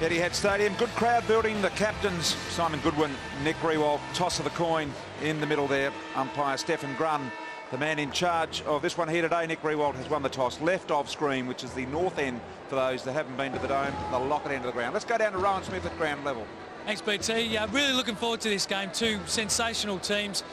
Etihad Stadium. Good crowd building. The captains, Simon Goodwin, Nick Riewoldt, toss of the coin in the middle there. Umpire Stefan Grun, the man in charge of this one here today. Nick Riewoldt has won the toss. Left of screen, which is the north end for those that haven't been to the Dome, the Lockett end of the ground. Let's go down to Rowan Smith at ground level. Thanks, BT. Really looking forward to this game. Two sensational teams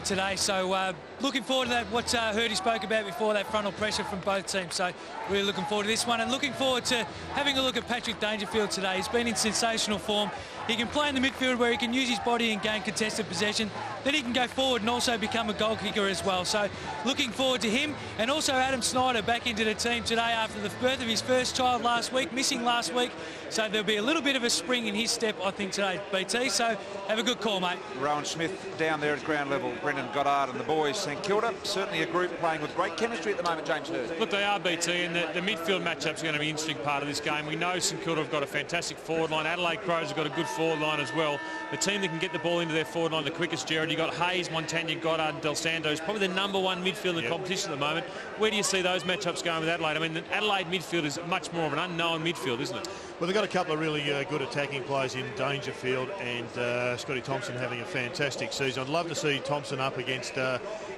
today. So looking forward to that, what Hurdy spoke about before, that frontal pressure from both teams. So really looking forward to this one, and looking forward to having a look at Patrick Dangerfield today. He's been in sensational form. He can play in the midfield where he can use his body and gain contested possession. Then he can go forward and also become a goal kicker as well. So looking forward to him. And also Adam Snyder back into the team today after the birth of his first child last week, missing last week. So there'll be a little bit of a spring in his step, I think, today, BT. So have a good call, mate. Rowan Smith down there at ground level. Brendan Goddard and the boys. St Kilda, certainly a group playing with great chemistry at the moment, James Hurd. Look, they are, BT, and the midfield matchup's going to be an interesting part of this game. We know St Kilda have got a fantastic forward line. Adelaide Crows have got a good forward line as well. The team that can get the ball into their forward line the quickest, Jared, you've got Hayes, Montagna, Goddard and Del Santos, probably the #1 midfield in the competition at the moment. Where do you see those matchups going with Adelaide? I mean, the Adelaide midfield is much more of an unknown midfield, isn't it? Well, they've got a couple of really good attacking players in Dangerfield and Scotty Thompson having a fantastic season. I'd love to see Thompson up against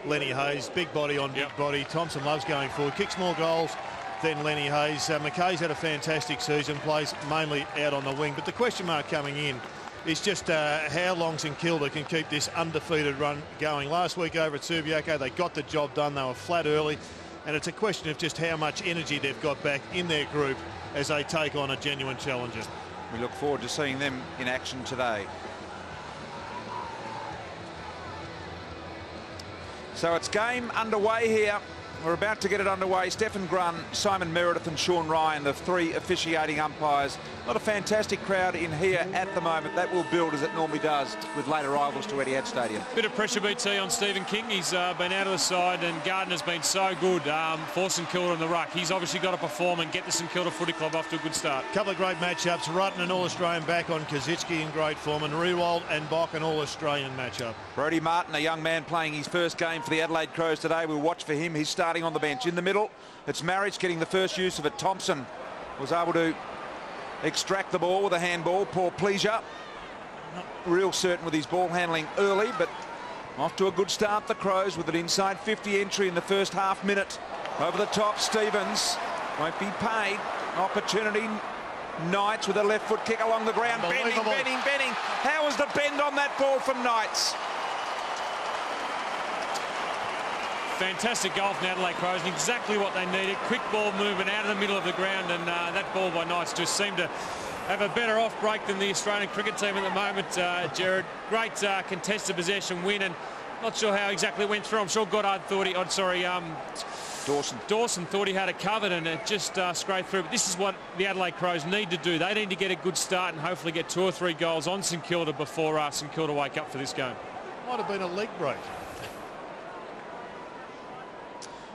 Lenny Hayes. Big body on big body. Thompson loves going forward, kicks more goals than Lenny Hayes. McKay's had a fantastic season, plays mainly out on the wing. But the question mark coming in is just how long St Kilda can keep this undefeated run going. Last week over at Subiaco, they got the job done. They were flat early. And it's a question of just how much energy they've got back in their group as they take on a genuine challenger. We look forward to seeing them in action today. So it's game underway here. We're about to get it underway. Stefan Grun, Simon Meredith and Sean Ryan, the three officiating umpires. Not a fantastic crowd in here at the moment. That will build as it normally does with late arrivals to Etihad Stadium. Bit of pressure, BT, on Stephen King. He's been out of the side, and Gardner's been so good for St Kilda in the ruck. He's obviously got to perform and get the St Kilda Footy Club off to a good start. Couple of great matchups. Rutten, an All-Australian back on Kazitsky in great form, and Riewoldt and Bock, an All-Australian matchup. Brodie Martin, a young man playing his first game for the Adelaide Crows today. We'll watch for him. He's starting on the bench. In the middle, it's Marriage getting the first use of it. Thompson was able to extract the ball with a handball. Poor Pleasure. Not real certain with his ball handling early, but off to a good start, the Crows, with an inside 50 entry in the first half minute. Over the top, Stevens won't be paid. Opportunity. Knights with a left foot kick along the ground. Bending. How was the bend on that ball from Knights? Fantastic goal from Adelaide Crows, and exactly what they needed. Quick ball movement out of the middle of the ground, and that ball by Knights just seemed to have a better off break than the Australian cricket team at the moment, Jared. Great contested possession win, and not sure how exactly it went through. I'm sure Goddard thought he, Dawson thought he had it covered, and it just scraped through. But this is what the Adelaide Crows need to do. They need to get a good start and hopefully get 2 or 3 goals on St Kilda before St Kilda wake up for this game. Might have been a leg break.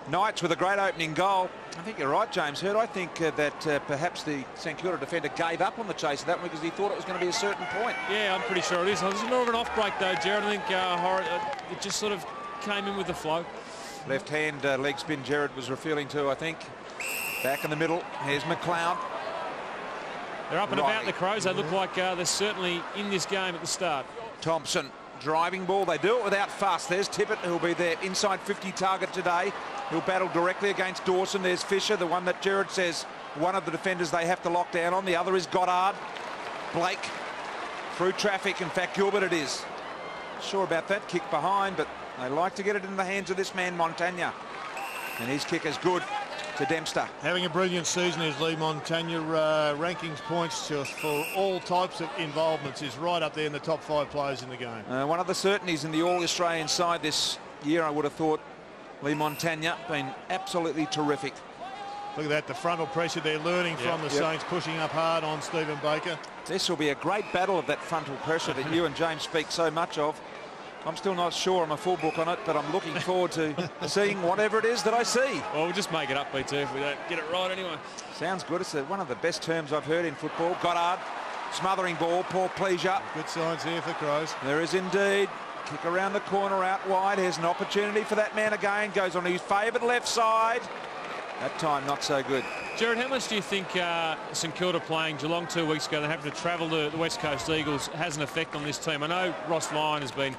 Knights with a great opening goal. I think you're right, James Hurd. I think that perhaps the St Kilda defender gave up on the chase of that one because he thought it was going to be a certain point. Yeah, I'm pretty sure it is. It was more of an off break though, Jared. I think it just sort of came in with the flow. Left hand leg spin Jared was referring to, I think. Back in the middle. Here's McLeod. They're up and about, the Crows. They look like they're certainly in this game at the start. Thompson, driving ball. They do it without fuss. There's Tippett, who'll be their inside 50 target today. He'll battle directly against Dawson. There's Fisher, the one that Jared says one of the defenders they have to lock down on. The other is Goddard. Blake through traffic. In fact, Gilbert it is. Sure about that. Kick behind, but they like to get it in the hands of this man, Montagna. And his kick is good to Dempster. Having a brilliant season is Lee Montagna. Rankings points for all types of involvements is right up there in the top 5 players in the game. One of the certainties in the All-Australian side this year, I would have thought. Lee Montagna been absolutely terrific. Look at that, the frontal pressure they're learning from the Saints, pushing up hard on Stephen Baker. This will be a great battle of that frontal pressure that you and James speak so much of. I'm still not sure. I'm a full book on it, but I'm looking forward to seeing whatever it is that I see. Well, we'll just make it up, BT, if we don't get it right anyway. Sounds good. It's one of the best terms I've heard in football. Goddard, smothering ball, poor Pleasure. Good signs here for Crows. There is indeed. Kick around the corner out wide. Here's an opportunity for that man again. Goes on his favoured left side. That time not so good. Jared, how much do you think St Kilda playing Geelong 2 weeks ago, then having to travel to the West Coast Eagles, has an effect on this team? I know Ross Lyon has been,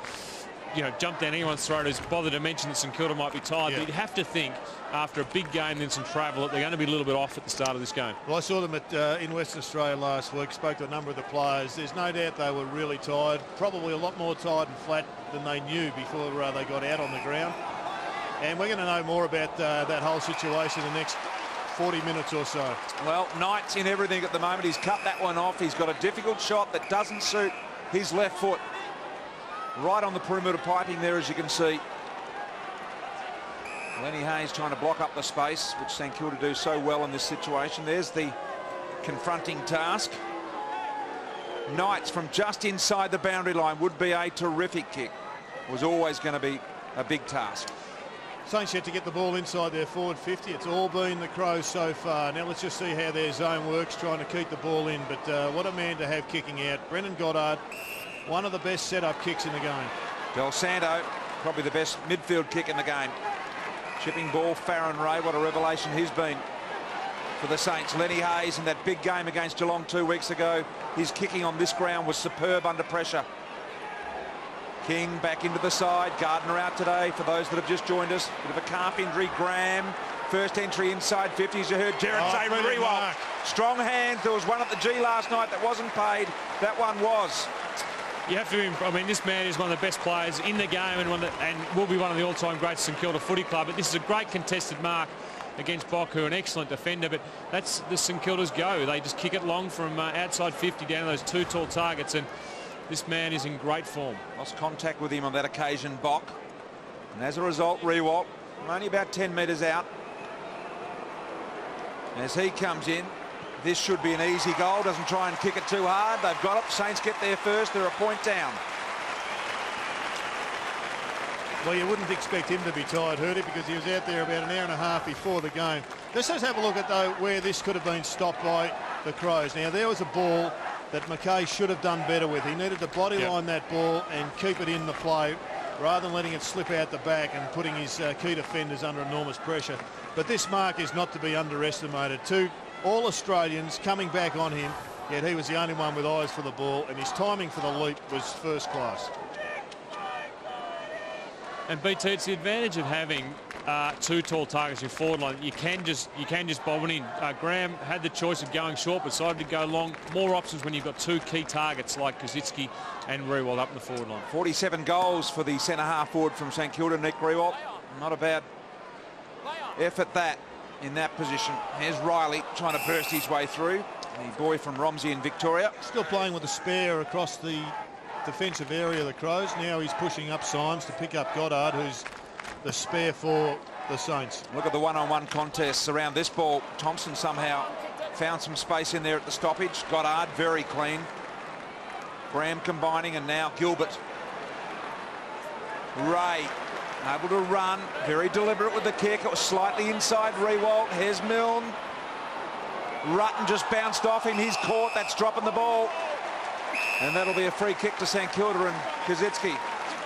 jumped down anyone's throat who's bothered to mention that St Kilda might be tired, but you'd have to think after a big game then some travel that they're going to be a little bit off at the start of this game. Well, I saw them in Western Australia last week, spoke to a number of the players. There's no doubt they were really tired, probably a lot more tired and flat than they knew before they got out on the ground. And we're going to know more about that whole situation in the next 40 minutes or so. Well, Knight's in everything at the moment. He's cut that one off. He's got a difficult shot that doesn't suit his left foot. Right on the perimeter piping there, as you can see. Lenny Hayes trying to block up the space, which St Kilda do so well in this situation. There's the confronting task. Knights from just inside the boundary line would be a terrific kick. Was always going to be a big task. Saints yet to get the ball inside their forward 50. It's all been the Crows so far. Now let's just see how their zone works, trying to keep the ball in. But what a man to have kicking out. Brendan Goddard, one of the best set-up kicks in the game. Del Santo, probably the best midfield kick in the game. Chipping ball, Farron Ray, what a revelation he's been for the Saints. Lenny Hayes in that big game against Geelong 2 weeks ago. His kicking on this ground was superb under pressure. King back into the side. Gardner out today for those that have just joined us. Bit of a calf injury. Graham, first entry inside 50, as you heard. Jared say Rewalt. Strong hands. There was one at the G last night that wasn't paid. That one was. You have to, I mean, this man is one of the best players in the game and will be one of the all-time greats St Kilda Footy Club. But this is a great contested mark against Bock, who an excellent defender. But that's the St Kilda's go. They just kick it long from outside 50 down to those two tall targets. And this man is in great form. Lost contact with him on that occasion, Bock. And as a result, Rewalt only about 10 metres out. As he comes in, this should be an easy goal. Doesn't try and kick it too hard. They've got it. Saints get there first. They're a point down. Well, you wouldn't expect him to be tired, Hurdy, because he was out there about an hour and a half before the game. Let's just have a look at, though, where this could have been stopped by the Crows. Now, there was a ball that McKay should have done better with. He needed to body line that ball and keep it in the play rather than letting it slip out the back and putting his key defenders under enormous pressure. But this mark is not to be underestimated. Two All-Australians coming back on him, yet he was the only one with eyes for the ball, and his timing for the leap was first class. And BT, it's the advantage of having two tall targets in forward line. You can just bob it in. Graham had the choice of going short, but decided to go long. More options when you've got two key targets like Kosicki and Rewalt up in the forward line. 47 goals for the centre half forward from St Kilda, Nick Rewalt. Not a bad effort that in that position. Here's Riley trying to burst his way through. The boy from Romsey in Victoria. Still playing with a spare across the defensive area of the Crows. Now he's pushing up Symes to pick up Goddard, who's the spare for the Saints. Look at the one-on-one contests around this ball. Thompson somehow found some space in there at the stoppage. Goddard very clean. Graham combining, and now Gilbert. Ray able to run, very deliberate with the kick. It was slightly inside Rewalt. Here's Milne. Rutten just bounced off him. He's caught. That's dropping the ball. And that'll be a free kick to St Kilda and Kosicki.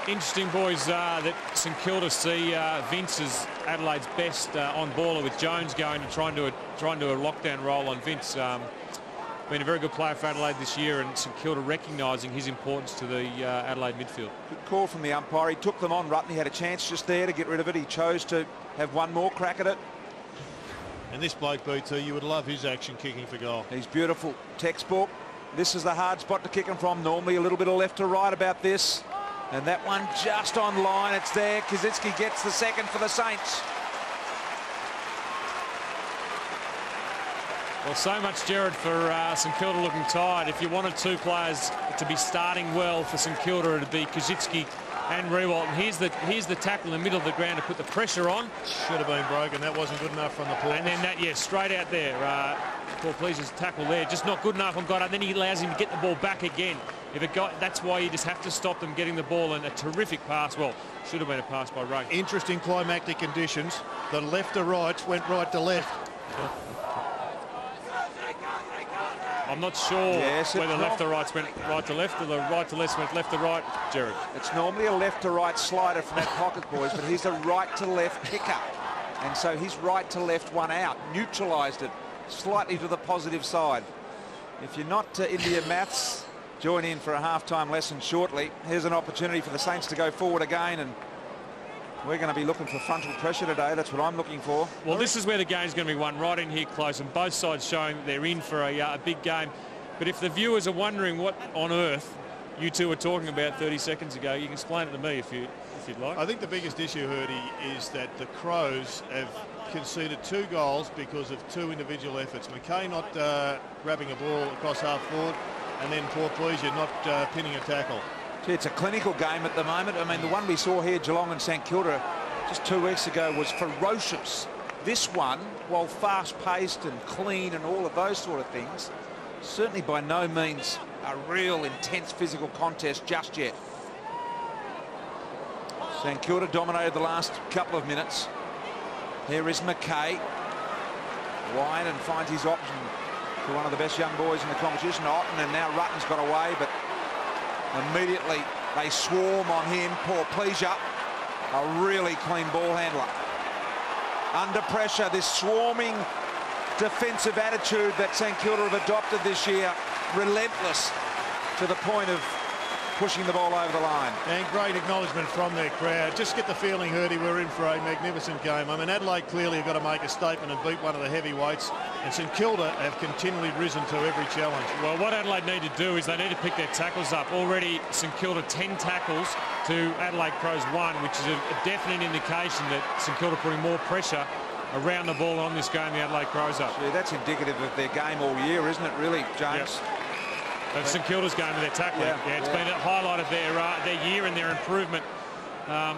Interesting, boys, that St Kilda see Vince as Adelaide's best on-baller, with Jones going and trying to do a lockdown role on Vince. Been a very good player for Adelaide this year, and St Kilda recognising his importance to the Adelaide midfield. Good call from the umpire. He took them on. Rutten, he had a chance just there to get rid of it. He chose to have one more crack at it. And this bloke, BT, you would love his action kicking for goal. He's beautiful. Textbook. This is the hard spot to kick him from. Normally a little bit of left to right about this. And that one just on line. It's there. Kosicki gets the second for the Saints. Well, so much, Jared, for St Kilda looking tired. If you wanted two players to be starting well for St Kilda, it'd be Kosicki and Rewalt. And here's the tackle in the middle of the ground to put the pressure on. Should have been broken. That wasn't good enough from the Paul. And then that, straight out there. Paul Please's tackle there, just not good enough on Goddard. Then he allows him to get the ball back again. That's why you just have to stop them getting the ball. And a terrific pass. Well, should have been a pass by Ray. Interesting climactic conditions. The left to right went right to left. I'm not sure whether left to right went right to left or the right to left went left to right, Jared. It's normally a left to right slider from that pocket, boys, but he's a right to left kicker. And so his right to left one out, neutralised it slightly to the positive side. If you're not into your maths, join in for a half-time lesson shortly. Here's an opportunity for the Saints to go forward again, and we're going to be looking for frontal pressure today. That's what I'm looking for. Well, this is where the game's going to be won, right in here close, and both sides showing that they're in for a big game. But if the viewers are wondering what on earth you two were talking about 30 seconds ago, you can explain it to me if you'd like. I think the biggest issue, Hurdy, is that the Crows have conceded 2 goals because of 2 individual efforts. McKay not grabbing a ball across half forward, and then poor Pleasure not pinning a tackle. Gee, it's a clinical game at the moment. I mean, the one we saw here, Geelong and St Kilda, just 2 weeks ago, was ferocious. This one, while fast-paced and clean and all of those sort of things, certainly by no means a real intense physical contest just yet. St Kilda dominated the last couple of minutes. Here is McKay. Wide and finds his option to one of the best young boys in the competition, Otten, and now Rutten's got away, but immediately they swarm on him. Poor Pleasure, a really clean ball handler. Under pressure, this swarming defensive attitude that St Kilda have adopted this year, relentless to the point of pushing the ball over the line. And great acknowledgement from their crowd. Just get the feeling, Hurdy, we're in for a magnificent game. I mean, Adelaide clearly have got to make a statement and beat one of the heavyweights, and St Kilda have continually risen to every challenge. Well, what Adelaide need to do is they need to pick their tackles up. Already St Kilda 10 tackles to Adelaide Crows 1, which is a definite indication that St Kilda putting more pressure around the ball on this game the Adelaide Crows up. Yeah, that's indicative of their game all year, isn't it, really, James? Yep. That's St Kilda's game with their tackling. Yeah, it's been a highlight of their year and their improvement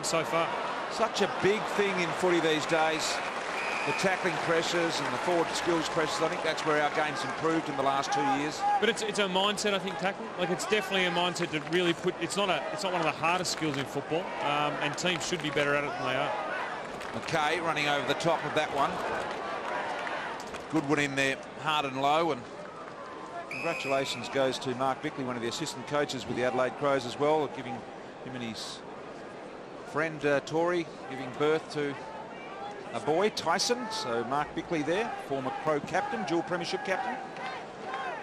so far. Such a big thing in footy these days, the tackling pressures and the forward skills pressures. I think that's where our game's improved in the last 2 years. But it's a mindset, I think, tackling. Like, it's definitely a mindset to really put. It's not one of the hardest skills in football, and teams should be better at it than they are. McKay running over the top of that one. Good one in there, hard and low, and congratulations goes to Mark Bickley, one of the assistant coaches with the Adelaide Crows as well, giving him and his friend Tory giving birth to a boy, Tyson. So Mark Bickley there, former Crow captain, dual premiership captain,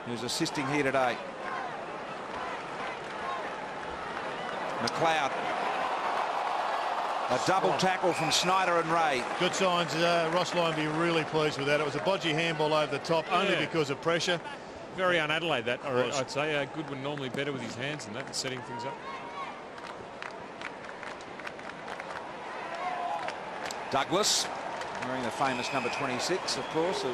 who's assisting here today. McLeod. A double tackle from Snyder and Ray. Good signs. Ross Lyon be really pleased with that. It was a bodgy handball over the top, only because of pressure. Very un-Adelaide, that, I'd say. Goodwin normally better with his hands than that and setting things up. Douglas, wearing the famous number 26, of course, of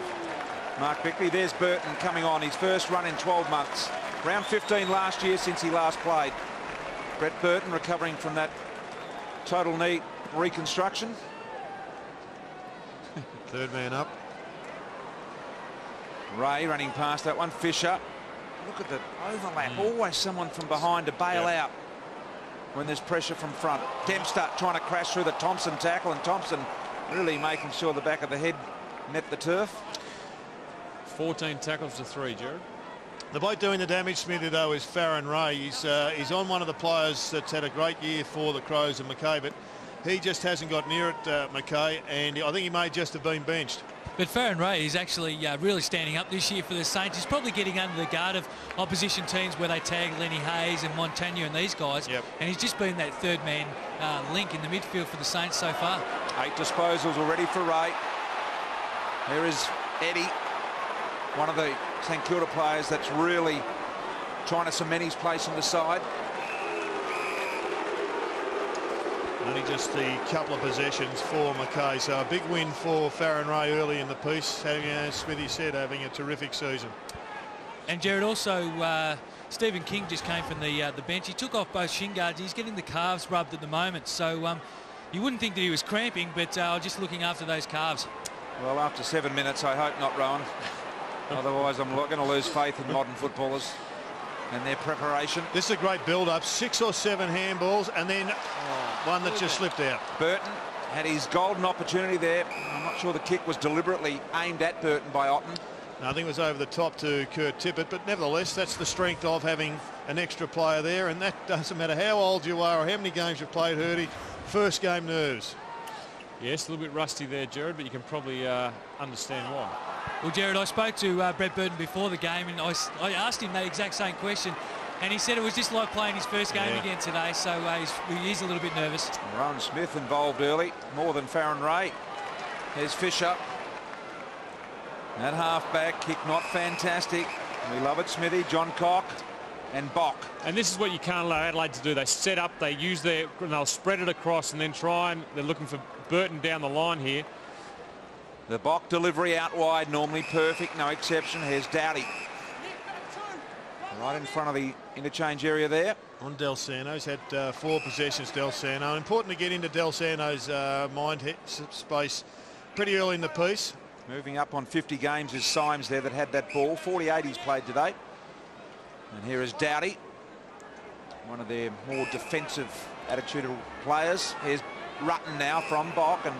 Mark Bickley. There's Burton coming on, his first run in 12 months. Round 15 last year since he last played. Brett Burton recovering from that total knee reconstruction. Third man up. Ray running past that one. Fisher. Look at the overlap. Always someone from behind to bail out when there's pressure from front. Dempster trying to crash through the Thompson tackle, and Thompson really making sure the back of the head met the turf. 14 tackles to 3, Jared. The bloke doing the damage, Smithy, though, is Farron Ray. He's on one of the players that's had a great year for the Crows and McKay, but he just hasn't got near it, McKay, and I think he may just have been benched. But Farron Ray is actually really standing up this year for the Saints. He's probably getting under the guard of opposition teams where they tag Lenny Hayes and Montagna and these guys. Yep. And he's just been that third man link in the midfield for the Saints so far. 8 disposals already for Ray. Here is Eddie, one of the St Kilda players that's really trying to cement his place in the side. Only just the couple of possessions for McKay, so a big win for Farron Ray early in the piece, having, as Smithy said, having a terrific season. And Jared, also Stephen King just came from the bench. He took off both shin guards. He's getting the calves rubbed at the moment, so you wouldn't think that he was cramping, but just looking after those calves. Well, after 7 minutes, I hope not, Rowan. Otherwise, I'm going to lose faith in modern footballers and their preparation. This is a great build-up. 6 or 7 handballs, and then one that just slipped out. Burton had his golden opportunity there. I'm not sure the kick was deliberately aimed at Burton by Otten. No, I think it was over the top to Kurt Tippett, but nevertheless, that's the strength of having an extra player there, and that doesn't matter how old you are or how many games you've played, Hurdy. First game nerves. Yes, a little bit rusty there, Jared, but you can probably understand why. Well, Jared, I spoke to Brett Burton before the game, and I asked him that exact same question, and he said it was just like playing his first game again today, so he's a little bit nervous. Rowan Smith involved early, more than Farron Ray. There's Fisher. That half-back kick, not fantastic. We love it, Smithy. John Cock and Bock. And this is what you can't allow Adelaide to do. They set up, they use their, and they'll spread it across and then try, and they're looking for Burton down the line here. The Bock delivery out wide, normally perfect, no exception. Here's Dowdy. Right in front of the interchange area there. On Del Sano's had 4 possessions, Del Sano. Important to get into Del Sano's mind space pretty early in the piece. Moving up on 50 games is Symes there that had that ball. 48 he's played today. And here is Dowdy, one of their more defensive attitudinal players. Here's Rutten now from Bock, and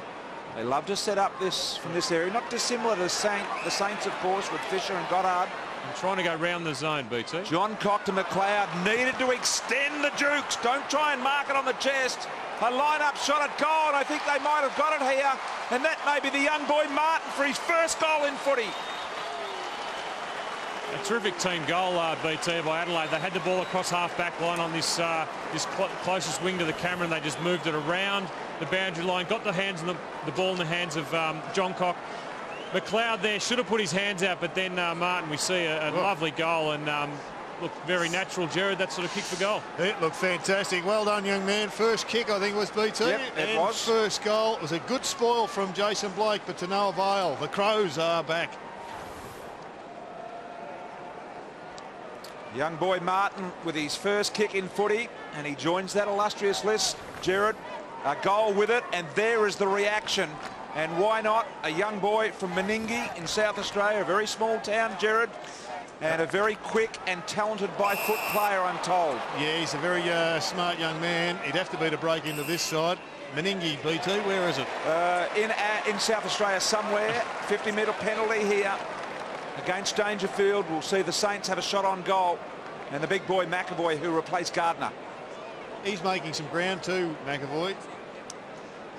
they love to set up this from this area. Not dissimilar to the Saints, of course, with Fisher and Goddard. I'm trying to go round the zone, BT. John Cock to McLeod, needed to extend the Dukes. Don't try and mark it on the chest. A line-up shot at goal, and I think they might have got it here. And that may be the young boy Martin for his first goal in footy. A terrific team goal, BT, by Adelaide. They had the ball across half-back line on this closest wing to the camera, and they just moved it around the boundary line, got the ball in the hands of John Cock. McLeod there should have put his hands out, but then Martin, we see a lovely goal, and looked very natural, Jared, that sort of kick for goal. It looked fantastic. Well done, young man. First kick, I think, was BT. Yep, it was. First goal. It was a good spoil from Jason Blake, but to no avail. The Crows are back. Young boy Martin with his first kick in footy, and he joins that illustrious list. Jared, a goal with it, and there is the reaction. And why not? A young boy from Meningie in South Australia, a very small town, Jared, and a very quick and talented by-foot player, I'm told. Yeah, he's a very smart young man. He'd have to be to break into this side. Meningie, BT, where is it? In South Australia somewhere. 50-metre penalty here against Dangerfield. We'll see the Saints have a shot on goal. And the big boy McAvoy, who replaced Gardner. He's making some ground too, McAvoy.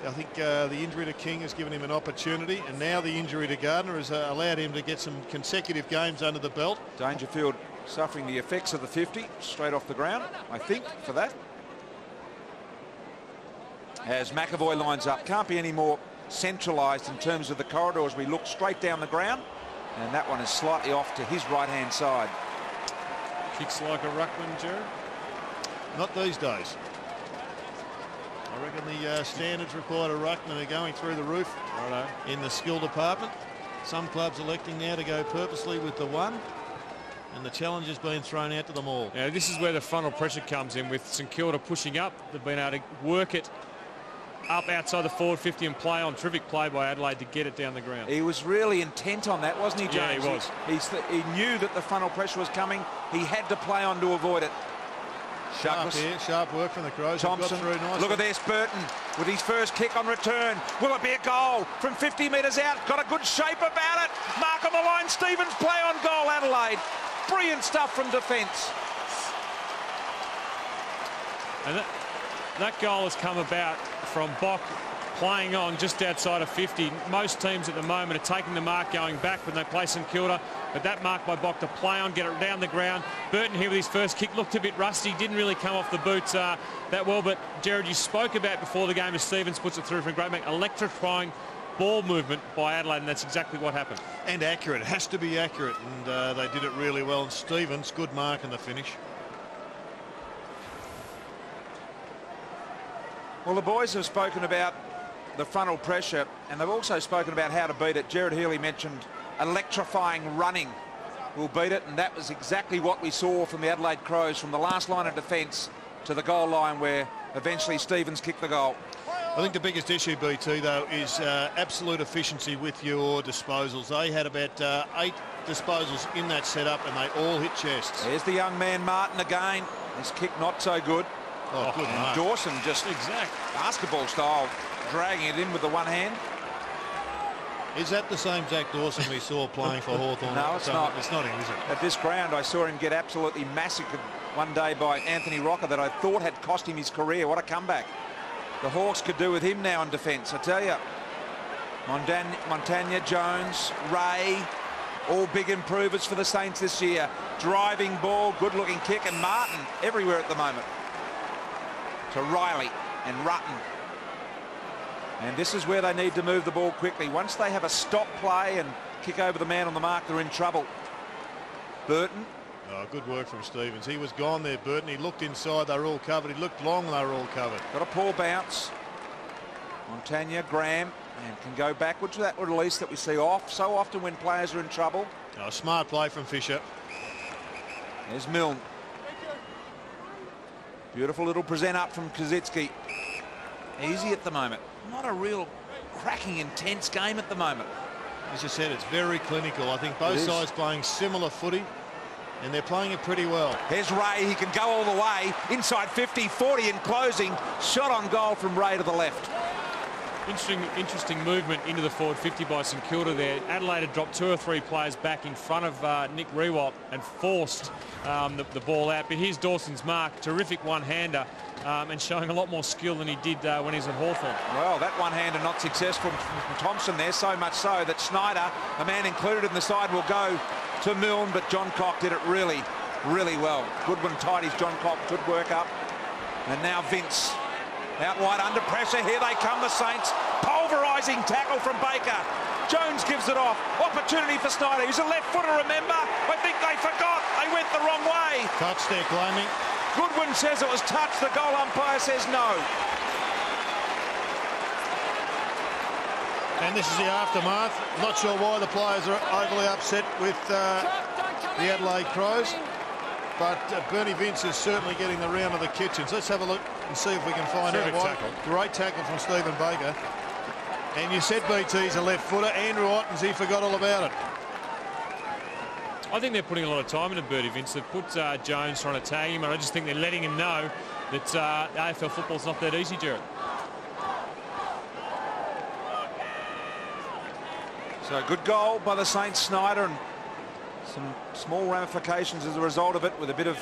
I think the injury to King has given him an opportunity, and now the injury to Gardner has allowed him to get some consecutive games under the belt. Dangerfield suffering the effects of the 50 straight off the ground, I think, for that. As McAvoy lines up, can't be any more centralised in terms of the corridors. We look straight down the ground, and that one is slightly off to his right-hand side. Kicks like a ruckman, Jared? Not these days. I reckon the standards required a ruckman are going through the roof in the skill department. Some clubs electing now to go purposely with the 1, and the challenge has been thrown out to them all. Now this is where the frontal pressure comes in, with St Kilda pushing up. They've been able to work it up outside the forward 50 and play on. Terrific play by Adelaide to get it down the ground. He was really intent on that, wasn't he, James? Yeah, he was. He knew that the frontal pressure was coming. He had to play on to avoid it. Sharp work from the Crows. Thompson, look at this, Burton with his first kick on return. Will it be a goal from 50 metres out? Got a good shape about it. Mark on the line, Stevens play on goal, Adelaide. Brilliant stuff from defence. And that goal has come about from Bock playing on just outside of 50. Most teams at the moment are taking the mark going back when they play St Kilda, but that mark by Bock to play on, get it down the ground. Burton here with his first kick looked a bit rusty, didn't really come off the boots that well, but Jared, you spoke about before the game as Stevens puts it through from a great make, electrifying ball movement by Adelaide, and that's exactly what happened. And accurate, it has to be accurate, and they did it really well. And Stevens, good mark in the finish. Well, the boys have spoken about the frontal pressure, and they've also spoken about how to beat it. Jared Healy mentioned electrifying running will beat it, and that was exactly what we saw from the Adelaide Crows, from the last line of defence to the goal line, where eventually Stevens kicked the goal. I think the biggest issue, BT, though, is absolute efficiency with your disposals. They had about 8 disposals in that setup, and they all hit chests. There's the young man Martin again. His kick not so good. Oh, good mark. Dawson just basketball style, dragging it in with the one hand. Is that the same Zach Dawson we saw playing for Hawthorn? No, it's not. It's not him, is it? At this ground, I saw him get absolutely massacred one day by Anthony Rocker that I thought had cost him his career. What a comeback. the Hawks could do with him now in defence, I tell you. Montagna, Jones, Ray, all big improvers for the Saints this year. Driving ball, good-looking kick, and Martin everywhere at the moment. To Riley and Rutten. And this is where they need to move the ball quickly. Once they have a stop play and kick over the man on the mark, they're in trouble. Burton. Oh, good work from Stevens. He was gone there, Burton. He looked inside, they were all covered. He looked long, they were all covered. Got a poor bounce. Montagna, Graham, and can go backwards with that release that we see off so often when players are in trouble. Oh, smart play from Fisher. There's Milne. Beautiful little present up from Kazitsky. Easy at the moment. Not a real cracking, intense game at the moment. As you said, it's very clinical. I think both sides playing similar footy, and they're playing it pretty well. Here's Ray. He can go all the way. Inside 50, 40 in closing. Shot on goal from Ray to the left. Interesting movement into the forward 50 by St Kilda there. Adelaide had dropped 2 or 3 players back in front of Nick Riewoldt and forced the ball out. But here's Dawson's mark. Terrific one-hander and showing a lot more skill than he did when he was at Hawthorn. Well, that one-hander not successful from Thompson there, so much so that Snyder, a man included in the side, will go to Milne, but John Cock did it really, really well. Goodwin tidies John Cock, good work up. And now Vince. Out wide under pressure. Here they come, the Saints. Pulverising tackle from Baker. Jones gives it off. Opportunity for Snyder. He's a left footer, remember? I think they forgot. They went the wrong way. Touch there, claiming. Goodwin says it was touch. The goal umpire says no. And this is the aftermath. Not sure why the players are overly upset with the Adelaide Crows. But Bernie Vince is certainly getting the round of the kitchens. Let's have a look and see if we can find out why. Great tackle from Stephen Baker. And you said BT's a left footer. Andrew Ottens, he forgot all about it. I think they're putting a lot of time into Bernie Vince. They've put Jones trying to tag him, and I just think they're letting him know that AFL football's not that easy, Jared. So good goal by the Saints, Snyder, and some small ramifications as a result of it, with a bit of...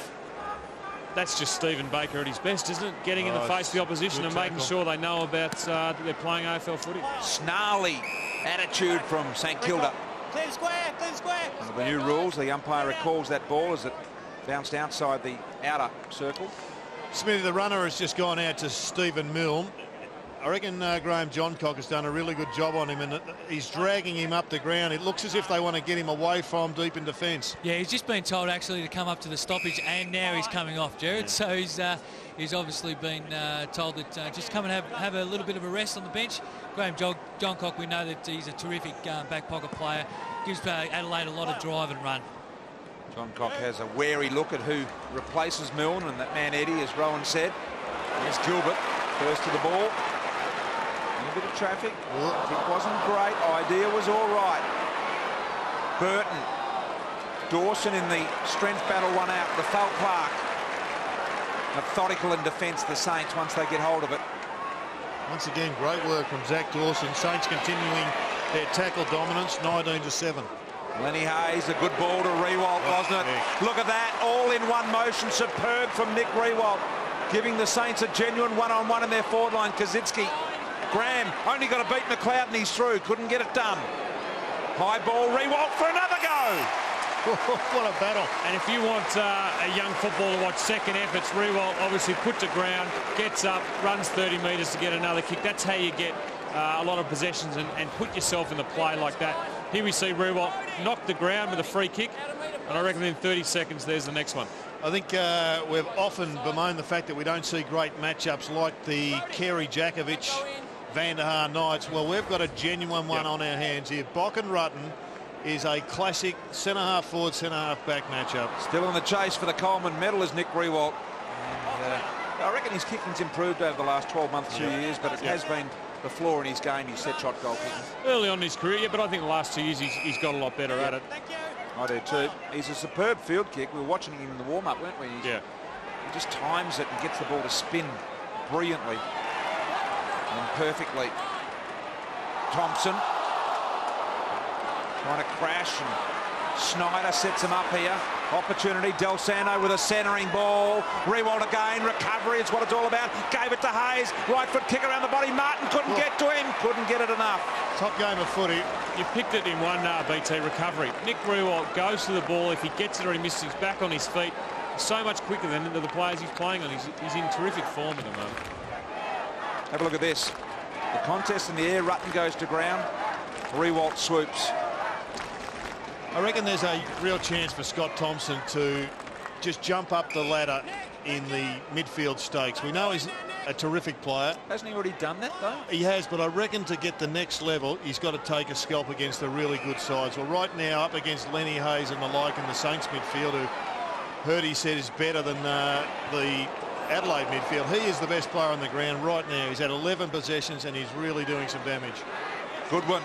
That's just Stephen Baker at his best, isn't it? Getting in the face of the opposition and making sure they know about that they're playing AFL footy. Snarly attitude from St Kilda. Clear square, clear square. Under the new rules, the umpire recalls that ball as it bounced outside the outer circle. Smithy, the runner has just gone out to Stephen Milne. I reckon Graham Johncock has done a really good job on him, and he's dragging him up the ground. It looks as if they want to get him away from deep in defence. Yeah, he's just been told actually to come up to the stoppage, and now he's coming off, Jared. So he's obviously been told that just come and have a little bit of a rest on the bench. Graham Johncock, we know that he's a terrific back pocket player. Gives Adelaide a lot of drive and run. Johncock has a wary look at who replaces Milne, and that man Eddie, as Rowan said. Here's Gilbert, first to the ball. A bit of traffic. It wasn't great. Idea was all right. Burton. Dawson in the strength battle, one out. The foul Clark. Methodical in defence, the Saints, once they get hold of it. Once again, great work from Zach Dawson. Saints continuing their tackle dominance, 19-7. Lenny Hayes, a good ball to Riewoldt, wasn't it? Look at that, all in one motion. Superb from Nick Riewoldt, giving the Saints a genuine one-on-one in their forward line. Kazitsky. Graham only got to beat McLeod and he's through. Couldn't get it done. High ball, Riewoldt for another go. What a battle. And if you want a young footballer to watch second efforts, Riewoldt obviously puts to ground, gets up, runs 30 metres to get another kick. That's how you get a lot of possessions and put yourself in the play like that. Here we see Riewoldt knock the ground with a free kick, and I reckon in 30 seconds there's the next one. I think we've often bemoaned the fact that we don't see great matchups like the Carey Jakovic Van der Haar Knights. Well, we've got a genuine one on our hands here. Bock and Rutten is a classic centre-half forward, centre-half back matchup. Still in the chase for the Coleman medal is Nick Riewoldt. I reckon his kicking's improved over the last 12 months, 2 years, but it has been the flaw in his game, his set shot goal kicking. Early on in his career, but I think the last 2 years he's got a lot better at it. I do too. He's a superb field kick. We were watching him in the warm-up, weren't we? He just times it and gets the ball to spin brilliantly and perfectly. Thompson trying to crash and Snyder sets him up here. Opportunity. Del Sando with a centering ball. Rewald again. Recovery. It's what it's all about. Gave it to Hayes. Right foot kick around the body. Martin couldn't get to him. Couldn't get it enough. Top game of footy. You picked it in one BT recovery. Nick Rewald goes to the ball. If he gets it or he misses, he's back on his feet. So much quicker than the players he's playing on. He's in terrific form at the moment. Have a look at this. The contest in the air. Rutten goes to ground. Rewald swoops. I reckon there's a real chance for Scott Thompson to just jump up the ladder in the midfield stakes. We know he's a terrific player. Hasn't he already done that, though? He has, but I reckon to get the next level, he's got to take a scalp against the really good sides. Well, right now, up against Lenny Hayes and the like in the Saints midfield, who Hurdy said is better than the Adelaide midfield. He is the best player on the ground right now. He's had 11 possessions and he's really doing some damage. Goodwin,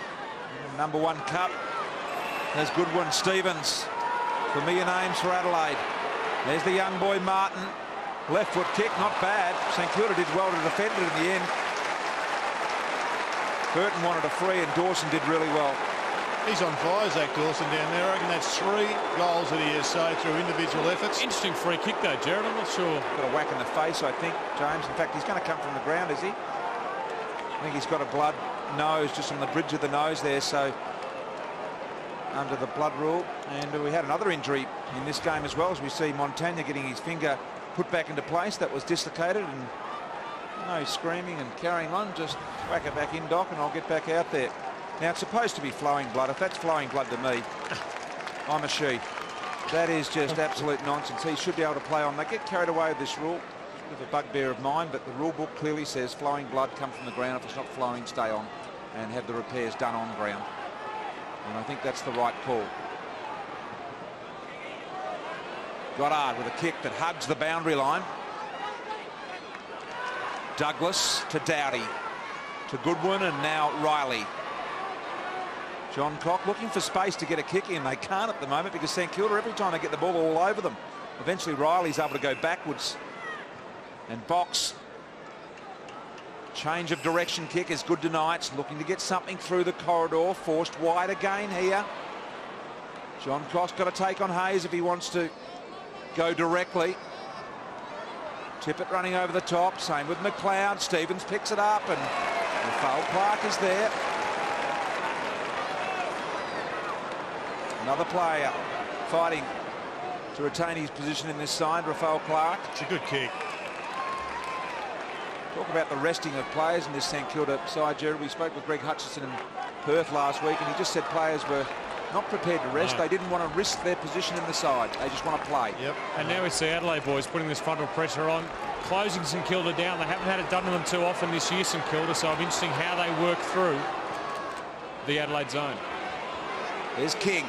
number 1 cup. There's Goodwin. Stevens. Familiar names for Adelaide. There's the young boy Martin. Left foot kick, not bad. St Kilda did well to defend it in the end. Burton wanted a free and Dawson did really well. He's on fire, Zach Dawson, down there. I reckon that's 3 goals that he has saved through individual efforts. Interesting free kick though, Jared. I'm not sure. Got a whack in the face, I think, James. In fact, he's going to come from the ground, is he? I think he's got a blood nose just on the bridge of the nose there, so under the blood rule. And we had another injury in this game as well, as we see Montagna getting his finger put back into place. That was dislocated, and no screaming and carrying on. Just whack it back in, Doc, and I'll get back out there. Now, it's supposed to be flowing blood. If that's flowing blood to me, I'm a she. That is just absolute nonsense. He should be able to play on. They get carried away with this rule. It's a bit of a bugbear of mine, but the rule book clearly says flowing blood come from the ground. If it's not flowing, stay on and have the repairs done on ground. And I think that's the right call. Goddard with a kick that hugs the boundary line. Douglas to Dowdy, to Goodwin, and now Riley. John Cock looking for space to get a kick in. They can't at the moment because St Kilda, every time they get the ball all over them. Eventually Riley's able to go backwards and box. Change of direction kick is good tonight. It's looking to get something through the corridor. Forced wide again here. John Cock's got to take on Hayes if he wants to go directly. Tippett running over the top. Same with McLeod. Stevens picks it up and Rafael Clark is there. Another player fighting to retain his position in this side, Rafael Clark. It's a good kick. Talk about the resting of players in this St Kilda side, Jared. We spoke with Greg Hutchison in Perth last week, and he just said players were not prepared to rest. No. They didn't want to risk their position in the side. They just want to play. Yep. And now we see Adelaide boys putting this frontal pressure on, closing St Kilda down. They haven't had it done to them too often this year, St Kilda, so I'm interested how they work through the Adelaide zone. There's King.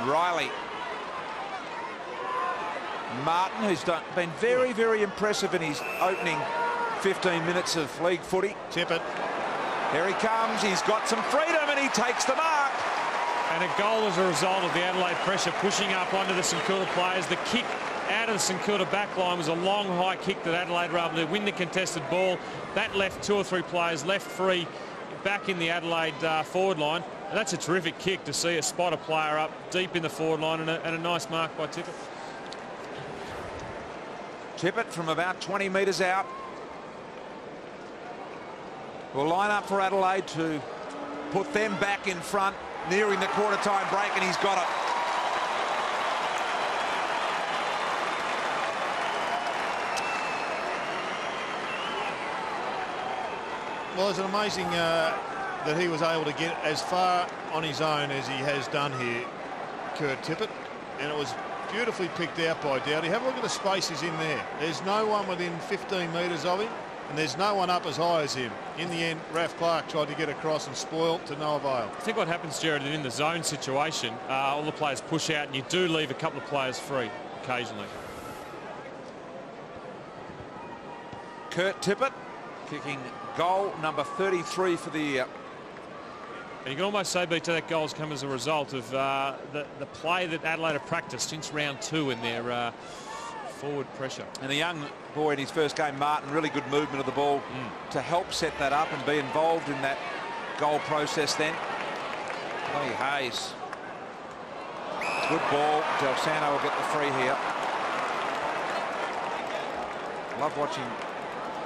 Riley. Martin, who's been very, very impressive in his opening 15 minutes of league footy. Tippett. Here he comes. He's got some freedom and he takes the mark. And a goal as a result of the Adelaide pressure pushing up onto the St Kilda players. The kick out of the St Kilda back line was a long, high kick that Adelaide were able to win the contested ball. That left 2 or 3 players left free back in the Adelaide forward line. And that's a terrific kick to see a spot a player up deep in the forward line and a nice mark by Tippett. Tippett from about 20 metres out will line up for Adelaide to put them back in front, nearing the quarter-time break, and he's got it. Well, it's amazing that he was able to get as far on his own as he has done here, Kurt Tippett, and it was beautifully picked out by Dowdy. Have a look at the spaces in there. There's no one within 15 metres of him, and there's no one up as high as him. In the end, Raf Clark tried to get across and spoil to no avail. I think what happens, Jared, in the zone situation, all the players push out, and you do leave a couple of players free occasionally. Kurt Tippett kicking goal number 33 for the year. And you can almost say, BT, that goal's come as a result of the play that Adelaide have practiced since round 2 in their forward pressure. And the young boy in his first game, Martin, really good movement of the ball to help set that up and be involved in that goal process then. Hayes Good ball. Del Santo will get the free here. Love watching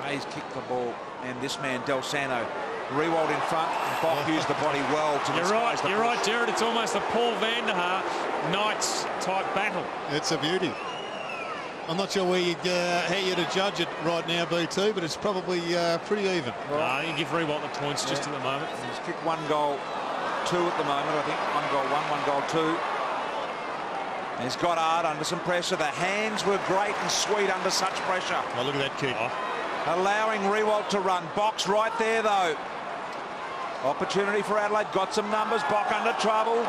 Hayes kick the ball, and this man Del Santo Rewald in front. Bock used the body well to disguise the You're right, Jared. It's almost a Paul van der Haar Knights type battle. It's a beauty. I'm not sure where how you'd judge it right now, BT, but it's probably pretty even. Right. You give Rewald the points just at the moment. He's kicked 1 goal, 2 at the moment, I think. 1 goal, 1 goal, 2. He's got hard under some pressure. The hands were great and sweet under such pressure. Oh, look at that kick. Allowing Rewald to run. Box right there, though. Opportunity for Adelaide. Got some numbers. Bock under trouble.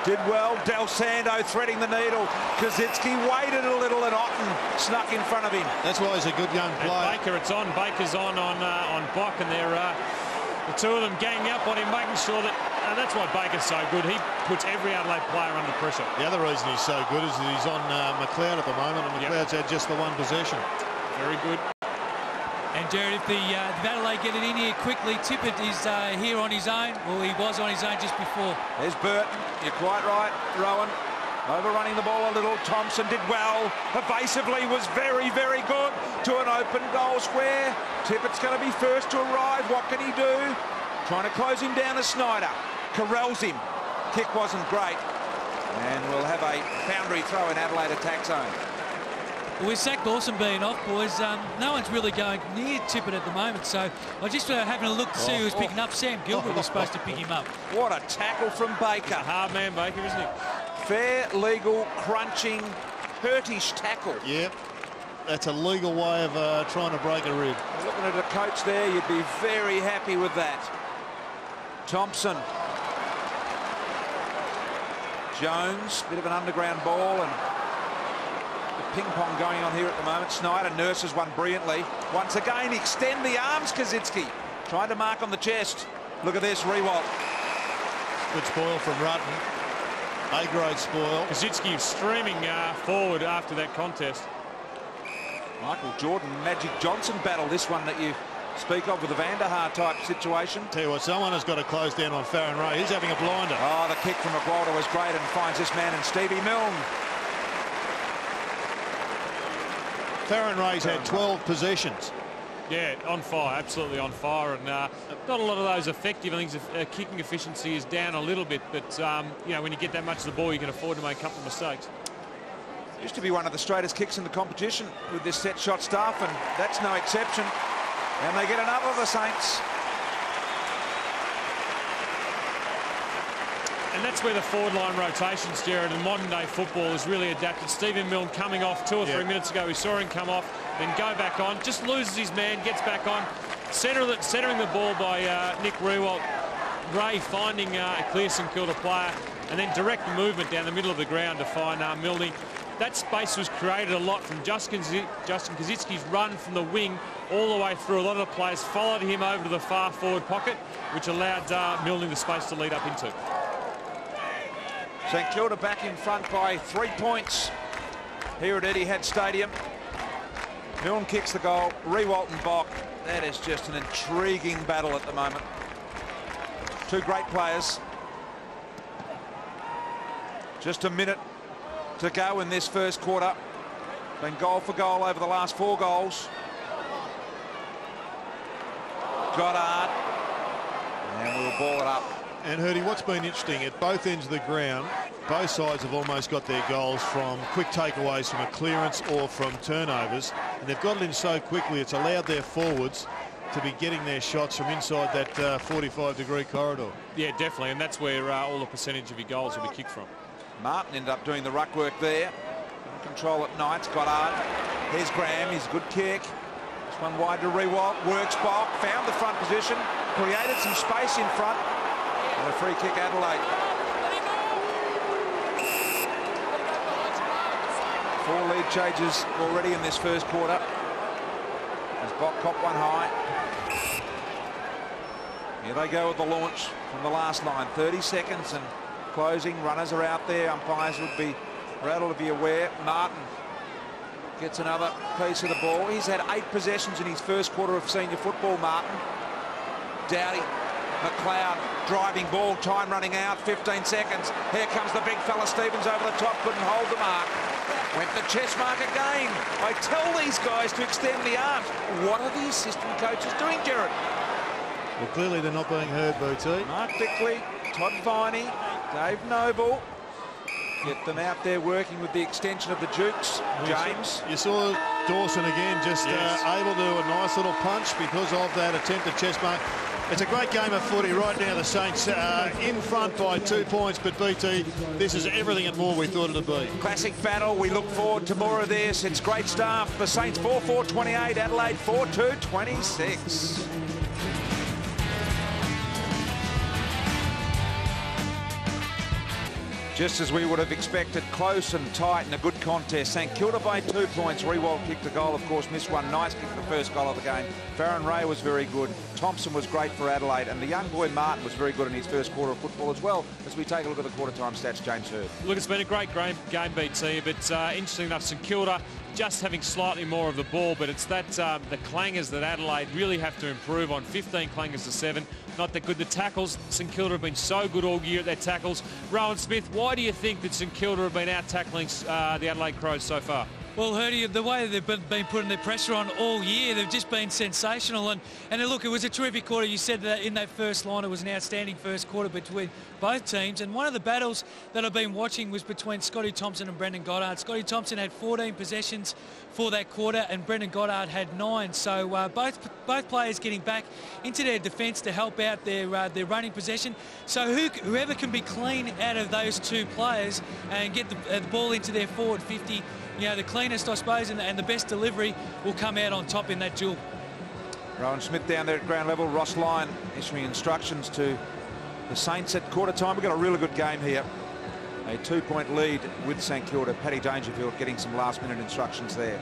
Did well. Del Santo threading the needle. Kazitsky waited a little and Otten snuck in front of him. That's why he's a good young player. Baker, it's on. Baker's on Bock, and they're the two of them ganging up on him, making sure that. That's why Baker's so good. He puts every Adelaide player under pressure. The other reason he's so good is that he's on McLeod at the moment, and McLeod's had just the 1 possession. Very good. And Jared, if the Adelaide get it in here quickly, Tippett is here on his own. Well, he was on his own just before. There's Burton. You're quite right, Rowan. Overrunning the ball a little. Thompson did well. Evasively was very, very good to an open goal square. Tippett's going to be first to arrive. What can he do? Trying to close him down to Snyder. Corrals him. Kick wasn't great. And we'll have a boundary throw in Adelaide attack zone. Well, with Zach Dawson being off, boys, no one's really going near Tippett at the moment. So I just having a look to see who was picking up. Sam Gilbert was supposed to pick him up. What a tackle from Baker. Hard man, Baker, isn't he? Fair, legal, crunching, hurtish tackle. Yep. That's a legal way of trying to break a rib. Looking at a coach there, you'd be very happy with that. Thompson. Jones, bit of an underground ball, and the ping pong going on here at the moment. Snyder nurses one brilliantly. Once again, extend the arms, Kazitsky. Trying to mark on the chest. Look at this, Rewalt. Good spoil from Rutten. A-grade spoil. Kazitsky streaming forward after that contest. Michael Jordan, Magic Johnson battle, this one that you speak of with the Van der Haar type situation. Tell you what, someone has got to close down on Farron Ray. He's having a blinder. Oh, the kick from McWalter was great and finds this man in Stevie Milne. Farron Ray's had 12 possessions. Yeah, on fire, absolutely on fire, and not a lot of those effective. I think kicking efficiency is down a little bit, but you know, when you get that much of the ball, you can afford to make a couple of mistakes. Used to be one of the straightest kicks in the competition with this set shot stuff, and that's no exception. And they get another of the Saints. And that's where the forward line rotations, Jared, in modern day football is really adapted. Stephen Milne coming off 2 or 3 minutes ago. We saw him come off, then go back on, just loses his man, gets back on. Centering the ball by Nick Rewalt. Ray finding a clear St Kilda player, and then direct movement down the middle of the ground to find Milne. That space was created a lot from Justin Kazitsky's run from the wing all the way through. A lot of the players followed him over to the far forward pocket, which allowed Milne the space to lead up into. St Kilda back in front by 3 points here at Etihad Stadium. Milne kicks the goal. Rewalt and Bock. That is just an intriguing battle at the moment. 2 great players. Just a minute to go in this first quarter. Been goal for goal over the last 4 goals. Goddard. And we'll ball it up. And Hurdy, what's been interesting, at both ends of the ground, both sides have almost got their goals from quick takeaways from a clearance or from turnovers. And they've got it in so quickly, it's allowed their forwards to be getting their shots from inside that 45-degree corridor. Yeah, definitely, and that's where all the percentage of your goals will be kicked from. Martin ended up doing the ruck work there. Control at Knights, Goddard. Here's Graham, he's a good kick. This one wide to Rewalt, works Bock, found the front position, created some space in front. And a free kick, Adelaide. 4 lead changes already in this first quarter. As Bock copped one high. Here they go with the launch from the last line. 30 seconds and closing. Runners are out there. Umpires would be rattled to be aware. Martin gets another piece of the ball. He's had 8 possessions in his first quarter of senior football, Martin. Dowdy McLeod driving ball, time running out, 15 seconds. Here comes the big fella Stevens over the top, couldn't hold the mark. Went the chest mark again. I tell these guys to extend the arms. What are the assistant coaches doing, Gerard? Well, clearly they're not being heard, BT. Mark Bickley, Todd Viney, Dave Noble. Get them out there working with the extension of the Dukes. James. You saw Dawson again just able to do a nice little punch because of that attempted chest mark. It's a great game of footy right now. The Saints in front by 2 points, but BT, this is everything and more we thought it'd be. Classic battle. We look forward to more of this. It's great stuff. The Saints 4-4-28, Adelaide 4-2-26. Just as we would have expected, close and tight and a good contest. St Kilda by 2 points. Rewald kicked a goal, of course, missed one. Nice kick, the first goal of the game. Farron Ray was very good. Thompson was great for Adelaide. And the young boy Martin was very good in his first quarter of football as well. As we take a look at the quarter-time stats, James Hurd. Look, it's been a great game, BT, but interesting enough, St Kilda just having slightly more of the ball, but it's that the clangers that Adelaide really have to improve on. 15 clangers to 7. Not that good. The tackles, St Kilda have been so good all year at their tackles. Rowan Smith, why do you think that St Kilda have been out-tackling the Adelaide Crows so far? Well, Hurdy, the way they've been putting their pressure on all year, they've just been sensational. And look, it was a terrific quarter. You said that in that first line, it was an outstanding first quarter between both teams. And one of the battles that I've been watching was between Scotty Thompson and Brendan Goddard. Scotty Thompson had 14 possessions for that quarter, and Brendan Goddard had 9. So both players getting back into their defence to help out their running possession. So whoever can be clean out of those two players and get the ball into their forward 50, you know, the cleanest, I suppose, and the best delivery will come out on top in that duel. Rowan Smith down there at ground level. Ross Lyon issuing instructions to the Saints at quarter time. We've got a really good game here. A 2-point lead with St Kilda. Paddy Dangerfield getting some last-minute instructions there.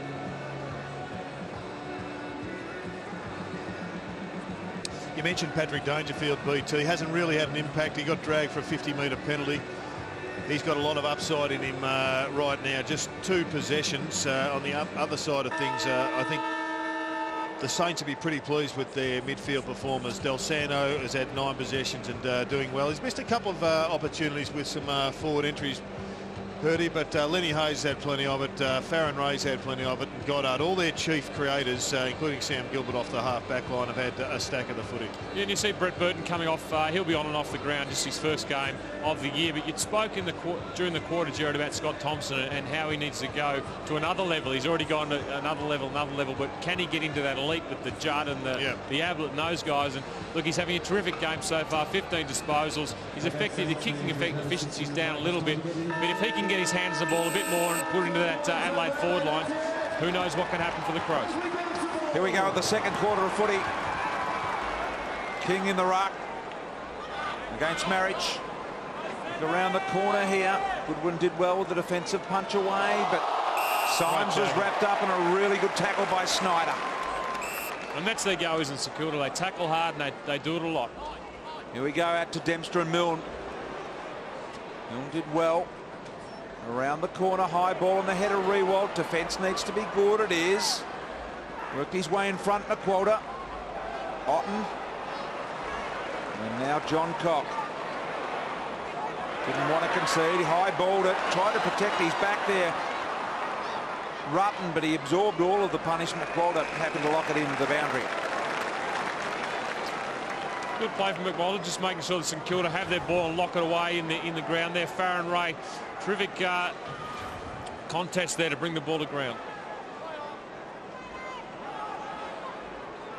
You mentioned Patrick Dangerfield, BT. Hasn't really had an impact. He got dragged for a 50-metre penalty. He's got a lot of upside in him right now. Just 2 possessions. On the other side of things, I think the Saints will be pretty pleased with their midfield performers. Del Sano has had 9 possessions and doing well. He's missed a couple of opportunities with some forward entries, Purdy, but Lenny Hayes had plenty of it. Farron Ray's had plenty of it. And Goddard, all their chief creators, including Sam Gilbert off the half-back line, have had a stack of the footy. Yeah, and you see Brett Burton coming off. He'll be on and off the ground, just his first game of the year. But you'd spoke during the quarter, Gerard, about Scott Thompson and how he needs to go to another level. He's already gone to another level. But can he get into that elite with the Judd and the Ablett and those guys? And look, he's having a terrific game so far. 15 disposals. He's effective. The kicking efficiency's down a little bit. But if he can get his hands on the ball a bit more and put into that Adelaide forward line, who knows what can happen for the Crows. Here we go at the second quarter of footy. King in the ruck against Marriage. Around the corner here. Goodwin did well with the defensive punch away, but Symes was wrapped up in a really good tackle by Snyder. And that's their go, isn't St Kilda? They tackle hard and they do it a lot. Here we go out to Dempster and Milne. Milne did well. Around the corner, high ball in the head of Rewald. Defence needs to be good. It is. Worked his way in front in a quota. Otten. And now John Cock. Didn't want to concede. He high-balled it. Tried to protect his back there. Rutten, but he absorbed all of the punishment. Quota happened to lock it into the boundary. Good play from McWalter, just making sure that St Kilda have their ball and lock it away in the ground there. Farron Ray, terrific contest there to bring the ball to ground.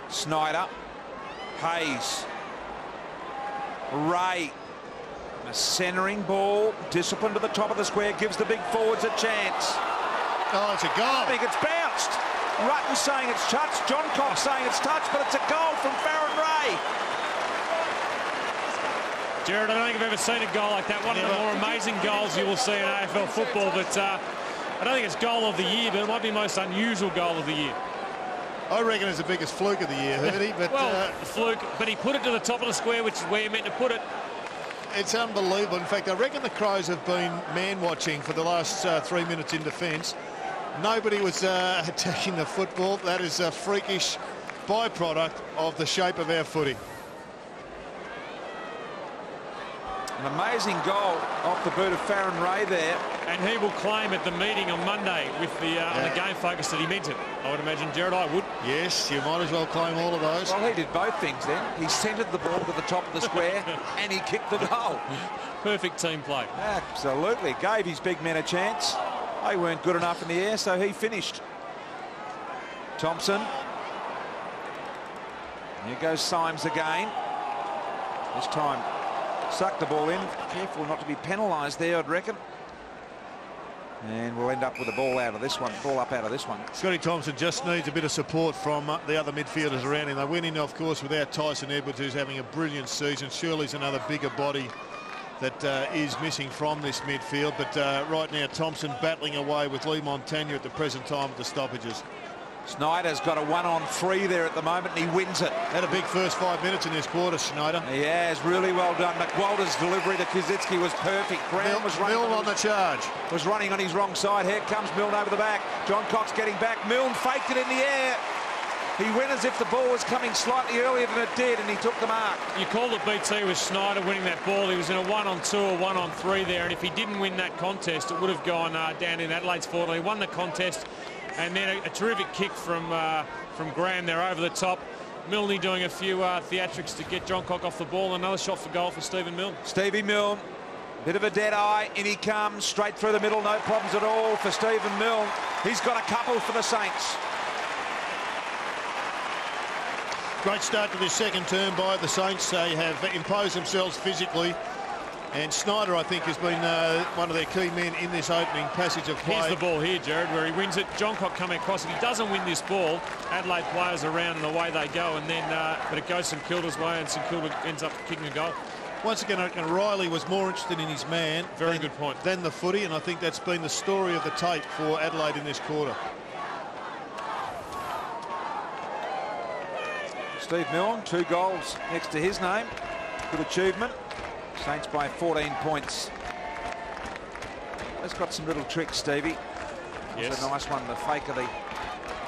Snyder, Hayes, Ray, a centering ball, discipline to the top of the square, gives the big forwards a chance. Oh, it's a goal. I think it's bounced. Rutten saying it's touched, John Cox saying it's touched, but it's a goal from Farron Ray. Gerard, I don't think I've ever seen a goal like that. One of the more amazing goals you will see in AFL football, but I don't think it's goal of the year, but it might be the most unusual goal of the year. I reckon it's the biggest fluke of the year, Hurdy. But well, fluke, but he put it to the top of the square, which is where you meant to put it. It's unbelievable. In fact, I reckon the Crows have been man-watching for the last 3 minutes in defence. Nobody was attacking the football. That is a freakish byproduct of the shape of our footy. An amazing goal off the boot of Farron Ray there. And he will claim at the meeting on Monday with the on the game focus that he meant it. I would imagine, Jared, I would. Yes, you might as well claim all of those. Well, he did both things then. He centred the ball to the top of the square and he kicked the goal. Perfect team play. Absolutely. Gave his big men a chance. They weren't good enough in the air, so he finished. Thompson. Here goes Symes again. This time sucked the ball in. Careful not to be penalised there, I'd reckon. And we'll end up with a ball out of this one. Ball up out of this one. Scotty Thompson just needs a bit of support from the other midfielders around him. They went in, of course, without Tyson Edwards, who's having a brilliant season. Shirley's another bigger body that is missing from this midfield. But right now, Thompson battling away with Lee Montagna at the present time of the stoppages. Snyder's got a 1-on-3 there at the moment, and he wins it. Had a big first 5 minutes in this quarter, Schneider. He has, really well done. McWalter's delivery to Kazitsky was perfect. Brown was running Milne on the charge. Was running on his wrong side. Here comes Milne over the back. John Cox getting back. Milne faked it in the air. He went as if the ball was coming slightly earlier than it did, and he took the mark. You called it BT with Schneider winning that ball. He was in a 1-on-2 or 1-on-3 there, and if he didn't win that contest, it would have gone down in Adelaide's forward. He won the contest. And then a terrific kick from Graham there over the top. Milne doing a few theatrics to get John Cock off the ball. Another shot for goal for Stephen Milne. Stevie Milne, bit of a dead eye. In he comes, straight through the middle. No problems at all for Stephen Milne. He's got a couple for the Saints. Great start to this second term by the Saints. They have imposed themselves physically. And Snyder, I think, has been one of their key men in this opening passage of play. Here's the ball here, Jared, where he wins it. John Cock coming across. If he doesn't win this ball, Adelaide players around and away they go. And then, but it goes St Kilda's way, and St Kilda ends up kicking a goal. Once again, I reckon Riley was more interested in his man than the footy, and I think that's been the story of the tape for Adelaide in this quarter. Steve Milne, 2 goals next to his name. Good achievement. Saints by 14 points. He's got some little tricks, Stevie. Yes. That's a nice one, the fake of the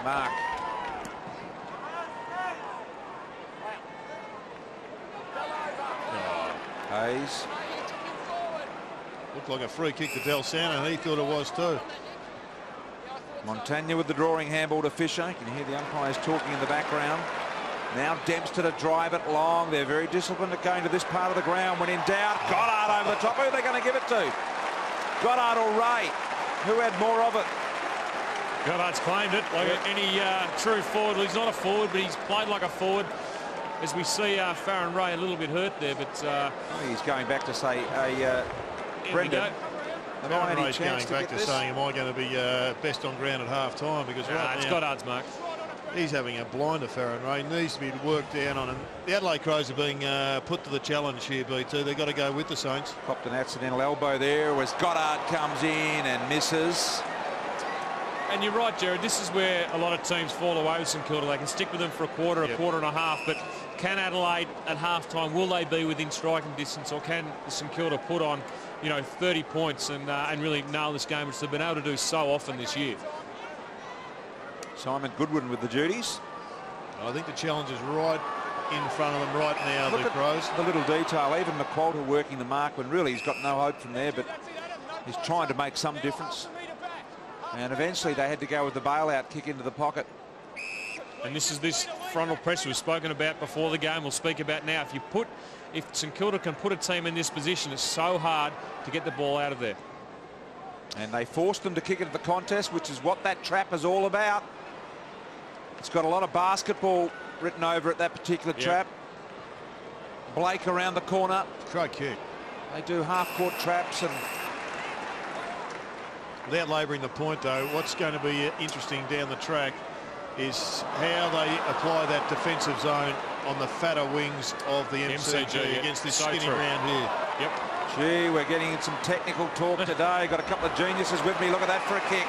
mark. Hayes. Looked like a free kick to Del Santa, and he thought it was too. Montagna with the drawing handball to Fisher. You can hear the umpires talking in the background. Now Dempster to drive it long. They're very disciplined at going to this part of the ground. When in doubt, Goddard over the top. Who are they going to give it to? Goddard or Ray? Who had more of it? Goddard's claimed it like any true forward. Well, he's not a forward, but he's played like a forward. As we see Farron Ray a little bit hurt there, but he's going back to say, Brendan. Farron Ray's going back to saying, am I going to be best on ground at half time? Because right it's now, Goddard's mark. He's having a blinder, Farron Ray. Needs to be worked down on. And the Adelaide Crows are being put to the challenge here, BT. They've got to go with the Saints. Popped an accidental elbow there as Goddard comes in and misses. And you're right, Jared. This is where a lot of teams fall away with St Kilda. They can stick with them for a quarter, a quarter and a half. But can Adelaide at half-time, will they be within striking distance, or can St Kilda put on, 30 points and really nail this game, which they've been able to do so often this year? Simon Goodwin with the duties. I think the challenge is right in front of them right now, Look the Crows. The little detail, even McWalter working the mark when really he's got no hope from there, but he's trying to make some difference. And eventually they had to go with the bailout kick into the pocket. And this is this frontal press we've spoken about before the game. We'll speak about now. If St Kilda can put a team in this position, it's so hard to get the ball out of there. And they forced them to kick into the contest, which is what that trap is all about. It's got a lot of basketball written over it, that particular trap. Blake around the corner. Great kick. They do half-court traps and... Without labouring the point, though, what's going to be interesting down the track is how they apply that defensive zone on the fatter wings of the MCG against this skinny round here. Yep. Gee, we're getting some technical talk today. Got a couple of geniuses with me. Look at that for a kick.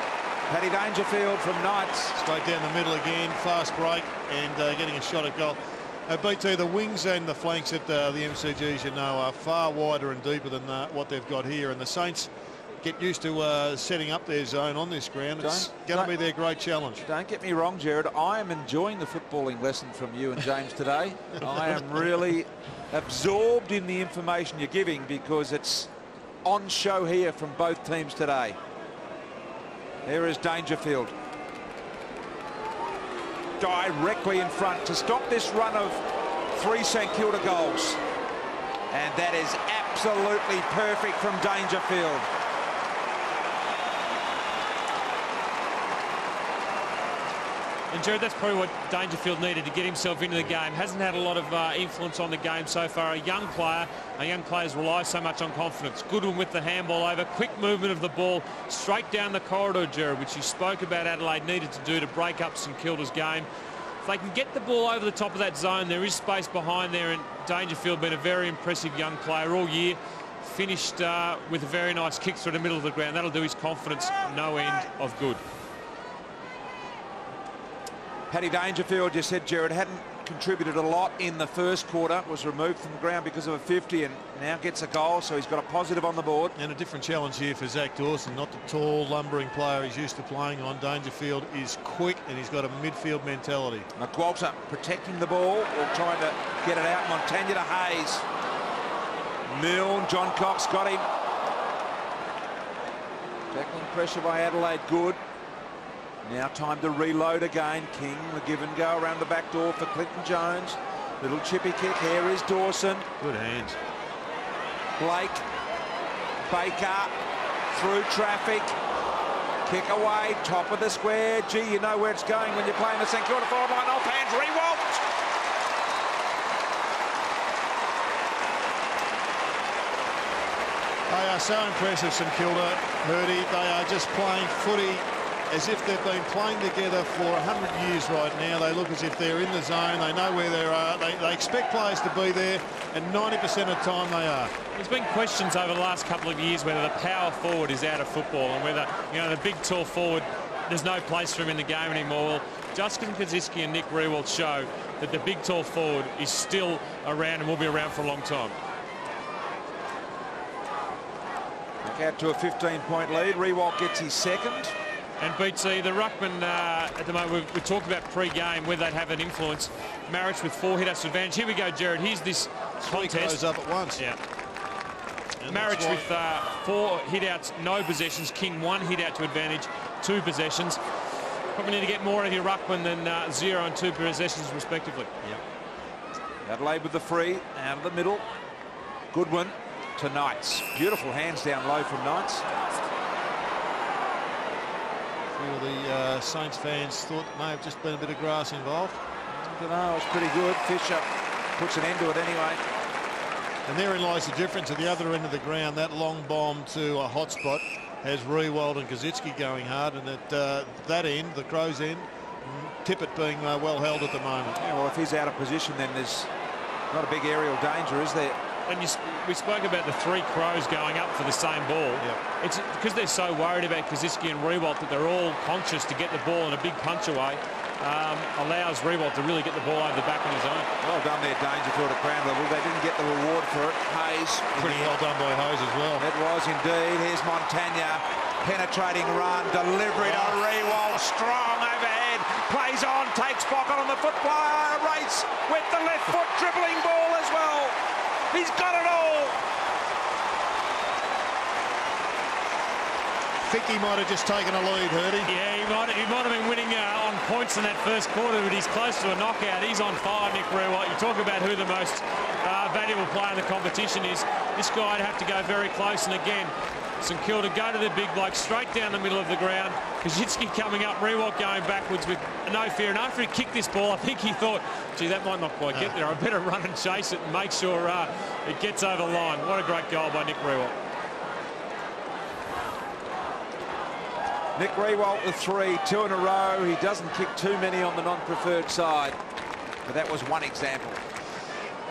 Paddy Dangerfield from Knights. Straight down the middle again, fast break, and getting a shot at goal. BT, the wings and the flanks at the MCG, as you know, are far wider and deeper than what they've got here, and the Saints get used to setting up their zone on this ground. It's going to be their great challenge. Don't get me wrong, Jared. I am enjoying the footballing lesson from you and James today. I am really absorbed in the information you're giving because it's on show here from both teams today. There is Dangerfield. Directly in front to stop this run of 3 St Kilda goals. And that is absolutely perfect from Dangerfield. And Jared, that's probably what Dangerfield needed to get himself into the game. Hasn't had a lot of influence on the game so far. A young players rely so much on confidence. Good one with the handball over. Quick movement of the ball straight down the corridor, Jared, which you spoke about Adelaide needed to do to break up St Kilda's game. If they can get the ball over the top of that zone, there is space behind there, and Dangerfield been a very impressive young player all year. Finished with a very nice kick through the middle of the ground. That'll do his confidence no end of good. Paddy Dangerfield, you said, Jared, hadn't contributed a lot in the first quarter, was removed from the ground because of a 50 and now gets a goal, so he's got a positive on the board. And a different challenge here for Zach Dawson, not the tall, lumbering player he's used to playing on. Dangerfield is quick and he's got a midfield mentality. McWalter protecting the ball or trying to get it out. Montagna to Hayes. Milne, John Cox got him. Tackling pressure by Adelaide, good. Now time to reload again. King, the give and go around the back door for Clinton Jones. Little chippy kick. Here is Dawson. Good hands. Blake. Baker. Through traffic. Kick away. Top of the square. Gee, you know where it's going when you're playing the St Kilda forward line. Off hands. Rewalt. They are so impressive, St Kilda, Hurdy. They are just playing footy as if they've been playing together for 100 years right now. They look as if they're in the zone. They know where they are. They expect players to be there, and 90% of the time they are. There's been questions over the last couple of years whether the power forward is out of football and whether, you know, the big tall forward, there's no place for him in the game anymore. Well, Justin Kaczynski and Nick Rewalt show that the big tall forward is still around and will be around for a long time. Back out to a 15-point lead. Rewalt gets his second. And BT, the ruckman at the moment, we talked about pre-game whether they'd have an influence. Marriage with 4 hit-outs advantage. Here we go, Jared. Here's this contest. Goes up at once. Yeah. Marriage with 4 hit-outs, no possessions. King 1 hit-out to advantage, 2 possessions. Probably need to get more out of your ruckman than 0 and 2 possessions, respectively. Yep. Adelaide with the free out of the middle. Goodwin to Knights. Beautiful hands down low from Knights. All the Saints fans thought there may have just been a bit of grass involved. I don't know, it's pretty good. Fisher puts an end to it anyway. And therein lies the difference at the other end of the ground. That long bomb to a hot spot has Rewald and Kaczynski going hard, and at that end, the Crows end, Tippett being well held at the moment. Yeah, well, if he's out of position, then there's not a big aerial danger, is there? And we spoke about the 3 Crows going up for the same ball. Yep. It's because they're so worried about Kaczynski and Rewalt that they're all conscious to get the ball in a big punch away. Allows Rewalt to really get the ball over the back on his own. Well done there, Dangerfield at ground level. They didn't get the reward for it. Hayes. Pretty well done by Hayes as well. It was indeed. Here's Montagna. Penetrating run. Delivery to Rewalt. Strong overhead. Plays on. Takes pocket on the foot. Race with the left foot. Dribbling ball as well. He's got it all. I think he might have just taken a lead, Hurdy. Yeah, he might have been winning on points in that first quarter, but he's close to a knockout. He's on fire, Nick Rewalt. You talk about who the most valuable player in the competition is. This guy'd have to go very close, and again, St Kilda go to the big bloke straight down the middle of the ground. Kaczynski coming up, Rewalt going backwards with no fear. And after he kicked this ball, I think he thought, gee, that might not quite get there. I better run and chase it and make sure it gets over the line. What a great goal by Nick Rewalt. Nick Rewalt with 3, 2 in a row. He doesn't kick too many on the non-preferred side. But that was one example.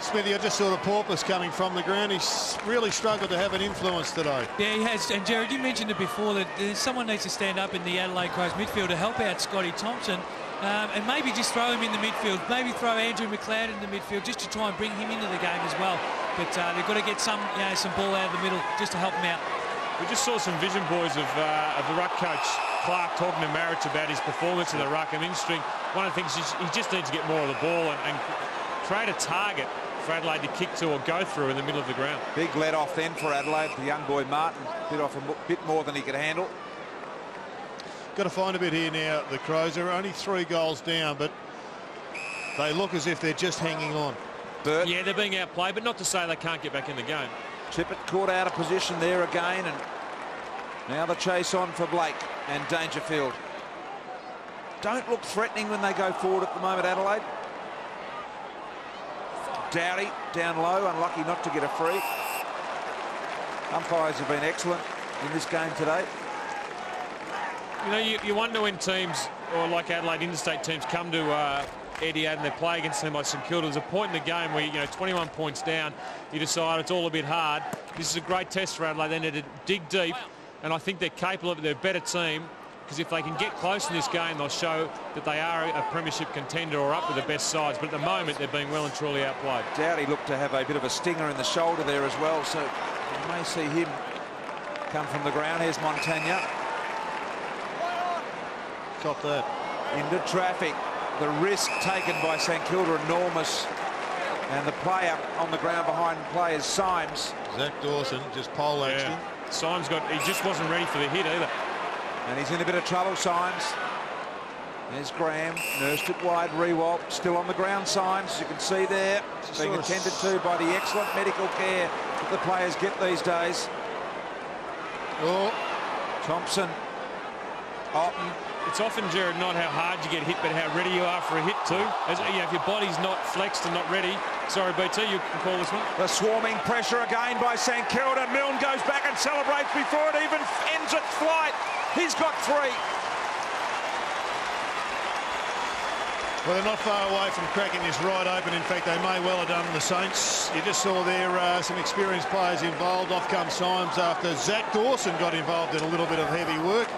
Smithy, I just saw the porpoise coming from the ground. He's really struggled to have an influence today. Yeah, he has. And Jared, you mentioned it before that someone needs to stand up in the Adelaide Crows midfield to help out Scotty Thompson, and maybe just throw him in the midfield. Maybe throw Andrew McLeod in the midfield just to try and bring him into the game as well. But they've got to get some ball out of the middle just to help him out. We just saw some vision, boys, of the ruck coach Clark talking to Marich about his performance in the ruck. And interesting, one of the things he just needs to get more of the ball and create a target for Adelaide to kick to or go through in the middle of the ground. Big let off then for Adelaide. The young boy Martin bit off a bit more than he could handle. Got to find a bit here now. The Crows are only 3 goals down, but they look as if they're just hanging on. Burt. Yeah, they're being outplayed, but not to say they can't get back in the game. Tippett caught out of position there again, and now the chase on for Blake and Dangerfield. Don't look threatening when they go forward at the moment, Adelaide. Dowdy down low, unlucky not to get a free. Umpires have been excellent in this game today. You know, you wonder when teams, or like Adelaide interstate teams, come to Etihad and they play against a team like St Kilda. There's a point in the game where, 21 points down, you decide it's all a bit hard. This is a great test for Adelaide. They need to dig deep, and I think they're capable of it. They're a better team, because if they can get close in this game, they'll show that they are a premiership contender or up with the best sides. But at the moment, they're being well and truly outplayed. Dowdy looked to have a bit of a stinger in the shoulder there as well, so you may see him come from the ground. Here's Montagna. Cop that. Into traffic. The risk taken by St Kilda enormous, and the player on the ground behind players Symes. Zach Dawson just poleaxed him. Symes he just wasn't ready for the hit either. And he's in a bit of trouble, Symes. There's Graham, nursed it wide, Rewalt, still on the ground, Symes, as you can see there, being attended to by the excellent medical care that the players get these days. Oh, Thompson, Otten. It's often, Jared, not how hard you get hit, but how ready you are for a hit too. As, if your body's not flexed and not ready. Sorry, BT, you can call this one. The swarming pressure again by St Kilda. Milne goes back and celebrates before it even ends its flight. He's got 3. well, they're not far away from cracking this right open. In fact, they may well have done the Saints. You just saw there some experienced players involved. Off comes Symes after Zach Dawson got involved in a little bit of heavy work.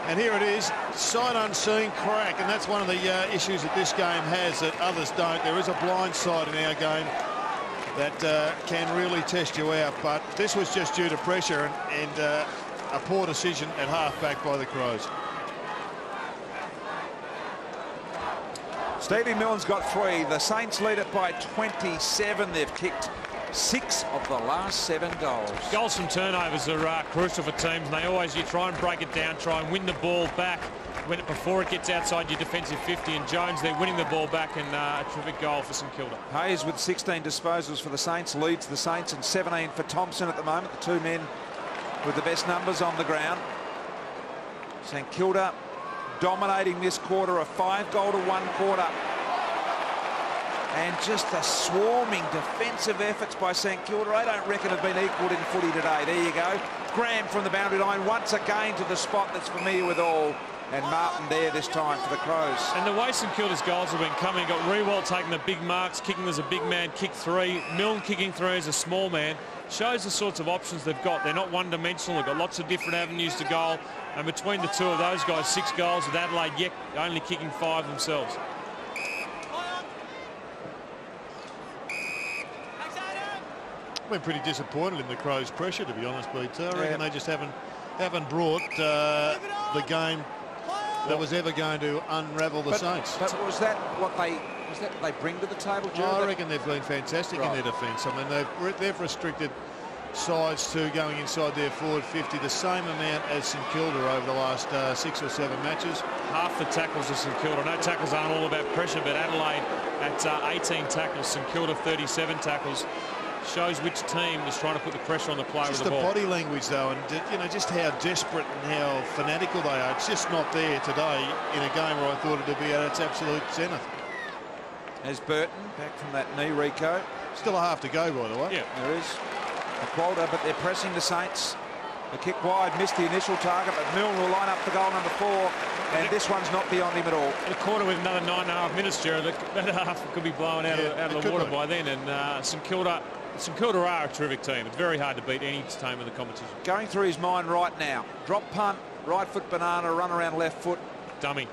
And here it is, sight unseen crack, and that's one of the issues that this game has that others don't. There is a blind side in our game that can really test you out, but this was just due to pressure and a poor decision at half-back by the Crows. Stevie Milne's got 3. The Saints lead it by 27. They've kicked 6 of the last 7 goals. Goals from turnovers are crucial for teams, and you try and break it down, try and win the ball back before it gets outside your defensive 50. And Jones, they're winning the ball back, and a terrific goal for St Kilda. Hayes with 16 disposals for the Saints leads the Saints, and 17 for Thompson at the moment, the 2 men with the best numbers on the ground. St Kilda dominating this quarter, a 5-goal to 1 quarter. And just the swarming defensive efforts by St Kilda, I don't reckon have been equalled in footy today. There you go. Graham from the boundary line once again to the spot that's familiar with all. And Martin there this time for the Crows. And the way St Kilda's goals have been coming, got Rewalt taking the big marks, kicking as a big man, kick 3. Milne kicking 3 as a small man. Shows the sorts of options they've got. They're not one-dimensional. They've got lots of different avenues to goal. And between the 2 of those guys, 6 goals with Adelaide yet only kicking 5 themselves. Been pretty disappointed in the Crows' pressure, to be honest, BT. I reckon they just haven't brought the game that was ever going to unravel the Saints. But was that what they bring to the table, Joe? I reckon they've been fantastic in their defence. I mean, they've restricted sides to going inside their forward 50 the same amount as St Kilda over the last 6 or 7 matches. Half the tackles of St Kilda. No, tackles aren't all about pressure, but Adelaide at 18 tackles, St Kilda 37 tackles. Shows which team is trying to put the pressure on the player with the ball. Just the body language, though, and just how desperate and how fanatical they are. It's just not there today in a game where I thought it would be at its absolute zenith. There's Burton back from that knee, Rico. Still a half to go, by the way. Yeah, there is a quota, but they're pressing the Saints. The kick wide missed the initial target, but Milne will line up for goal number 4, and this one's not beyond him at all. In a quarter with another 9.5 minutes, Jared, that half could be blown out of the water by then, and St Kilda are a terrific team. It's very hard to beat any team in the competition. Going through his mind right now. Drop punt, right foot banana, run around left foot. Dummy.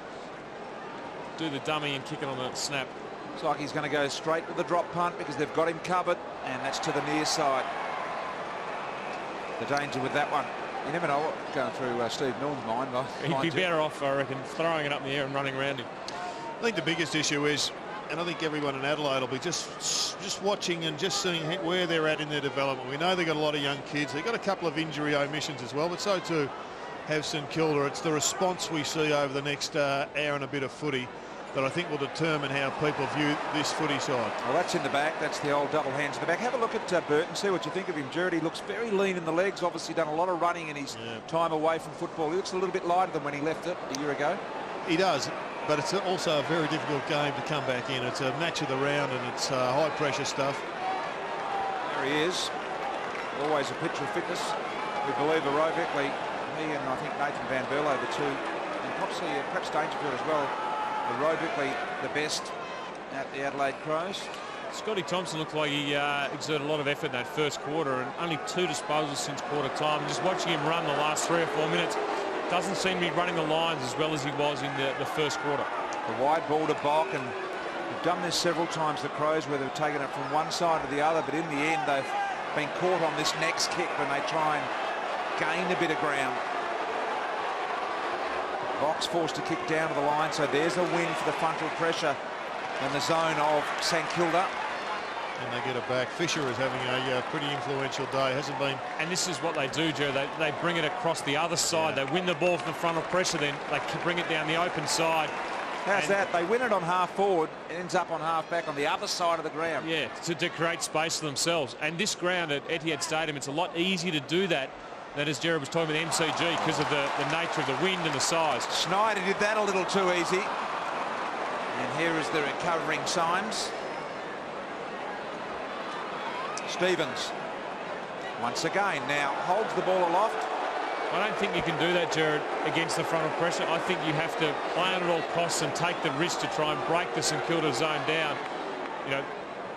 Do the dummy and kick it on the snap. Looks like he's going to go straight with the drop punt because they've got him covered, and that's to the near side. The danger with that one. You never know what's going through Steve Milne's mind. He'd be better off, I reckon, throwing it up in the air and running around him. I think the biggest issue is, and I think everyone in Adelaide will be just watching and just seeing where they're at in their development. We know they've got a lot of young kids. They've got a couple of injury omissions as well, but so too have St Kilda. It's the response we see over the next hour and a bit of footy that I think will determine how people view this footy side. Well, that's in the back. That's the old double hands in the back. Have a look at Burton, see what you think of him. Jared, he looks very lean in the legs, obviously done a lot of running in his time away from football. He looks a little bit lighter than when he left it a year ago. He does, but it's also a very difficult game to come back in. It's a match of the round and it's high pressure stuff. There he is. Always a picture of fitness. We believe aerobically, he and I think Nathan Van Berlo, the two, and perhaps Dangerfield as well, aerobically the best at the Adelaide Crows. Scotty Thompson looked like he exerted a lot of effort in that first quarter, and only 2 disposals since quarter time. Just watching him run the last 3 or 4 minutes, doesn't seem to be running the lines as well as he was in the first quarter. The wide ball to Bok, and we've done this several times, the Crows, where they've taken it from one side to the other, but in the end they've been caught on this next kick when they try and gain a bit of ground. Bok's forced to kick down to the line, so there's a win for the frontal pressure in the zone of St Kilda. And they get it back. Fisher is having a pretty influential day, hasn't been. And this is what they do, Joe. They bring it across the other side. They win the ball from the frontal pressure, then they bring it down the open side. How's that? They win it on half forward, it ends up on half back on the other side of the ground. Yeah, to create space for themselves. And this ground at Etihad Stadium, it's a lot easier to do that than, as Jared was talking about, MCG, because of the nature of the wind and the size. Schneider did that a little too easy. And here is the recovering Symes. Stevens once again now holds the ball aloft. I don't think you can do that, Jared, against the frontal pressure. I think you have to play on at all costs and take the risk to try and break the St Kilda zone down. You know,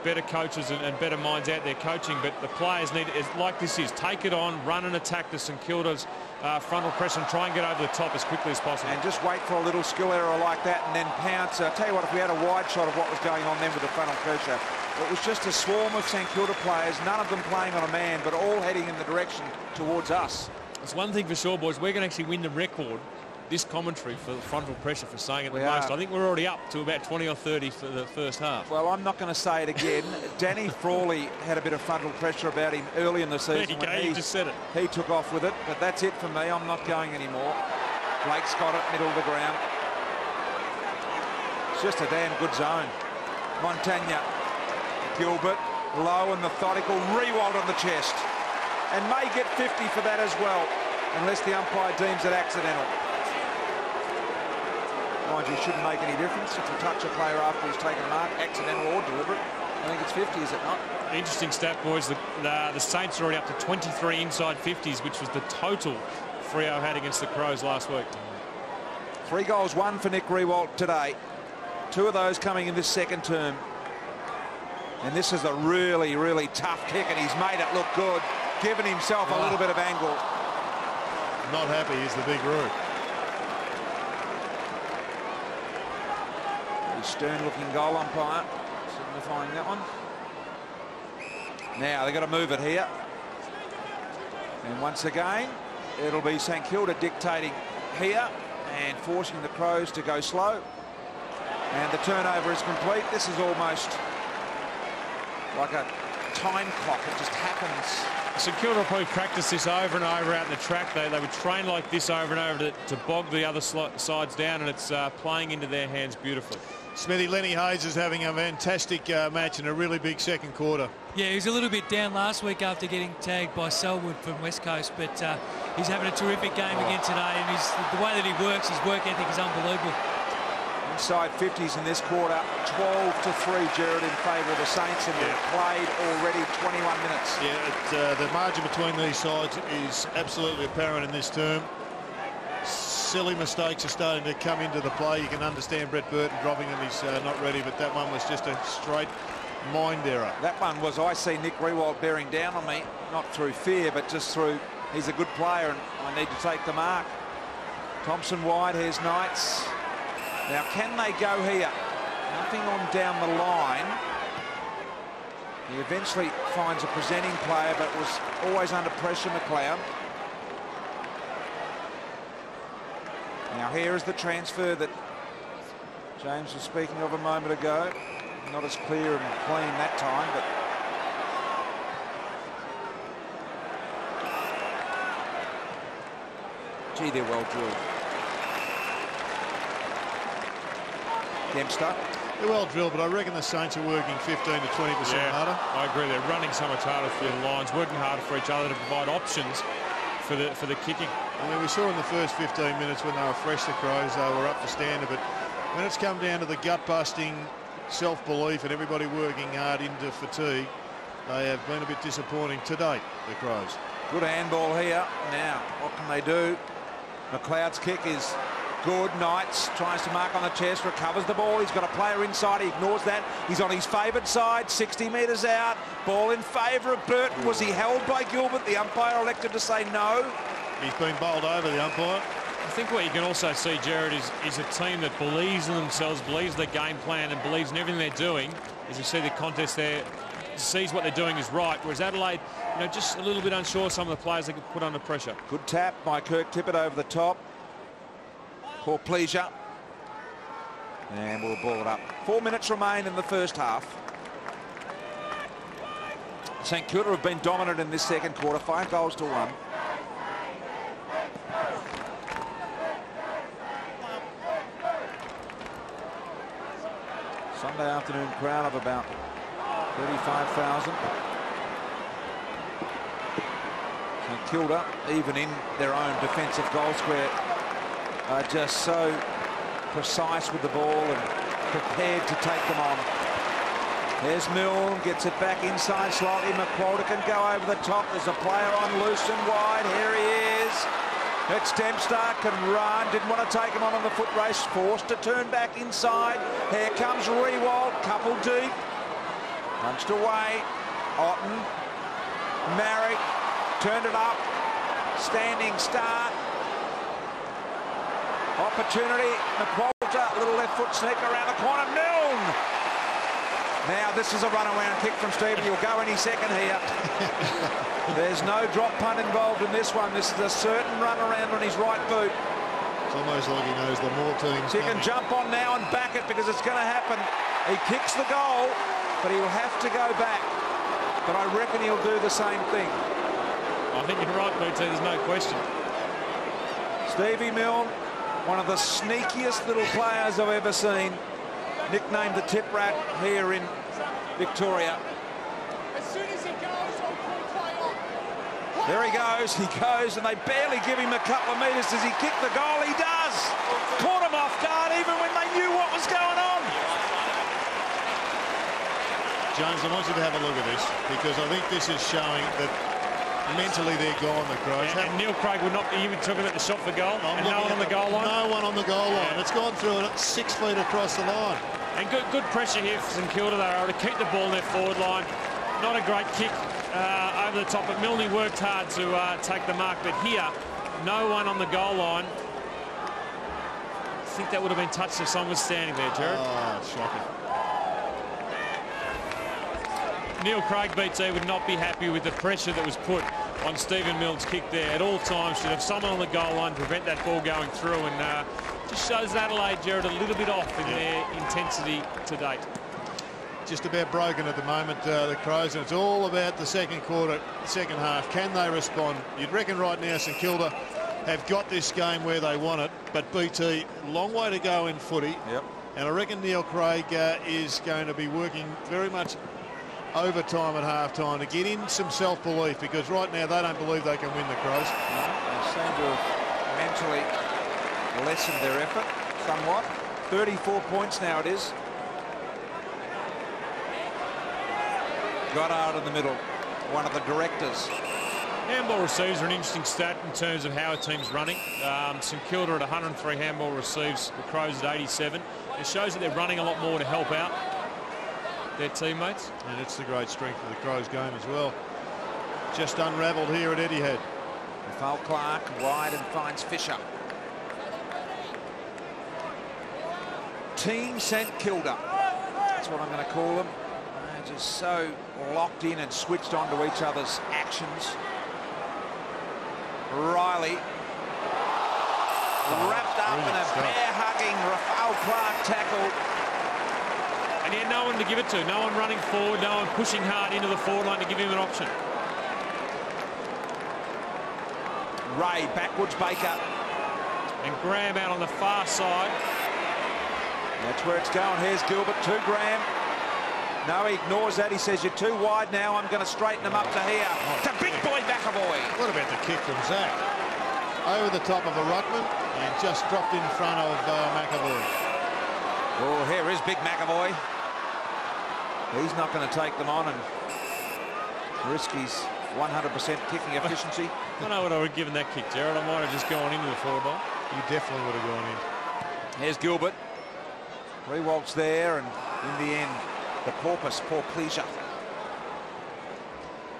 better coaches and better minds out there coaching, but the players need, like this is, take it on, run and attack the St Kilda's frontal pressure and try and get over the top as quickly as possible. And just wait for a little skill error like that and then pounce. I'll tell you what, if we had a wide shot of what was going on then with the frontal pressure, it was just a swarm of St Kilda players, none of them playing on a man, but all heading in the direction towards us. It's one thing for sure, boys, we're going to actually win the record, this commentary, for the frontal pressure for saying it the most. I think we're already up to about 20 or 30 for the first half. Well, I'm not going to say it again. Danny Frawley had a bit of frontal pressure about him early in the season. He just said it. He took off with it, but that's it for me. I'm not going anymore. Blake's got it, middle of the ground. It's just a damn good zone. Montagna, Gilbert, low and methodical, Rewald on the chest. And may get 50 for that as well, unless the umpire deems it accidental. Mind you, shouldn't make any difference if you touch a player after he's taken a mark, accidental or deliberate. I think it's 50, is it not? Interesting stat, boys. The Saints are already up to 23 inside 50s, which was the total Freo had against the Crows last week. 3 goals, 1 for Nick Rewalt today. 2 of those coming in this second term. And this is a really, really tough kick, and he's made it look good, giving himself a little bit of angle. Not happy is the big root. Stern-looking goal umpire signifying that one. Now they've got to move it here. And once again, it'll be St Kilda dictating here and forcing the Crows to go slow. And the turnover is complete. This is almost like a time clock. It just happens. St Kilda will probably practice this over and over out in the track. They would train like this over and over to bog the other sides down, and it's playing into their hands beautifully. Smithy, Lenny Hayes is having a fantastic match in a really big second quarter. Yeah, he was a little bit down last week after getting tagged by Selwood from West Coast, but he's having a terrific game again today, and the way that he works, his work ethic is unbelievable. Inside 50s in this quarter, 12-3, Jared, in favour of the Saints, and they've played already 21 minutes. Yeah, the margin between these sides is absolutely apparent in this term. Silly mistakes are starting to come into the play. You can understand Brett Burton dropping them. He's not ready, but that one was just a straight mind error. That one was, I see Nick Rewald bearing down on me, not through fear, but just through, he's a good player and I need to take the mark. Thompson wide, here's Knights. Now, can they go here? Nothing on down the line. He eventually finds a presenting player, but was always under pressure, McLeod. Now here is the transfer that James was speaking of a moment ago. Not as clear and clean that time, but gee, they're well drilled. Dempster. They're well drilled, but I reckon the Saints are working 15 to 20% harder. I agree. They're running so much harder through the lines, working harder for each other to provide options for the kicking. I mean, we saw in the first 15 minutes when they were fresh, the Crows, they were up to standard, but when it's come down to the gut-busting self-belief and everybody working hard into fatigue, they have been a bit disappointing to date, the Crows. Good handball here. Now, what can they do? McLeod's kick is good. Knights tries to mark on the chest, recovers the ball. He's got a player inside. He ignores that. He's on his favoured side, 60 metres out. Ball in favour of Burton. Was he held by Gilbert? The umpire elected to say no. He's been bowled over, the umpire. I think what you can also see, Jared, is a team that believes in themselves, believes their game plan and believes in everything they're doing. As you see the contest there, sees what they're doing is right, whereas Adelaide, you know, just a little bit unsure some of the players they could put under pressure. Good tap by Kirk Tippett over the top. Poor pleasure. And we'll ball it up. 4 minutes remain in the first half. St Kilda have been dominant in this second quarter, 5 goals to 1. Sunday afternoon crowd of about 35,000. St Kilda, even in their own defensive goal square, are just so precise with the ball and prepared to take them on. There's Milne, gets it back inside slightly. McQualter can go over the top. There's a player on loose and wide. Here he is. It's Dempster, can run, didn't want to take him on the foot race, forced to turn back inside. Here comes Rewald, couple deep. Punched away. Otten. Marrick. Turned it up. Standing start. Opportunity. McQualter. Little left foot sneak around the corner. Milne. Now this is a run-around kick from Stephen. He'll go any second here. There's no drop punt involved in this one. This is a certain run-around on his right boot. It's almost like he knows the more teams. He can jump on now and back it because it's going to happen. He kicks the goal, but he'll have to go back. But I reckon he'll do the same thing. I think you're right, BT. There's no question. Stevie Milne, one of the sneakiest little players I've ever seen. Nicknamed the Tip Rat here in Victoria. As soon as he goes, I'll call play on. There he goes, and they barely give him a couple of metres. Does he kick the goal? He does. Caught him off guard even when they knew what was going on. James, I want you to have a look at this because I think this is showing that mentally they're gone, the Crows. And Neil Craig would not be even talking about the shot for goal. And no one on the goal line. No one on the goal line. It's gone through and it's 6 feet across the line. And good pressure here for St Kilda. They were able to keep the ball in their forward line. Not a great kick over the top, but Milne worked hard to take the mark. But here, no one on the goal line. I think that would have been touched if someone was standing there, Jared. Oh, shocking. Neil Craig, BT, would not be happy with the pressure that was put on Stephen Milne's kick there. At all times, should have someone on the goal line to prevent that ball going through, and just shows Adelaide, Jared, a little bit off in their intensity to date. Just about broken at the moment, the Crows, and it's all about the second quarter, second half. Can they respond? You'd reckon right now St Kilda have got this game where they want it, but BT, long way to go in footy. Yep. And I reckon Neil Craig is going to be working very much overtime at half-time to get in some self-belief, because right now they don't believe they can win, the Crows. No, they seem to have mentally lessened their effort somewhat. 34 points now it is. Goddard in the middle, one of the directors. Handball receives are an interesting stat in terms of how a team's running. St Kilda at 103 handball receives, the Crows at 87. It shows that they're running a lot more to help out their teammates. And it's the great strength of the Crows game as well. Just unravelled here at Etihad. Foul Clark wide and finds Fisher. Team St Kilda. That's what I'm going to call them. They're just so locked in and switched on to each other's actions. Riley. wrapped up in a bear-hugging Rafael Clark tackle. And he had no one to give it to. No one running forward, no one pushing hard into the forward line to give him an option. Ray, backwards Baker. And Graham out on the far side. That's where it's going. Here's Gilbert to Graham. No, he ignores that. He says, you're too wide now. I'm going to straighten them up to here. To big boy McAvoy. What about the kick from Zach? Over the top of a ruckman and just dropped in front of McAvoy. Oh, here is big McAvoy. He's not going to take them on and risk his 100% kicking efficiency. I don't know what I would have given that kick, Jared. I might have just gone into the forward line. You definitely would have gone in. Here's Gilbert. Rewalt's there, and in the end, the porpoise, poor pleasure.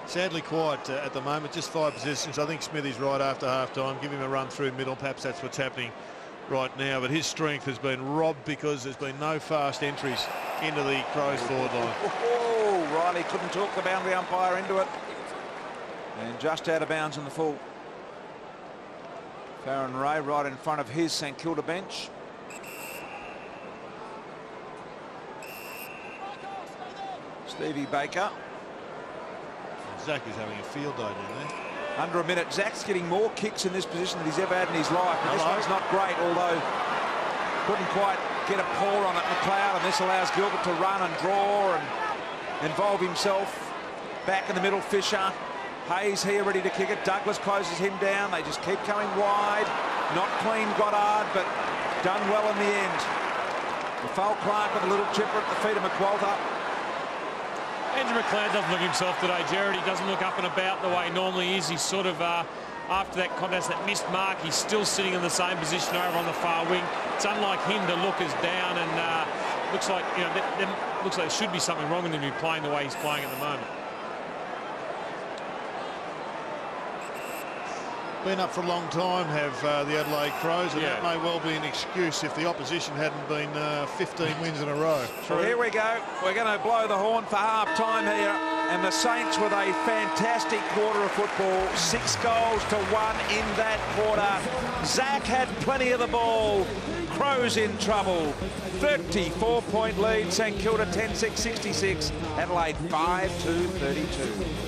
Sadly quiet at the moment, just 5 positions. I think Smithy's right after half-time. Give him a run through middle. Perhaps that's what's happening right now. But his strength has been robbed because there's been no fast entries into the Crows forward line. Oh, Riley couldn't talk the boundary umpire into it. And just out of bounds in the full. Farron Ray right in front of his St Kilda bench. Stevie Baker. Zach is having a field day down there. Under a minute. Zach's getting more kicks in this position than he's ever had in his life. But this one's not great, although couldn't quite get a paw on it, McLeod, and this allows Gilbert to run and draw and involve himself. Back in the middle, Fisher. Hayes here ready to kick it. Douglas closes him down. They just keep coming wide. Not clean Goddard, but done well in the end. Rafael Clark with a little chipper at the feet of McWalter. Andrew McLeod doesn't look himself today, Jared. He doesn't look up and about the way he normally is. He's sort of, after that contest, that missed mark, he's still sitting in the same position over on the far wing. It's unlike him to look as down, and looks like, you know, looks like there should be something wrong with him to be playing the way he's playing at the moment. Been up for a long time, have the Adelaide Crows, and that may well be an excuse if the opposition hadn't been 15 wins in a row. So here we go. We're going to blow the horn for half-time here, and the Saints with a fantastic quarter of football. 6 goals to 1 in that quarter. Zach had plenty of the ball. Crows in trouble. 34-point lead. St Kilda 10-6-66. Adelaide 5-2-32.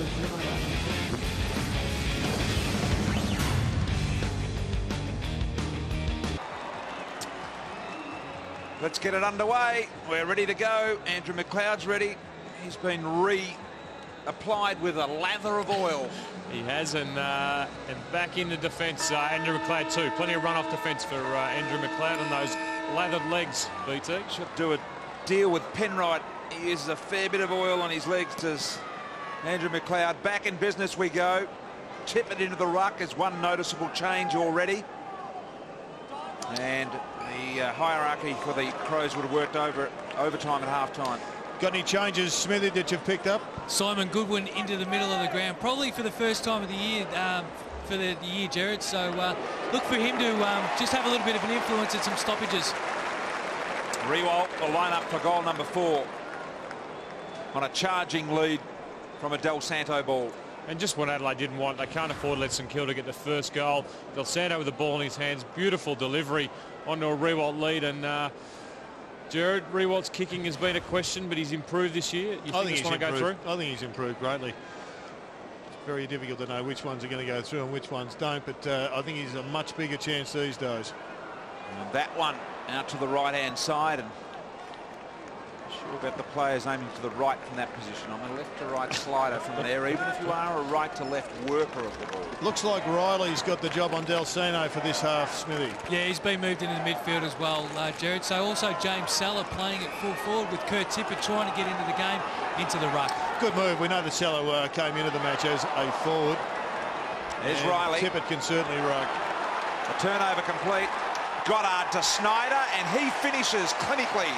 Let's get it underway. We're ready to go. Andrew McLeod's ready. He's been re-applied with a lather of oil. He has, and back into defence, Andrew McLeod too. Plenty of run-off defence for Andrew McLeod and those lathered legs, BT. Should do a deal with Penrite. He uses a fair bit of oil on his legs, does Andrew McLeod. Back in business we go. Tip it into the ruck is one noticeable change already. And the hierarchy for the Crows would have worked overtime at half-time. Got any changes, Smithy, that you've picked up? Simon Goodwin into the middle of the ground, probably for the first time of the year, Jared. So look for him to just have a little bit of an influence at some stoppages. Rewalt will line up for goal number 4 on a charging lead from a Del Santo ball. And just what Adelaide didn't want, they can't afford to let St Kilda get the first goal. Del Santo with the ball in his hands, beautiful delivery onto a Rewalt lead. And Jared, Rewalt's kicking has been a question, but he's improved this year. You think he's want to go through? I think he's improved greatly. It's very difficult to know which ones are going to go through and which ones don't, but I think he's a much bigger chance these days. And that one out to the right-hand side, and sure about the players aiming to the right from that position. I'm a left to right slider from there, even if you are a right to left worker of the ball. Looks like Riley's got the job on Del Santo for this half, Smithy. Yeah, he's been moved into the midfield as well, Jared. So also James Saller playing at full forward with Kurt Tippett trying to get into the game, into the ruck. Good move. We know that Saller came into the match as a forward. There's Riley. Tippett can certainly ruck. A turnover complete. Goddard to Snyder, and he finishes clinically.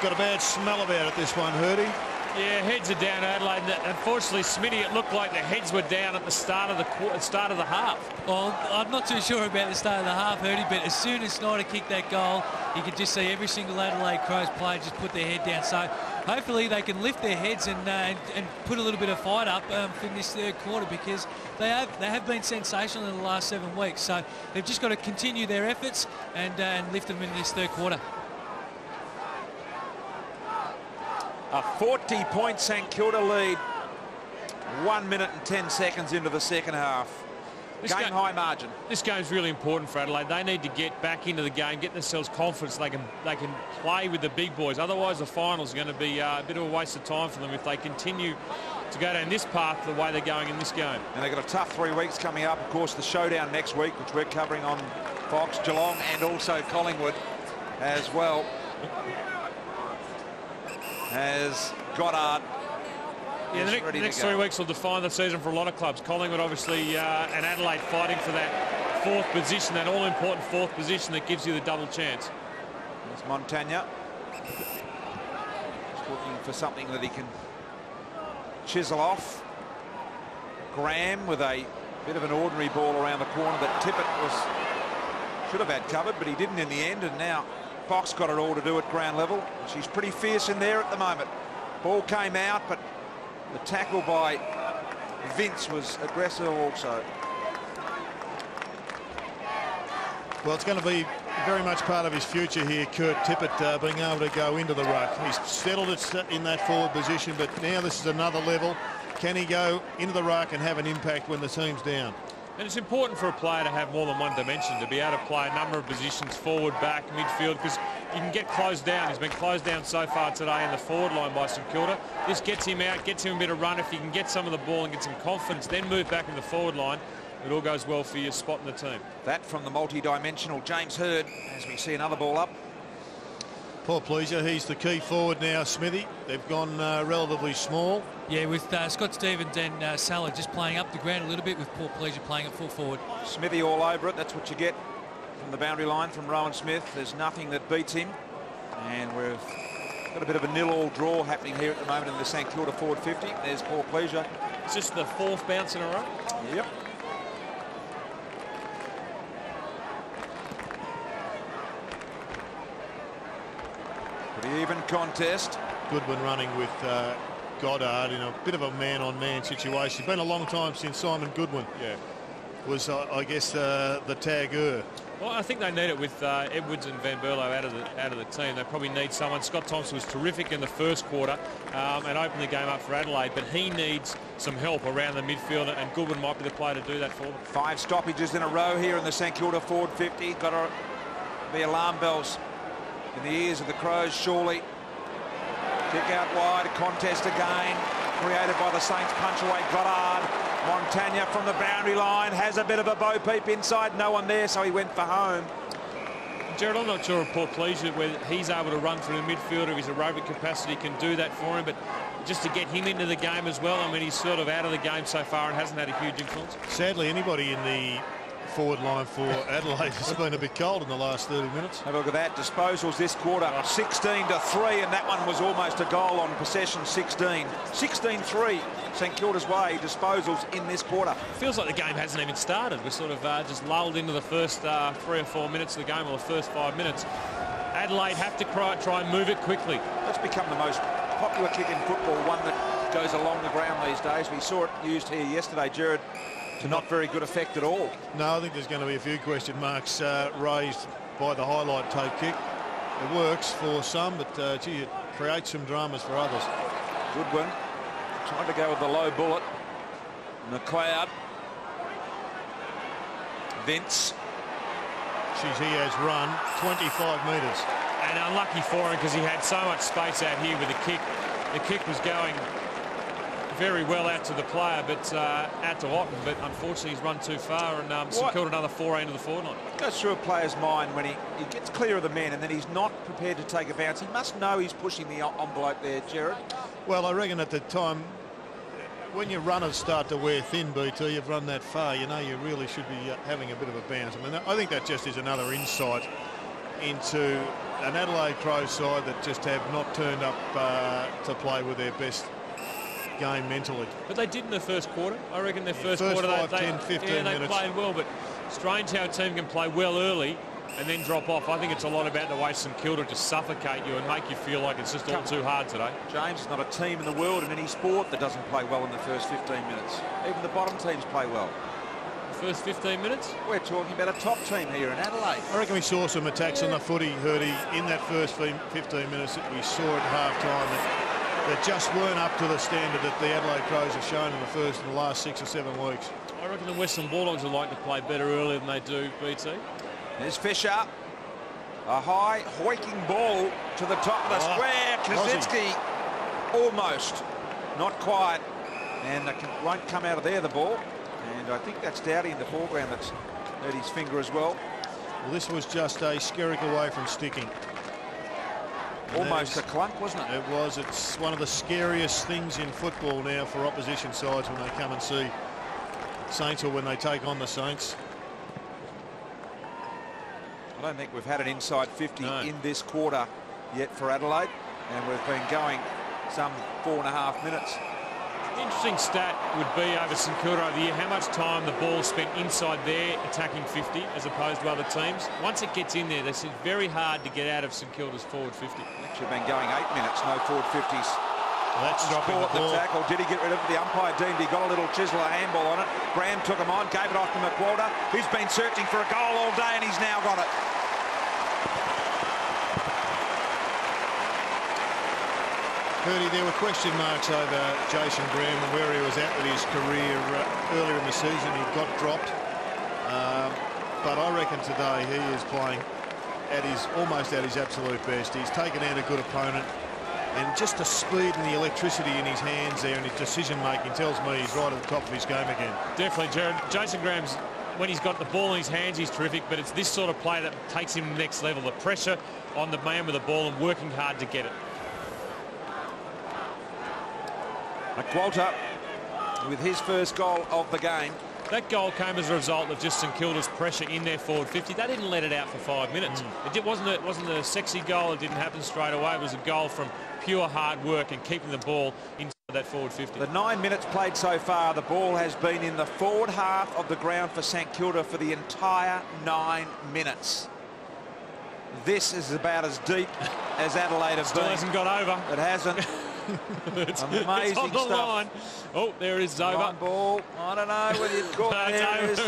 Got a bad smell about it, this one, Hurdy. Yeah, heads are down, Adelaide. Unfortunately, Smitty, it looked like the heads were down at the start of the half. Well, I'm not too sure about the start of the half, Ernie, but as soon as Snyder kicked that goal, you could just see every single Adelaide Crows player just put their head down. So hopefully they can lift their heads and put a little bit of fight up for this third quarter, because they have been sensational in the last 7 weeks. So they've just got to continue their efforts and lift them in this third quarter. A 40-point St Kilda lead. 1 minute and 10 seconds into the second half. Game high margin. This game's really important for Adelaide. They need to get back into the game, get themselves confidence. They can play with the big boys. Otherwise, the finals are going to be a bit of a waste of time for them if they continue to go down this path the way they're going in this game. And they've got a tough 3 weeks coming up. Of course, the showdown next week, which we're covering on Fox, Geelong, and also Collingwood as well. Has Goddard. Yeah, the next 3 weeks will define the season for a lot of clubs. Collingwood, obviously, and Adelaide fighting for that 4th position, that all-important 4th position that gives you the double chance. There's Montagna. Just looking for something that he can chisel off. Graham with a bit of an ordinary ball around the corner that Tippett should have had covered, but he didn't in the end, and now Fox got it all to do at ground level. She's pretty fierce in there at the moment. Ball came out, but the tackle by Vince was aggressive also. Well, it's going to be very much part of his future here, Kurt Tippett, being able to go into the ruck. He's settled it in that forward position, but now this is another level. Can he go into the ruck and have an impact when the team's down? And it's important for a player to have more than one dimension, to be able to play a number of positions, forward, back, midfield, because you can get closed down. He's been closed down so far today in the forward line by St Kilda. This gets him out, gets him a bit of run. If you can get some of the ball and get some confidence, then move back in the forward line, it all goes well for your spot in the team. That from the multi-dimensional James Hird, as we see another ball up. Poor pleasure, he's the key forward now, Smithy. They've gone relatively small. Yeah, with Scott Stevens and Salah just playing up the ground a little bit, with Paul Pleasure playing at full forward. Smithy all over it. That's what you get from the boundary line from Rowan Smith. There's nothing that beats him. And we've got a bit of a 0-0 draw happening here at the moment in the St Kilda forward 50. There's Paul Pleasure. It's just the 4th bounce in a row. Yep. Pretty even contest. Goodwin running with Goddard in a bit of a man-on-man situation. It's been a long time since Simon Goodwin was, I guess, the tagger. Well, I think they need it with Edwards and Van Berlo out of the team. They probably need someone. Scott Thompson was terrific in the first quarter and opened the game up for Adelaide, but he needs some help around the midfield, and Goodwin might be the player to do that for them. 5 stoppages in a row here in the St Kilda forward 50. Got to be alarm bells in the ears of the Crows, surely. Kick out wide, a contest again, created by the Saints. Punch away Goddard. Montagna from the boundary line has a bit of a bo peep inside. No one there, so he went for home. Gerard, I'm not sure if Paul Pleasure, whether he's able to run through the midfield, of his aerobic capacity can do that for him, but just to get him into the game as well. I mean, he's sort of out of the game so far and hasn't had a huge influence. Sadly, anybody in the forward line for Adelaide has been a bit cold in the last 30 minutes. Have a look at that. Disposals this quarter, 16-3, and that one was almost a goal on possession, 16. 16-3, St Kilda's way, disposals in this quarter. Feels like the game hasn't even started. We're sort of just lulled into the first 3 or 4 minutes of the game, or the first 5 minutes. Adelaide have to try and move it quickly. That's become the most popular kick in football, one that goes along the ground these days. We saw it used here yesterday, Gerard, to not very good effect at all. No, I think there's going to be a few question marks raised by the highlight tape kick. It works for some, but gee, it creates some dramas for others. Goodwin trying to go with the low bullet. McLeod. Vince. He has run 25 metres. And unlucky for him, because he had so much space out here with the kick. The kick was going very well out to the player, but out to Otten, but unfortunately he's run too far, and St Kilda another foray into the forward line. It goes through a player's mind when he gets clear of the man and then he's not prepared to take a bounce. He must know he's pushing the envelope there, Gerard. Well, I reckon at the time, when your runners start to wear thin, BT, you've run that far, you know you really should be having a bit of a bounce. I mean, I think that just is another insight into an Adelaide Crows side that just have not turned up to play with their best game mentally. But they did in the first quarter. I reckon their first first quarter, 5, 10, 15 they minutes. played well, but strange how a team can play well early and then drop off. I think it's a lot about the way St Kilda just suffocate you and make you feel like it's just all too hard today. James, is not a team in the world in any sport that doesn't play well in the first 15 minutes. Even the bottom teams play well. The first 15 minutes? We're talking about a top team here in Adelaide. I reckon we saw some attacks on the footy, Hurdy, in that first 15 minutes that we saw at half-time that just weren't up to the standard that the Adelaide Crows have shown in the last 6 or 7 weeks. I reckon the Western Bulldogs would like to play better earlier than they do, BT. There's Fisher. A high hoiking ball to the top of the square. Kaczynski almost, not quite, and it won't come out of there, the ball. And I think that's Dowdy in the foreground that's hurt his finger as well. Well, this was just a skerrick away from sticking. Almost a clunk, wasn't it? It was. It's one of the scariest things in football now for opposition sides when they come and see Saints or when they take on the Saints. I don't think we've had an inside 50 in this quarter yet for Adelaide, and we've been going some 4.5 minutes. The interesting stat would be over St Kilda over the year how much time the ball spent inside there attacking 50 as opposed to other teams. Once it gets in there, it's very hard to get out of St Kilda's forward 50. Actually been going 8 minutes, no forward 50s. Well, that's dropping Caught the tackle. Did he get rid of it? The umpire deemed he got a little chisel, a handball on it. Graham took him on, gave it off to McWalter. He's been searching for a goal all day and he's now got it. Hurdy, there were question marks over Jason Graham and where he was at with his career earlier in the season. He got dropped, but I reckon today he is playing at almost at his absolute best. He's taken out a good opponent, and just the speed and the electricity in his hands there and his decision making tells me he's right at the top of his game again. Definitely, Jared. Jason Graham's, when he's got the ball in his hands, he's terrific, but it's this sort of play that takes him to the next level. The pressure on the man with the ball and working hard to get it. McWalter with his first goal of the game. That goal came as a result of just St Kilda's pressure in their forward 50. They didn't let it out for 5 minutes. It wasn't a sexy goal. It didn't happen straight away. It was a goal from pure hard work and keeping the ball inside that forward 50. The 9 minutes played so far, the ball has been in the forward half of the ground for St Kilda for the entire 9 minutes. This is about as deep as Adelaide have Still been. hasn't got over. It hasn't. It's amazing on the stuff. line. Oh, there is Zoba. Long ball. I don't know whether you've got there. It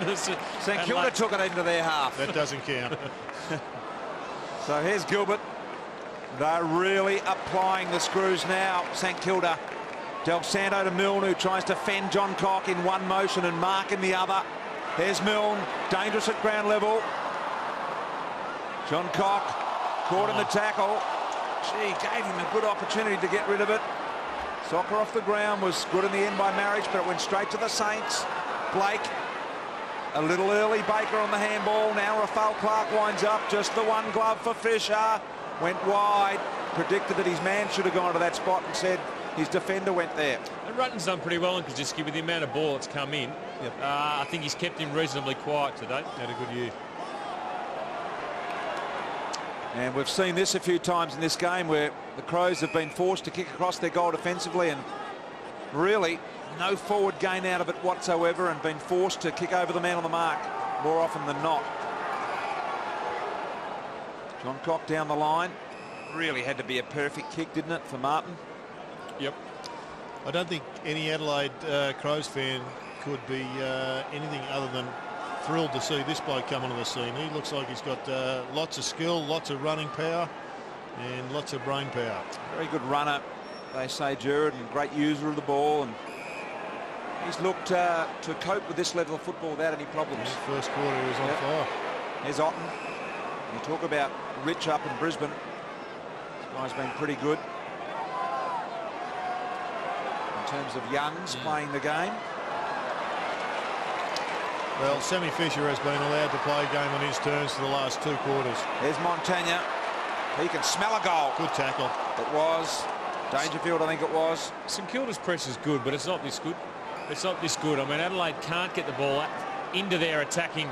is. St Kilda took it into their half. That doesn't count. So here's Gilbert. They're really applying the screws now, St Kilda. Del Santo to Milne, who tries to fend John Cock in one motion and Mark in the other. There's Milne, dangerous at ground level. John Cock caught in the tackle. Gee, gave him a good opportunity to get rid of it. Soccer off the ground was good in the end by Marriage, but it went straight to the Saints. Blake, a little early. Baker on the handball. Now Rafael Clark winds up. Just the one glove for Fisher. Went wide. Predicted that his man should have gone to that spot and said his defender went there. And Rutten's done pretty well in Kaczynski with the amount of ball that's come in. Yep. I think he's kept him reasonably quiet today. Had a good year. And we've seen this a few times in this game where the Crows have been forced to kick across their goal defensively and really no forward gain out of it whatsoever and been forced to kick over the man on the mark more often than not. John Cock down the line. Really had to be a perfect kick, didn't it, for Martin? Yep. I don't think any Adelaide Crows fan could be anything other than thrilled to see this bloke come onto the scene. He looks like he's got lots of skill, lots of running power and lots of brain power. Very good runner, they say, Jared, and great user of the ball, and he's looked to cope with this level of football without any problems. Yeah, first quarter he was on fire. There's Otten. You talk about Rich up in Brisbane. This guy's been pretty good in terms of youngs playing the game. Well, Sammy Fisher has been allowed to play a game on his terms for the last 2 quarters. There's Montagna. He can smell a goal. Good tackle. It was. Dangerfield, I think it was. St Kilda's press is good, but it's not this good. It's not this good. I mean, Adelaide can't get the ball into their attacking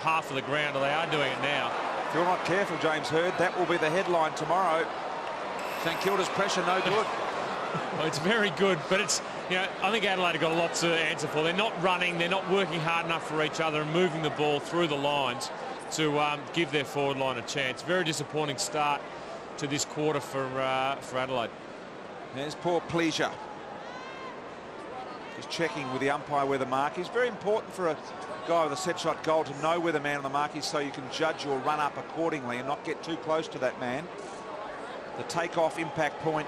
half of the ground, or they are doing it now. If you're not careful, James Hird, that will be the headline tomorrow. St Kilda's pressure no good. Well, it's very good, but it's, you know, I think Adelaide have got a lot to answer for. They're not running, they're not working hard enough for each other and moving the ball through the lines to give their forward line a chance. Very disappointing start to this quarter for Adelaide. There's poor Pleasure. He's checking with the umpire where the mark is. Very important for a guy with a set shot goal to know where the man on the mark is so you can judge your run up accordingly and not get too close to that man. The takeoff impact point,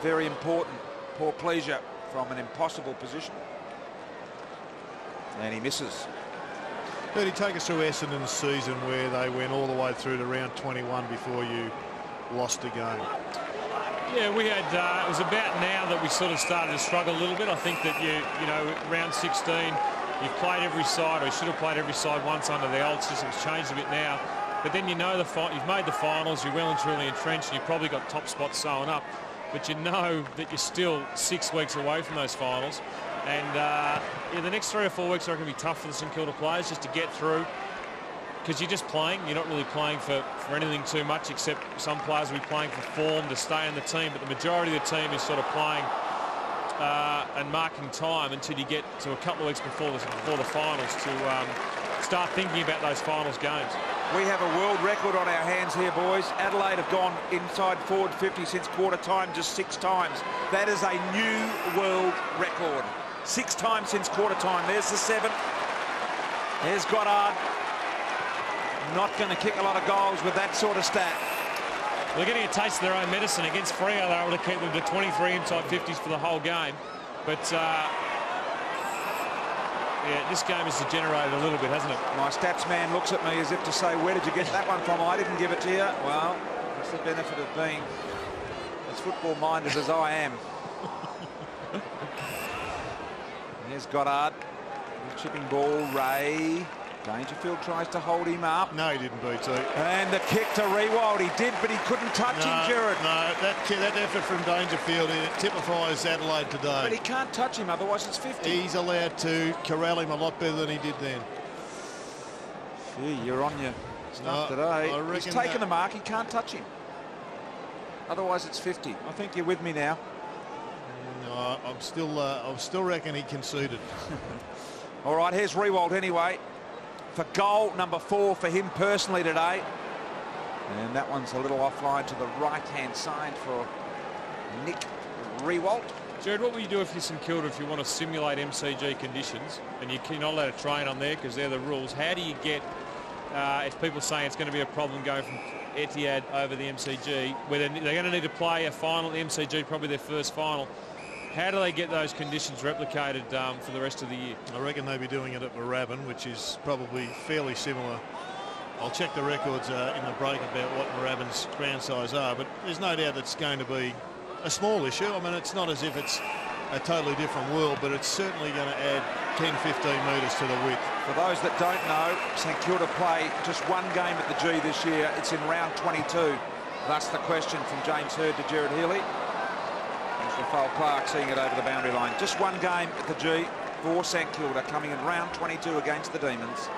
very important. Poor Pleasure from an impossible position. And he misses. Bertie, take us through Essendon's season where they went all the way through to round 21 before you lost a game. Yeah, we had, it was about now that we sort of started to struggle a little bit. I think that you know, round 16, you've played every side, or you should have played every side once under the old system. It's changed a bit now. But then you know you've made the finals, you're well and truly entrenched, and you've probably got top spots sewn up. But you know that you're still 6 weeks away from those finals. And yeah, the next 3 or 4 weeks are going to be tough for the St Kilda players just to get through, because you're just playing. You're not really playing for anything too much, except some players will be playing for form to stay in the team. But the majority of the team is sort of playing and marking time until you get to a couple of weeks before the finals to start thinking about those finals games. We have a world record on our hands here, boys. Adelaide have gone inside forward 50 since quarter time just 6 times. That is a new world record. 6 times since quarter time. There's the 7th. There's Goddard. Not going to kick a lot of goals with that sort of stat. They're getting a taste of their own medicine. Against Freo, they were able to keep them to 23 inside 50s for the whole game. But yeah, this game has degenerated a little bit, hasn't it? My stats man looks at me as if to say, where did you get that one from? I didn't give it to you. Well, that's the benefit of being as football-minded as I am. Here's Goddard. Chipping ball, Ray. Dangerfield tries to hold him up. No, he didn't, BT. And the kick to Riewoldt. He did, but he couldn't touch him, Jared. No, that effort from Dangerfield, it typifies Adelaide today. But he can't touch him, otherwise it's 50. He's allowed to corral him a lot better than he did then. Gee, you're on your stuff today. He's taken the mark. He can't touch him. Otherwise it's 50. I think you're with me now. No, I'm still reckon he conceded. All right, here's Riewoldt anyway. For goal number 4 for him personally today. And that one's a little offline to the right-hand side for Nick Riewoldt. Jared, what will you do if you're St Kilda if you want to simulate MCG conditions and you're not allowed to train on there because they're the rules? How do you get, if people say it's going to be a problem going from Etihad over the MCG, where they're going to need to play a final at the MCG, probably their first final, how do they get those conditions replicated for the rest of the year? I reckon they'll be doing it at Moorabbin, which is probably fairly similar. I'll check the records in the break about what Moorabbin's ground size are, but there's no doubt it's going to be a small issue. I mean, it's not as if it's a totally different world, but it's certainly going to add 10, 15 metres to the width. For those that don't know, St Kilda play just one game at the G this year. It's in round 22. That's the question from James Hird to Jared Healy. Rafael Clark seeing it over the boundary line. Just one game at the G for St Kilda, coming in round 22 against the Demons.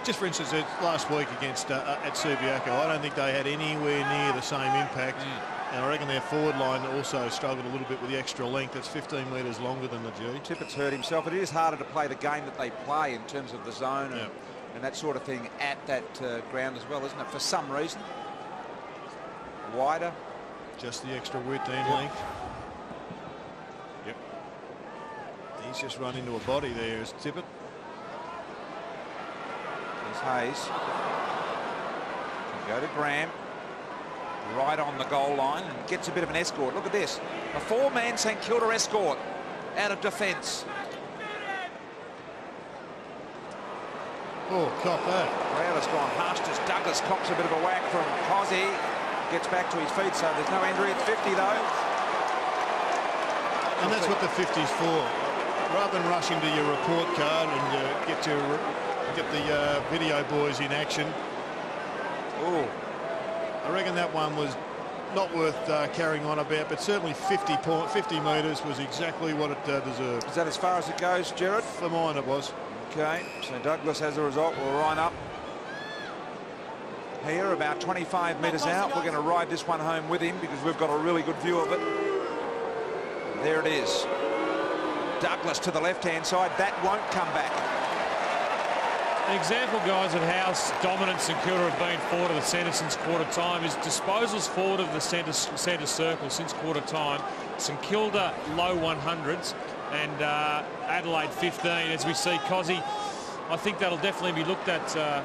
Just for instance, last week against at Subiaco, I don't think they had anywhere near the same impact. And I reckon their forward line also struggled a little bit with the extra length. It's 15 metres longer than the G. Tippett's hurt himself. It is harder to play the game that they play in terms of the zone and that sort of thing at that ground as well, isn't it? For some reason. Wider. Just the extra width and length. Yep. He's just run into a body there, is Tippett. There's Hayes. Can go to Graham. Right on the goal line and gets a bit of an escort. Look at this. A 4-man St Kilda escort out of defence. Oh, cop that. Crowd has gone harsh as Douglas cops a bit of a whack from Cozzy. Gets back to his feet, so there's no injury. It's 50 though. And that's what the 50's for. Rather than rushing to your report card and get the video boys in action. Oh, I reckon that one was not worth carrying on about, but certainly 50 metres was exactly what it deserved. is that as far as it goes, Jared? For mine, it was. Okay, so Douglas as a result will line up. here, about 25 metres out. We're going to ride this one home with him because we've got a really good view of it. There it is. Douglas to the left-hand side. That won't come back. An example, guys, of how dominant St Kilda have been forward of the centre since quarter time is disposals forward of the centre circle since quarter time. St Kilda low 100s and Adelaide 15. As we see Cozzy, I think that'll definitely be looked at,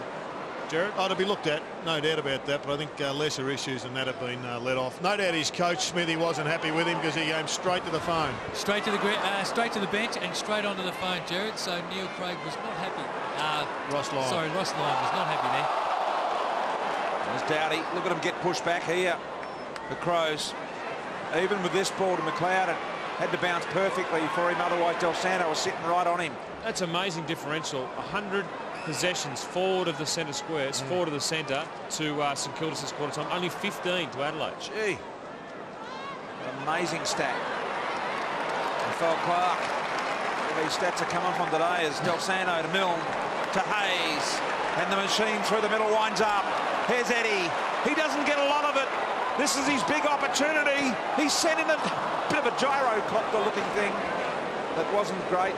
Jared. Oh, to be looked at, no doubt about that, but I think lesser issues than that have been let off. No doubt his coach Smithy wasn't happy with him because he came straight to the phone. Straight to the bench and straight onto the phone, Jared. So Neil Craig was not happy. Ross Lyon. Sorry, Ross Lyon was not happy there. There's Dowdy. Look at him get pushed back here. The Crows. Even with this ball to McLeod, it had to bounce perfectly for him. Otherwise, Del Santo was sitting right on him. That's amazing differential. 100 possessions forward of the centre squares, forward of the centre to St Kilda since quarter time. Only 15 to Adelaide. Gee, an amazing stat. Phil Clark. These stats are coming from today as Del Santo to Milne to Hayes, and the machine through the middle winds up. Here's Eddie. He doesn't get a lot of it. This is his big opportunity. He's sent in a bit of a gyrocopter looking thing that wasn't great.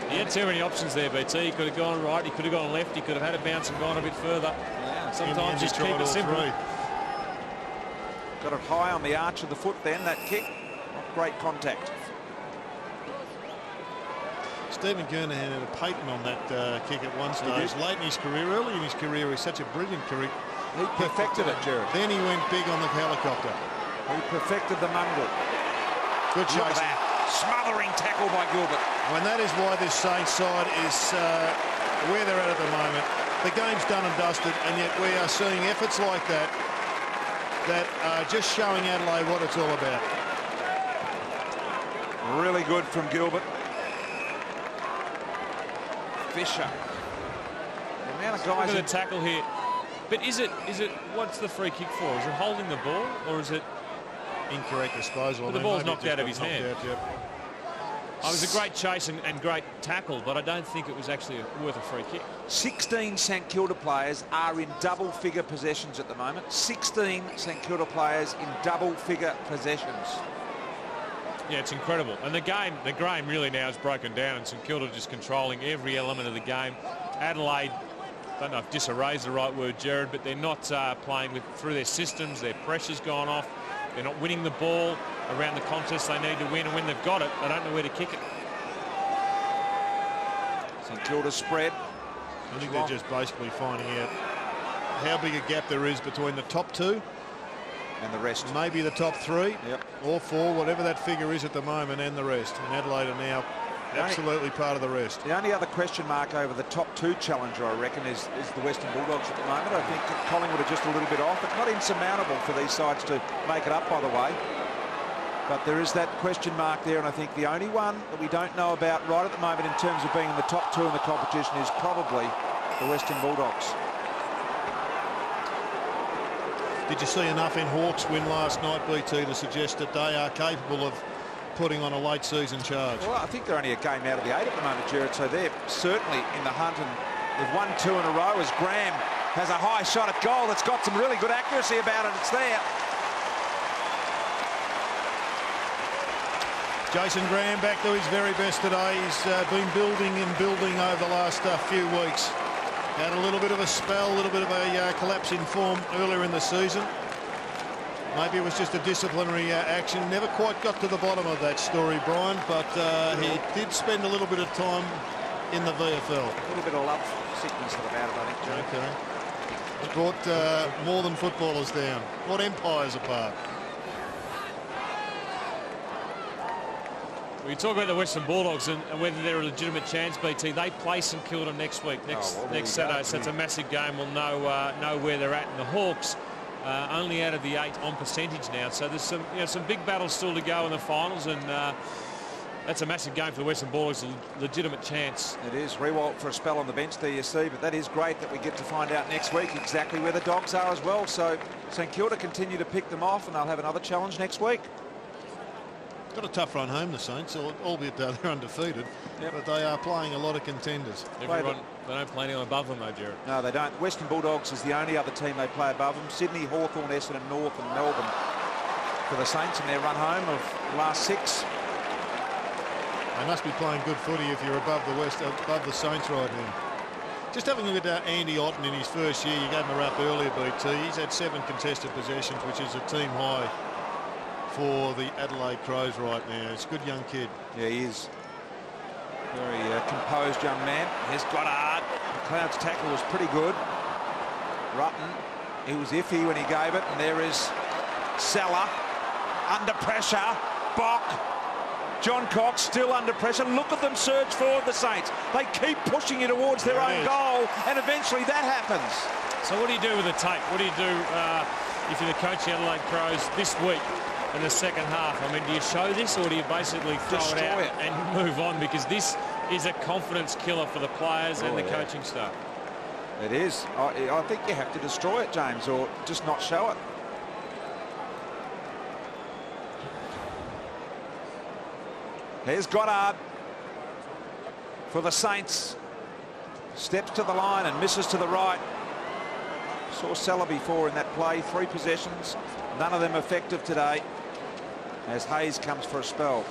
He had too many options there, BT. He could have gone right, he could have gone left, he could have had a bounce and gone a bit further. Yeah, sometimes just keep it simple. Got it high on the arch of the foot then, that kick. Not great contact. Stephen Kernahan had a patent on that kick at one stage. Late in his career, early in his career, he's such a brilliant career. He perfected it, Jared. Then he went big on the helicopter. He perfected the mongrel. Good chase. Look at that. Smothering tackle by Gilbert. And that is why this Saints side is where they're at the moment. The game's done and dusted, and yet we are seeing efforts like that that are just showing Adelaide what it's all about. Really good from Gilbert. Fisher. The amount of guys. Look at the tackle here. But is it what's the free kick for? Is it holding the ball or is it incorrect disposal? But the ball's knocked out of his hand. Out, yep. It was a great chase and great tackle, but I don't think it was actually worth a free kick. 16 St Kilda players are in double-figure possessions at the moment. 16 St Kilda players in double-figure possessions. Yeah, it's incredible. And the game really now is broken down, and St Kilda just controlling every element of the game. Adelaide, I don't know if disarray is the right word, Jared, but they're not playing through their systems. Their pressure's gone off. They're not winning the ball around the contest they need to win, and when they've got it, they don't know where to kick it. St Kilda spread. I think they're just basically finding out how big a gap there is between the top two and the rest. Maybe the top three, yep, or four, whatever that figure is at the moment, and the rest. And Adelaide are now absolutely part of the rest. The only other question mark over the top two challenger, I reckon, is the Western Bulldogs at the moment. I think Collingwood are just a little bit off. It's not insurmountable for these sides to make it up, by the way. But there is that question mark there, and I think the only one that we don't know about right at the moment in terms of being in the top two in the competition is probably the Western Bulldogs. Did you see enough in Hawks' win last night, BT, to suggest that they are capable of putting on a late season charge? Well, I think they're only a game out of the 8 at the moment, Jared, so they're certainly in the hunt, and they've won 2 in a row as Graham has a high shot at goal that's got some really good accuracy about it. It's there. Jason Graham back to his very best today. He's been building and building over the last few weeks. Had a little bit of a spell, a little bit of a collapse in form earlier in the season. Maybe it was just a disciplinary action. Never quite got to the bottom of that story, Brian, but he did spend a little bit of time in the VFL. A little bit of love sickness about it, I think, Joe. Okay. It brought more than footballers down. Brought empires apart. We talk about the Western Bulldogs and whether they're a legitimate chance, BT. They play St Kilda next week, next Saturday, so it's a massive game. We'll know where they're at. And the Hawks only out of the 8 on percentage now, so there's some big battles still to go in the finals, and that's a massive game for the Western Bulldogs, a legitimate chance. It is. Rewalt for a spell on the bench there, you see, but that is great that we get to find out next week exactly where the Dogs are as well. So St Kilda continue to pick them off, and they'll have another challenge next week. Got a tough run home, the Saints, albeit they're undefeated. Yep. But they are playing a lot of contenders. Everyone, they don't play anyone above them, though, Jared. No, they don't. Western Bulldogs is the only other team they play above them. Sydney, Hawthorn, Essendon, North and Melbourne for the Saints in their run home of the last 6. They must be playing good footy if you're above the Saints right now. Just having a look at Andy Otten in his first year. You gave him a rap earlier, BT. He's had 7 contested possessions, which is a team high for the Adelaide Crows right now. He's a good young kid. Yeah, he is. Very composed young man. He's got art. McLeod's tackle was pretty good. Rutten, he was iffy when he gave it. And there is Salah under pressure. Bock. John Cox still under pressure. Look at them surge forward, the Saints. They keep pushing you towards their own goal, and eventually that happens. So what do you do with the tape? What do you do if you're the coach of the Adelaide Crows this week in the second half? I mean, do you show this, or do you basically throw it out and move on? Because this is a confidence killer for the players and the coaching staff. It is. I think you have to destroy it, James, or just not show it. Here's Goddard for the Saints. Steps to the line and misses to the right. Saw Salah before in that play. 3 possessions. None of them effective today as Hayes comes for a spell.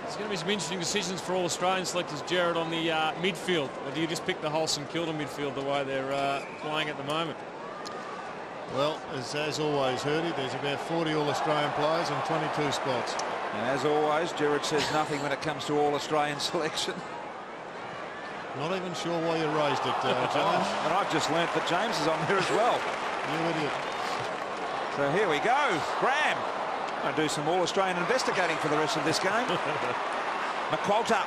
There's going to be some interesting decisions for all Australian selectors, Jared, on the midfield. Or do you just pick the whole St Kilda midfield the way they're playing at the moment? Well, as always, Hurdy, there's about 40 All-Australian players and 22 spots. And as always, Jared says nothing when it comes to All-Australian selection. Not even sure why you raised it, James. And I've just learnt that James is on here as well. You idiot. So here we go. Graham. Going to do some All-Australian investigating for the rest of this game. McQualter.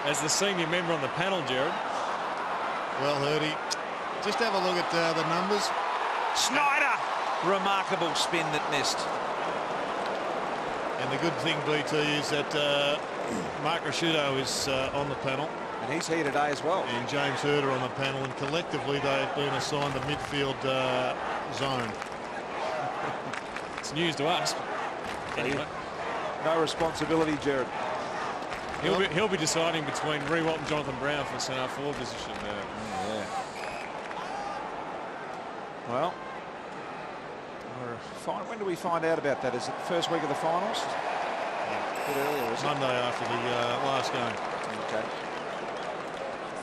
As the senior member on the panel, Jared. Well, Hurdy, just have a look at the numbers. Snyder. Remarkable spin that missed. And the good thing, BT, is that Mark Rashudo is on the panel. And he's here today as well. And James Herder on the panel. And collectively, they have been assigned the midfield zone. It's news to us. Anyway. No responsibility, Jared. He'll be deciding between Rewalt and Jonathan Brown for the centre forward position. Yeah. Well, when do we find out about that? Is it the first week of the finals? A bit earlier, is it? Monday after the last game. Okay.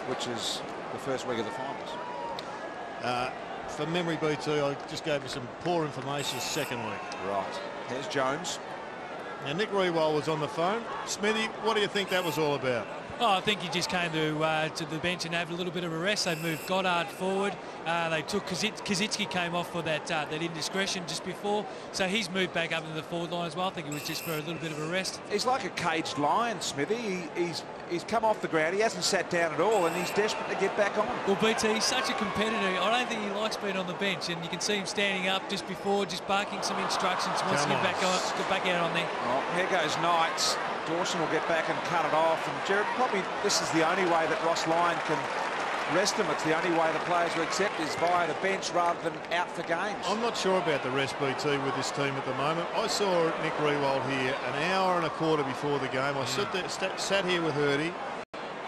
Which is the first week of the finals. For memory, BT, I just gave you some poor information second week. Right. Here's Jones. Now, Nick Rewald was on the phone. Smithy, what do you think that was all about? Oh, I think he just came to the bench and had a little bit of a rest. They moved Goddard forward. They took Kazitsky came off for that indiscretion just before. So he's moved back up into the forward line as well. I think it was just for a little bit of a rest. He's like a caged lion, Smithy. He's come off the ground. He hasn't sat down at all, and he's desperate to get back on. Well, BT, he's such a competitor. I don't think he likes being on the bench, and you can see him standing up just before, just barking some instructions. Wants to get back out on there. Well, here goes Knights. Dawson will get back and cut it off. And Jared, probably this is the only way that Ross Lyon can rest him. It's the only way the players will accept is via the bench rather than out for games. I'm not sure about the rest, BT, with this team at the moment. I saw Nick Rewald here an hour and a quarter before the game. I sat here with Hurdy,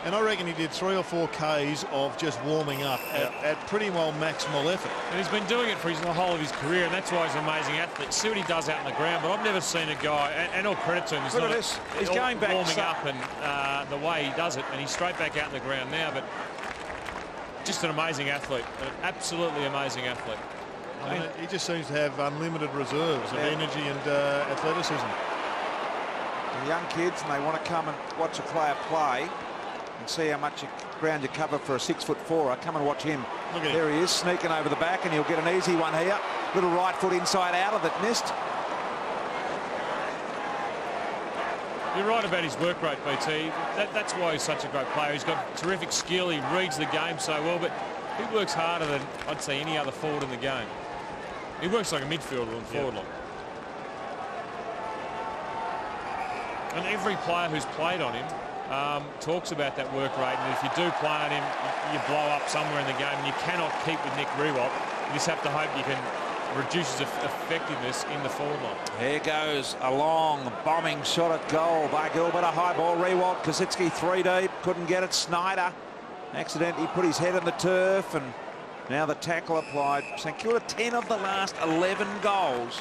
and I reckon he did 3 or 4 Ks of just warming up at pretty well maximal effort. And he's been doing it for the whole of his career, and that's why he's an amazing athlete. See what he does out on the ground, but I've never seen a guy, and all credit to him, Look at this. He's going back warming up, and the way he does it, and he's straight back out on the ground now. But just an amazing athlete, an absolutely amazing athlete. I mean, he just seems to have unlimited reserves of energy and athleticism. The young kids, and they want to come and watch a player play and see how much ground you cover for a 6'4". Come and watch him. Look at there he is, sneaking over the back, and he'll get an easy one here. Little right foot inside out of it, missed. You're right about his work rate, BT. That's why he's such a great player. He's got terrific skill. He reads the game so well, but he works harder than I'd say any other forward in the game. He works like a midfielder on forward line. And every player who's played on him talks about that work rate, and if you do play on him, you blow up somewhere in the game, and you cannot keep with Nick Rewalt. You just have to hope you can reduces effectiveness in the forward line. Here goes a long bombing shot at goal by Gilbert. A high ball. Rewalt. Kosicki 3 deep. Couldn't get it. Snyder accidentally put his head in the turf, and now the tackle applied. St Kilda 10 of the last 11 goals.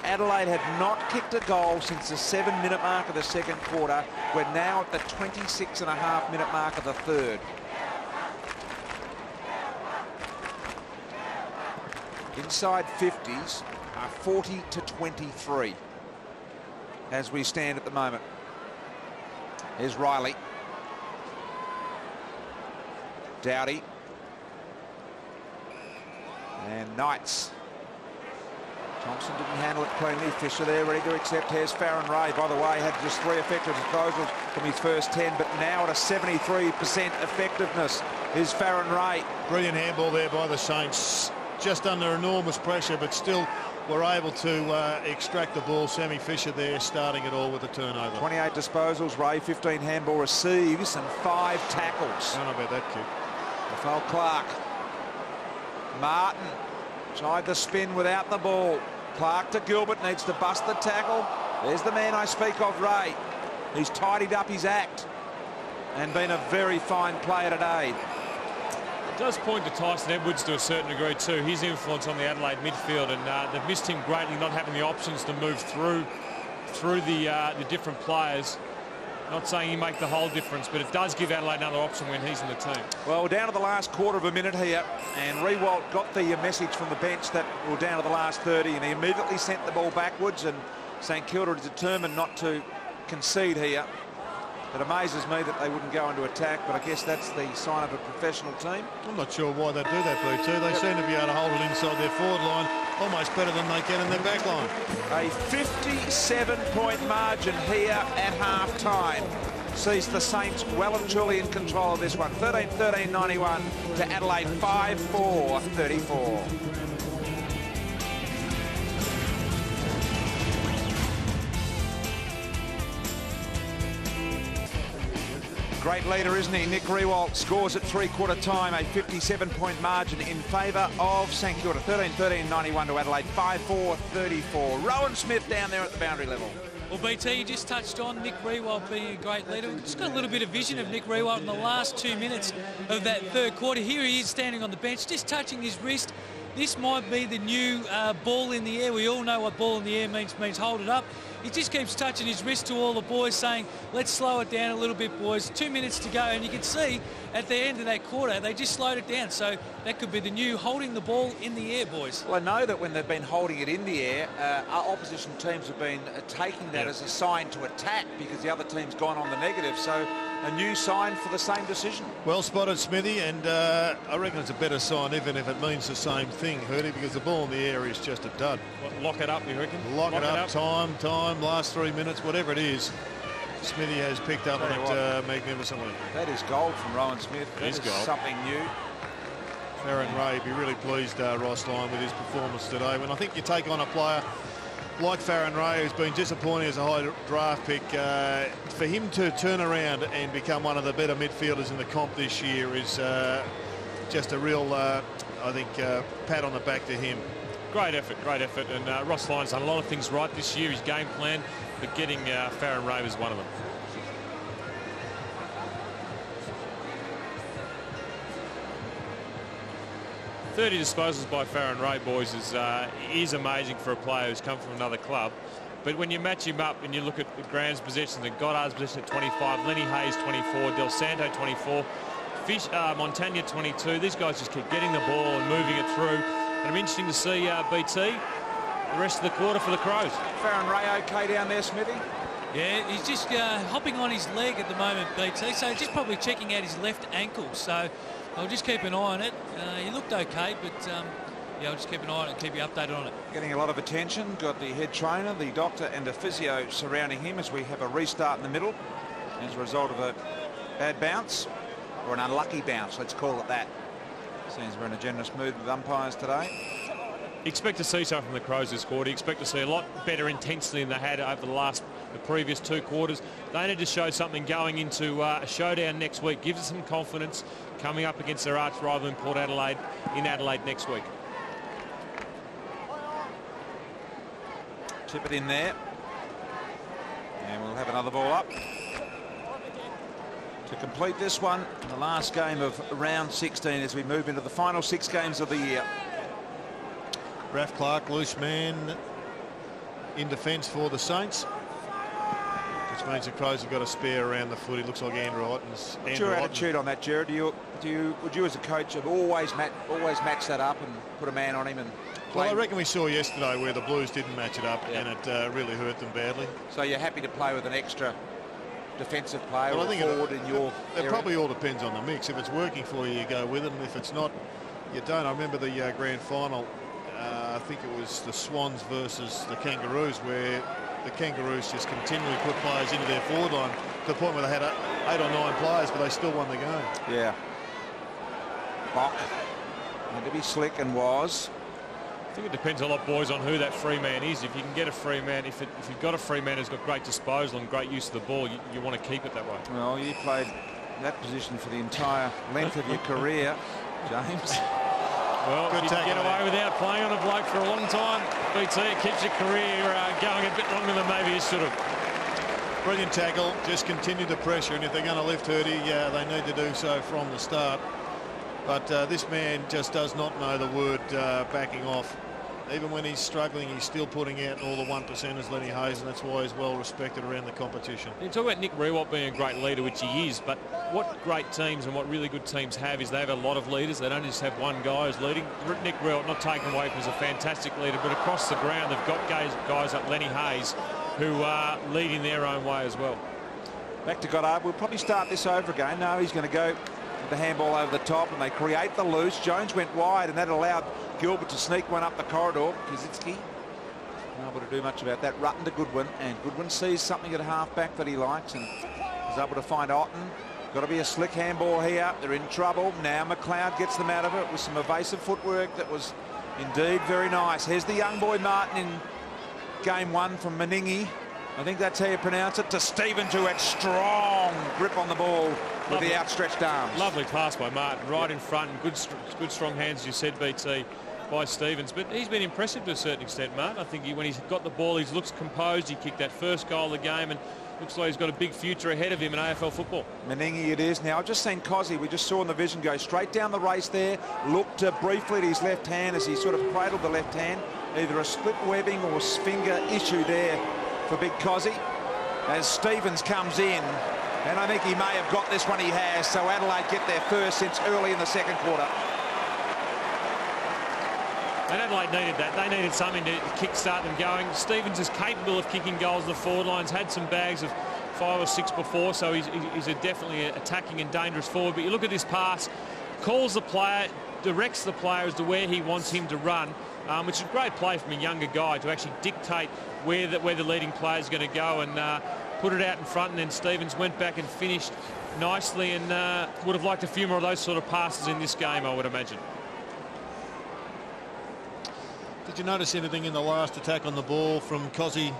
Adelaide had not kicked a goal since the 7-minute mark of the second quarter. We're now at the 26.5-minute mark of the third. Inside 50s are 40 to 23 as we stand at the moment. Here's Riley. Dowdy. And Knights. Thompson didn't handle it cleanly. Fisher there ready to accept. Here's Farron Ray. By the way, had just 3 effective disposals from his first 10, but now at a 73% effectiveness is Farron Ray. Brilliant handball there by the Saints. Just under enormous pressure, but still were able to extract the ball. Sammy Fisher there starting it all with a turnover. 28 disposals. Ray 15 handball receives and 5 tackles. I don't know about that kick. Rafael Clark. Martin tried the spin without the ball. Clark to Gilbert, needs to bust the tackle. There's the man I speak of, Ray. He's tidied up his act and been a very fine player today. It does point to Tyson Edwards to a certain degree too. His influence on the Adelaide midfield, and they've missed him greatly, not having the options to move through the different players. Not saying he make the whole difference, but it does give Adelaide another option when he's in the team. Well, we're down to the last quarter of a minute here, and Rewalt got the message from the bench that we're down to the last 30, and he immediately sent the ball backwards, and St Kilda is determined not to concede here. It amazes me that they wouldn't go into attack, but I guess that's the sign of a professional team. I'm not sure why they do that, B2. They seem to be able to hold it inside their forward line almost better than they can in their back line. A 57-point margin here at half-time sees the Saints well and truly in control of this one. 13-13-91 to Adelaide 5-4-34. Great leader, isn't he? Nick Rewalt scores at three-quarter time, a 57-point margin in favour of St Kilda. 13-13-91 to Adelaide, 5-4-34. Rowan Smith down there at the boundary level. Well, BT, you just touched on Nick Rewalt being a great leader. We've just got a little bit of vision of Nick Rewalt in the last 2 minutes of that third quarter. Here he is standing on the bench, just touching his wrist. This might be the new ball in the air. We all know what ball in the air means hold it up. He just keeps touching his wrist to all the boys, saying, let's slow it down a little bit, boys. 2 minutes to go. And you can see at the end of that quarter, they just slowed it down. So that could be the new holding the ball in the air, boys. Well, I know that when they've been holding it in the air, our opposition teams have been taking that as a sign to attack because the other team's gone on the negative. So a new sign for the same decision. Well spotted, Smithy, and I reckon it's a better sign even if it means the same thing, Hurdy, because the ball in the air is just a dud. Lock it up, you reckon? Lock it up, time, last 3 minutes, whatever it is. Smithy has picked up on it magnificently. That is gold from Rowan Smith. That is gold. Something new. Farron Ray be really pleased, Ross Lyon, with his performance today. When I think you take on a player like Farron Ray, who's been disappointing as a high draft pick, for him to turn around and become one of the better midfielders in the comp this year is just a real, I think, pat on the back to him. Great effort, and Ross Lyon's done a lot of things right this year, his game plan, but getting Farron Ray was one of them. "30 disposals by Farron Ray, boys, is amazing for a player who's come from another club. But when you match him up and you look at Graham's possessions and Goddard's possession at 25, Lenny Hayes 24, Del Santo 24, Montagna 22, these guys just keep getting the ball and moving it through. And it'll be interesting to see BT the rest of the quarter for the Crows. Farron Ray okay down there, Smithy? Yeah, he's just hopping on his leg at the moment, BT, so just probably checking out his left ankle. So I'll just keep an eye on it. He looked okay, but yeah, I'll just keep an eye on it and keep you updated on it. Getting a lot of attention. Got the head trainer, the doctor and the physio surrounding him as we have a restart in the middle as a result of a bad bounce, or an unlucky bounce, let's call it that. Seems we're in a generous mood with umpires today. Expect to see something from the Crows this quarter. Expect to see a lot better intensity than they had over the previous 2 quarters. They need to show something going into a showdown next week. Gives us some confidence coming up against their arch rival in Port Adelaide in Adelaide next week. Tip it in there. And we'll have another ball up. To complete this one, the last game of round 16 as we move into the final 6 games of the year. Raf Clark, loose man in defence for the Saints. Which means the Crows have got a spare around the foot. It looks like Andrew Otten's. What's your attitude on that, Jared? Would you as a coach have always match that up and put a man on him and play? Well, I reckon we saw yesterday where the Blues didn't match it up, and it really hurt them badly. So you're happy to play with an extra defensive player well, or forward in your It area? probably all depends on the mix. If it's working for you, you go with it, and if it's not, you don't. I remember the grand final. I think it was the Swans versus the Kangaroos, where the Kangaroos just continually put players into their forward line to the point where they had 8 or 9 players, but they still won the game. Yeah. Bok had to be slick and was. I think it depends a lot, boys, on who that free man is. If you can get a free man, if you've got a free man who's got great disposal and great use of the ball, you want to keep it that way. Well, you played that position for the entire length of your career, James. Well, if you can get away without playing on a bloke for a long time, BT, it keeps your career going a bit longer than maybe you should have. Brilliant tackle, just continue the pressure, and if they're going to lift Hurdy, they need to do so from the start. But this man just does not know the word backing off. Even when he's struggling, he's still putting out all the 1%ers, Lenny Hayes, and that's why he's well respected around the competition. You talk about Nick Riewoldt being a great leader, which he is, but what great teams and what really good teams have is they have a lot of leaders. They don't just have one guy who's leading. Nick Riewoldt, not taken away from, is a fantastic leader, but across the ground they've got guys like Lenny Hayes who are leading their own way as well. Back to Goddard. We'll probably start this over again. No, he's going to go with the handball over the top, and they create the loose. Jones went wide, and that allowed Gilbert to sneak one up the corridor. Kazitsky not able to do much about that. Rutten to Goodwin, and Goodwin sees something at half-back that he likes and is able to find Otten. Got to be a slick handball here. They're in trouble. Now McLeod gets them out of it with some evasive footwork that was indeed very nice. Here's the young boy Martin in game 1 from Meningi. I think that's how you pronounce it. To Stevens, who had strong grip on the ball with the outstretched arms. Lovely pass by Martin, right in front, and good strong hands, as you said, BT, by Stevens. But he's been impressive to a certain extent, Martin. I think when he's got the ball, he looks composed. He kicked that first goal of the game, and looks like he's got a big future ahead of him in AFL football. Meningi it is. Now, I've just seen Cozzy. We just saw in the vision go straight down the race there. Looked briefly at his left hand as he sort of cradled the left hand. Either a split webbing or finger issue there for big Cozzy. As Stevens comes in, and I think he may have got this one. He has. So Adelaide get their first since early in the second quarter. And Adelaide needed that. They needed something to kick-start them going. Stevens is capable of kicking goals. The forward line's had some bags of 5 or 6 before, so he's definitely attacking and dangerous forward. But you look at this pass, calls the player, directs the player as to where he wants him to run, which is a great play from a younger guy to actually dictate where the leading player is going to go and put it out in front. And then Stevens went back and finished nicely, and would have liked a few more of those sort of passes in this game, I would imagine. Did you notice anything in the last attack on the ball from Cozzy,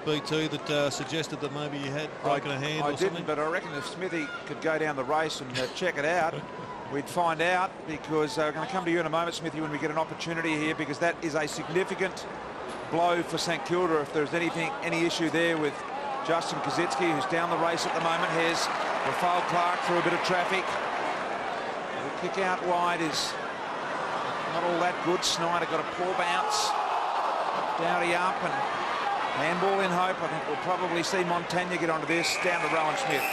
BT, that suggested that maybe he had broken a hand or something? I didn't, but I reckon if Smithy could go down the race and check it out, we'd find out, because we're going to come to you in a moment, Smithy, when we get an opportunity here, because that is a significant blow for St Kilda if there's any issue there with Justin Kazitsky, who's down the race at the moment. Here's Rafael Clark through a bit of traffic. The kick out wide is not all that good. Snyder got a poor bounce. Dowdy up and handball in hope. I think we'll probably see Montagna get onto this down to Rowan Smith.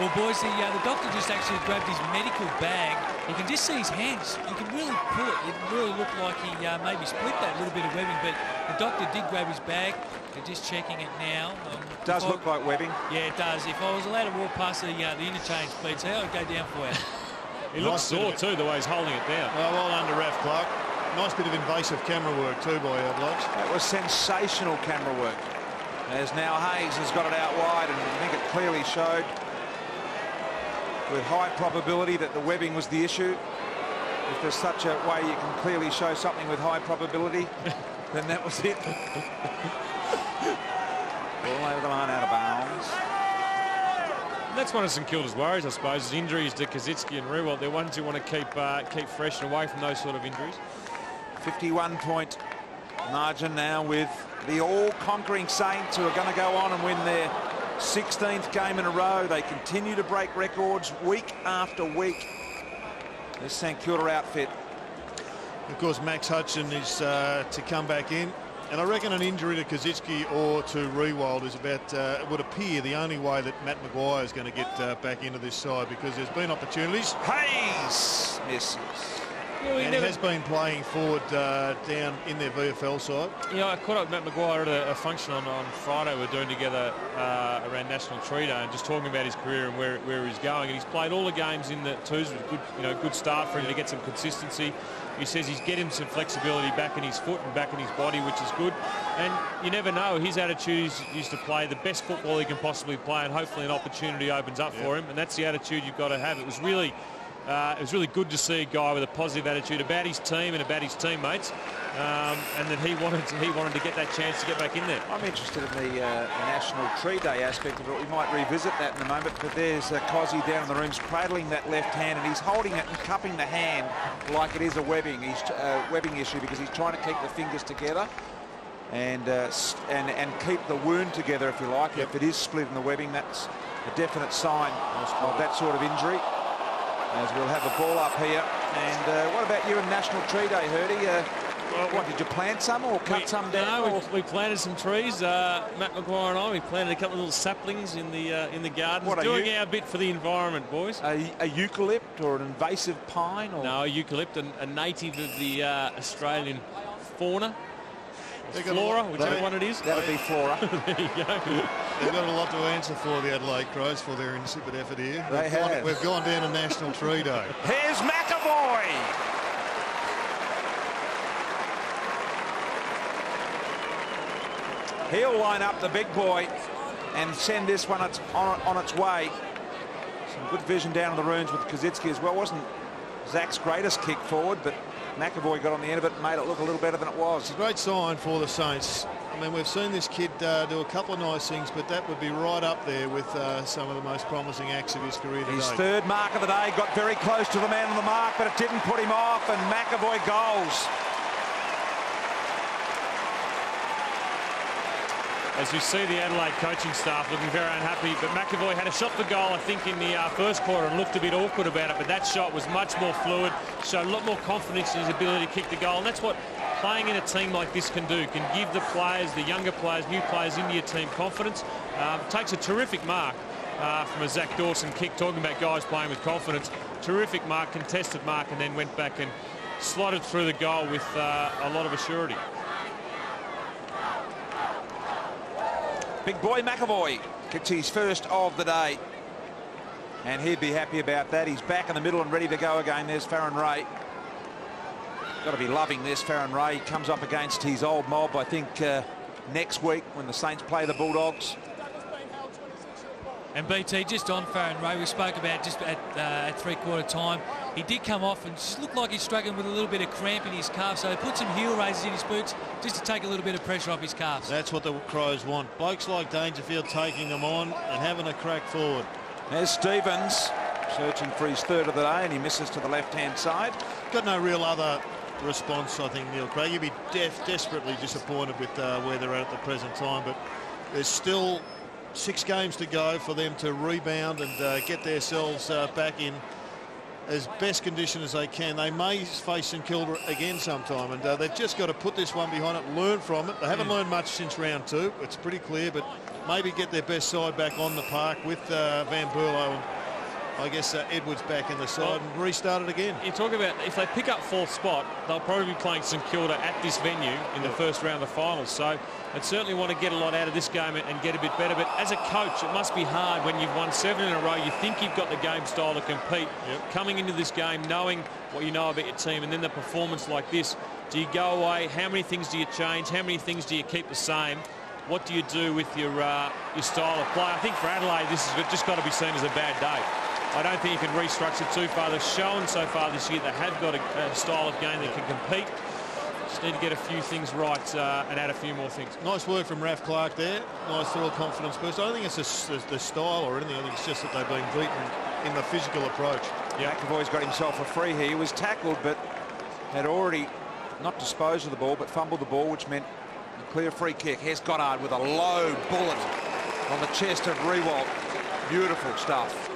Well, boys, the doctor just actually grabbed his medical bag. You can just see his hands. You can really pull it. It really looked like he maybe split that little bit of webbing, but the doctor did grab his bag. They're just checking it now. Does look like webbing. Yeah, it does. If I was allowed to walk past the interchange, please, I'd go down for it. He looks sore too, the way he's holding it down. Well done to Raf Clark. Nice bit of invasive camera work too by our blokes. That was sensational camera work. As now Hayes has got it out wide, and I think it clearly showed with high probability that the webbing was the issue. If there's such a way you can clearly show something with high probability, then that was it. All over the line, out of bounds. That's one of St Kilda's worries, I suppose, is injuries to Kazitsky and Riewoldt. They're ones who want to keep fresh and away from those sort of injuries. 51-point margin now with the all-conquering Saints, who are going to go on and win their 16th game in a row. They continue to break records week after week. This St Kilda outfit. Of course, Max Hutchin is to come back in. And I reckon an injury to Kazitsky or to Rewald is about, it would appear, the only way that Matt Maguire is going to get back into this side, because there's been opportunities. Hayes misses. And he has been playing forward down in their VFL side. Yeah, I caught up with Matt Maguire at a function on Friday we're doing together around National Tree Day, and just talking about his career and where he's going. And he's played all the games in the twos with good start for him to get some consistency. He says he's getting some flexibility back in his foot and back in his body, which is good. And you never know, his attitude is to play the best football he can possibly play, and hopefully an opportunity opens up for him. And that's the attitude you've got to have. It was really good to see a guy with a positive attitude about his team and about his teammates, and that he wanted to get that chance to get back in there. I'm interested in the National Tree Day aspect of it. We might revisit that in a moment, but there's Cozzy down in the rooms cradling that left hand, and he's holding it and cupping the hand like it is a webbing issue, because he's trying to keep the fingers together and keep the wound together, if you like. If it is split in the webbing, that's a definite sign of that sort of injury. As we'll have the ball up here. And what about you in National Tree Day, Hurdy? What, did you plant some or cut some down? No, we planted some trees. Matt Maguire and I, we planted a couple of little saplings in the garden. Doing our bit for the environment, boys. A eucalypt or an invasive pine? Or? No, a eucalypt, a native of the Australian fauna. Flora, whichever one it is. That'll be Flora. There you go. They've got a lot to answer for, the Adelaide Crows, for their insipid effort here. We've gone down to National Tree Day. Here's McAvoy. He'll line up the big boy and send this one on its way. Some good vision down in the runes with Kazitsky as well. Wasn't Zach's greatest kick forward, but McAvoy got on the end of it and made it look a little better than it was. It's a great sign for the Saints. I mean, we've seen this kid do a couple of nice things, but that would be right up there with some of the most promising acts of his career today. His third mark of the day, got very close to the man on the mark, but it didn't put him off, and McAvoy goals. As we see the Adelaide coaching staff looking very unhappy, but McAvoy had a shot for goal, I think, in the first quarter and looked a bit awkward about it, but that shot was much more fluid, showed a lot more confidence in his ability to kick the goal, and that's what playing in a team like this can do, can give the players, the younger players, new players into your team confidence. Takes a terrific mark from a Zach Dawson kick, talking about guys playing with confidence. Terrific mark, contested mark, and then went back and slotted through the goal with a lot of assurity. Big boy McAvoy gets his first of the day, and he'd be happy about that. He's back in the middle and ready to go again. There's Farron Ray. Got to be loving this. Farron Ray comes up against his old mob, I think, next week when the Saints play the Bulldogs. And BT, just on Farron Ray, we spoke about just at three-quarter time. He did come off and just looked like he's struggling with a little bit of cramp in his calf, so they put some heel raisers in his boots just to take a little bit of pressure off his calves. That's what the Crows want. Blokes like Dangerfield taking them on and having a crack forward. There's Stevens searching for his third of the day, and he misses to the left-hand side. Got no real other response, I think, Neil Craig. You'd be desperately disappointed with where they're at the present time, but there's still 6 games to go for them to rebound and get themselves back in as best condition as they can. They may face St Kilda again sometime, and they've just got to put this one behind it, learn from it. They haven't learned much since round 2, it's pretty clear, but maybe get their best side back on the park with Van Berlo and I guess Edwards back in the side and restart it again. You talk about if they pick up 4th spot, they'll probably be playing St Kilda at this venue in the first round of the finals. So they'd certainly want to get a lot out of this game and get a bit better. But as a coach, it must be hard when you've won 7 in a row. You think you've got the game style to compete. Coming into this game, knowing what you know about your team, and then the performance like this. Do you go away? How many things do you change? How many things do you keep the same? What do you do with your style of play? I think for Adelaide, this has just got to be seen as a bad day. I don't think you can restructure too far. They've shown so far this year they have got a style of game that can compete. Just need to get a few things right and add a few more things. Nice work from Raf Clark there. Nice little confidence boost. I don't think it's the style or anything. I think it's just that they've been beaten in the physical approach. Yeah, McAvoy's got himself a free here. He was tackled, but had already not disposed of the ball, but fumbled the ball, which meant A clear free kick. Here's Goddard with a low bullet on the chest of Riewoldt. Beautiful stuff.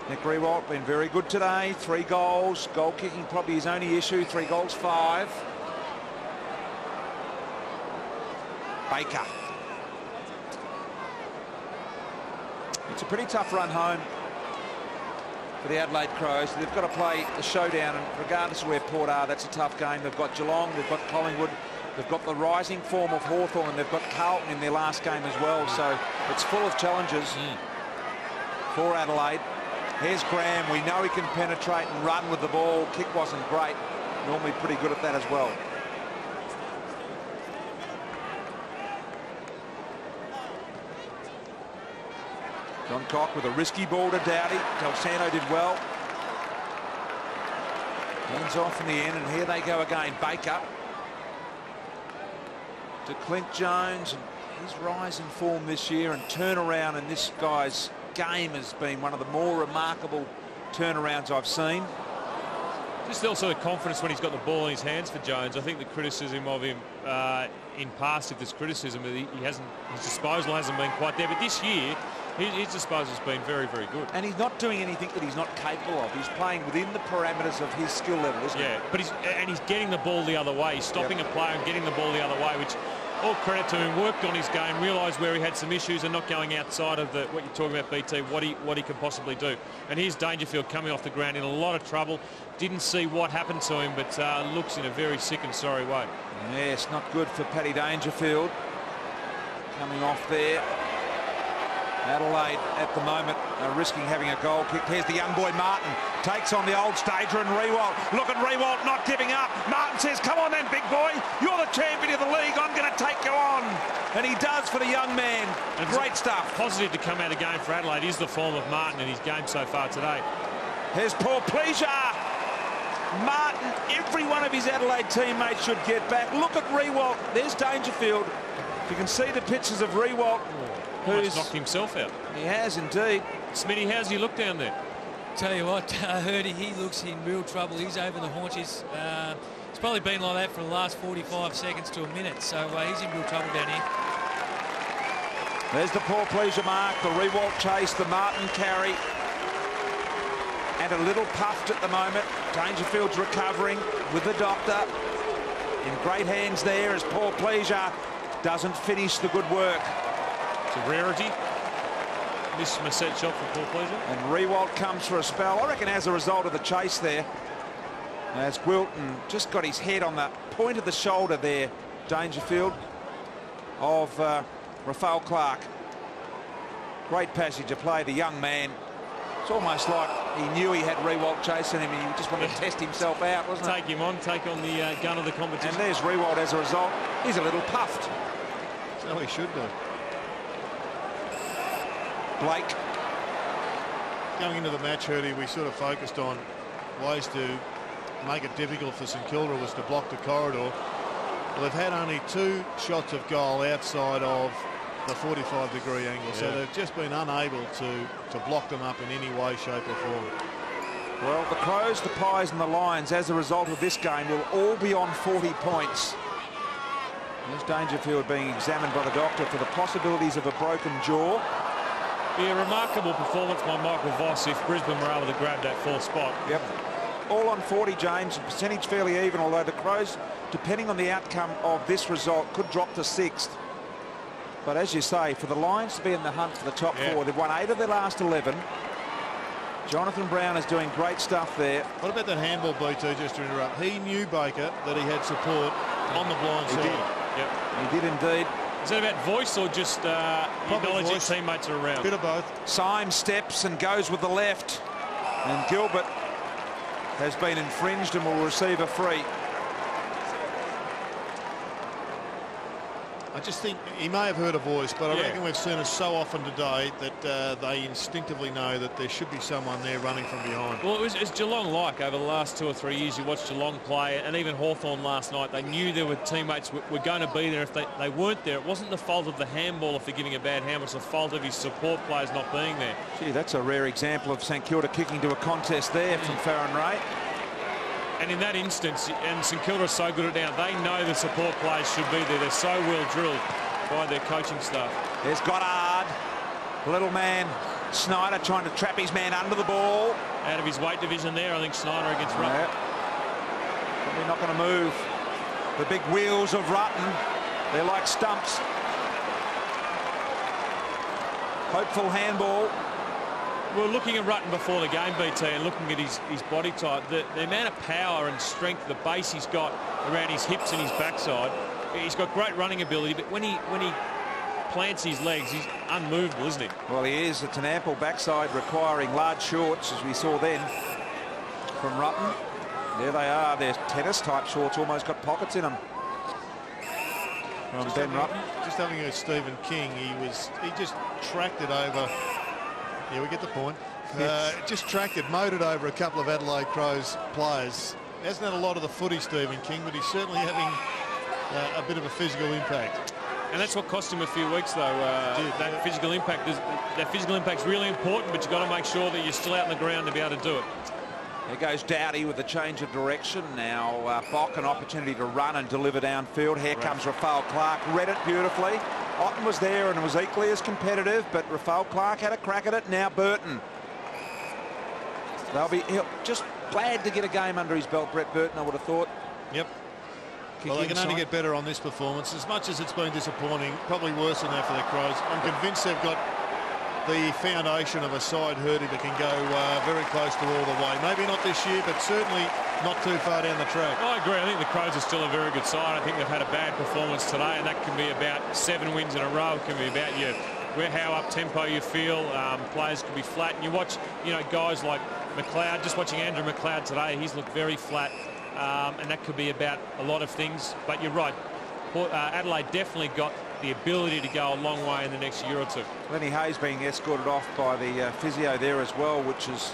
Nick Riewoldt been very good today. 3 goals. Goal kicking probably his only issue. 3 goals, 5. Baker. It's a pretty tough run home for the Adelaide Crows. They've got to play the showdown, and regardless of where Port are, that's a tough game. They've got Geelong, they've got Collingwood, they've got the rising form of Hawthorn, and they've got Carlton in their last game as well. So it's full of challenges for Adelaide. Here's Graham. We know he can penetrate and run with the ball. Kick wasn't great. Normally pretty good at that as well. John Cock with a risky ball to Dowdy. Del Santo did well. Hands off in the end, and here they go again. Baker to Clint Jones, and his rise in form this year and turnaround in this guy's game has been one of the more remarkable turnarounds I've seen. Just also the confidence when he's got the ball in his hands for Jones. I think the criticism of him in past, if there's criticism, he hasn't, his disposal hasn't been quite there. But this year, his disposal has been very, very good. And he's not doing anything that he's not capable of. He's playing within the parameters of his skill level, isn't he? Yeah, but he's getting the ball the other way. He's stopping a player and getting the ball the other way, which all credit to him. Worked on his game, realised where he had some issues and not going outside of what you're talking about, BT, what he can possibly do. And here's Dangerfield coming off the ground in a lot of trouble. Didn't see what happened to him, but looks in a very sick and sorry way. Yes, not good for Paddy Dangerfield. Coming off there. Adelaide at the moment are risking having a goal kick. Here's the young boy Martin. Takes on the old stager and Riewoldt. Look at Riewoldt not giving up. Martin says, come on then, big boy. You're the champion of the league. I'm going to take you on. And he does for the young man. And great stuff. Positive to come out of the game for Adelaide is the form of Martin in his game so far today. Here's Paul Pleasure. Martin, every one of his Adelaide teammates should get back. Look at Riewoldt. There's Dangerfield. You can see the pictures of Riewoldt. Who's knocked himself out. He has indeed. Smitty, how's he look down there? Tell you what, I heard he looks in real trouble. He's over the haunches. It's probably been like that for the last 45 seconds to a minute, so he's in real trouble down here. There's the Paul Pleasure mark, the Riewoldt chase, the Martin carry, and a little puffed at the moment. Dangerfield's recovering with the doctor. In great hands there as Paul Pleasure doesn't finish the good work. It's a rarity. Missed from a set shot for Paul Pleasure. And Riewoldt comes for a spell, I reckon, as a result of the chase there. As Wilton just got his head on the point of the shoulder there, Dangerfield, of Rafael Clark. Great passage of play, the young man. It's almost like he knew he had Riewoldt chasing him and he just wanted to test himself out, wasn't it? Take him on, take on the gun of the competition. And there's Riewoldt as a result. He's a little puffed. So he should do. Blake. Going into the match, Hurdy, we sort of focused on ways to make it difficult for St Kilda was to block the corridor. Well, they've had only 2 shots of goal outside of the 45-degree angle, so they've just been unable to block them up in any way, shape or form. Well, the Crows, the Pies and the Lions, as a result of this game, will all be on 40 points. There's Dangerfield being examined by the doctor for the possibilities of a broken jaw. Be a remarkable performance by Michael Voss if Brisbane were able to grab that 4th spot. Yep. All on 40, James, and percentage fairly even, although the Crows, depending on the outcome of this result, could drop to 6th. But as you say, for the Lions to be in the hunt for the top 4, they've won 8 of their last 11. Jonathan Brown is doing great stuff there. What about that handball, BT, just to interrupt? He knew, Baker, that he had support on the blind side. He did. Yep. He did indeed. Is that about voice or just acknowledging teammates are around? Bit of both. Symes steps and goes with the left. And Gilbert has been infringed and will receive a free. I just think he may have heard a voice, but I reckon we've seen it so often today that they instinctively know that there should be someone there running from behind. Well, it's Geelong like over the last 2 or 3 years. You watched Geelong play, and even Hawthorn last night. They knew there were teammates were going to be there. If they weren't there, it wasn't the fault of the handballer for giving a bad handball. It's the fault of his support players not being there. Gee, that's a rare example of St Kilda kicking to a contest there from Farron Ray. And in that instance, and St Kilda are so good at it now, they know the support players should be there. They're so well drilled by their coaching staff. There's Goddard. Little man Snyder trying to trap his man under the ball. Out of his weight division there, I think Snyder against Rutten. Probably not going to move. The big wheels of Rutten, they're like stumps. Hopeful handball. We were looking at Rutten before the game, BT, and looking at his body type. The amount of power and strength, the base he's got around his hips and his backside. He's got great running ability, but when he plants his legs, he's unmovable, isn't he? Well, he is. It's an ample backside requiring large shorts, as we saw then from Rutten. There they are. They're tennis-type shorts, almost got pockets in them. From Ben Rutten. Just having a Stephen King, he just tracked it over. Yeah, we get the point. Just tracked it, mowed it over a couple of Adelaide Crows players. He hasn't had a lot of the footy, Stephen King, but he's certainly having a bit of a physical impact. And that's what cost him a few weeks, though. That physical impact is really important, but you've got to make sure that you're still out on the ground to be able to do it. There goes Dowdy with a change of direction. Now Bock an opportunity to run and deliver downfield. Here comes Rafael Clark. Read it beautifully. Otten was there and it was equally as competitive, but Rafael Clark had a crack at it. Now Burton. They'll be just glad to get a game under his belt, Brett Burton, I would have thought. Yep. Well, they can only get better on this performance. As much as it's been disappointing, probably worse than that for the Crows. I'm convinced they've got the foundation of a side herding that can go very close to all the way. Maybe not this year, but certainly not too far down the track. I agree. I think the Crows are still a very good side. I think they've had a bad performance today, and that can be about 7 wins in a row. It can be about how up-tempo you feel. Players can be flat. And you watch, guys like McLeod. Just watching Andrew McLeod today, he's looked very flat. And that could be about a lot of things. But you're right. Adelaide definitely got the ability to go a long way in the next year or two. Lenny Hayes being escorted off by the physio there as well, which is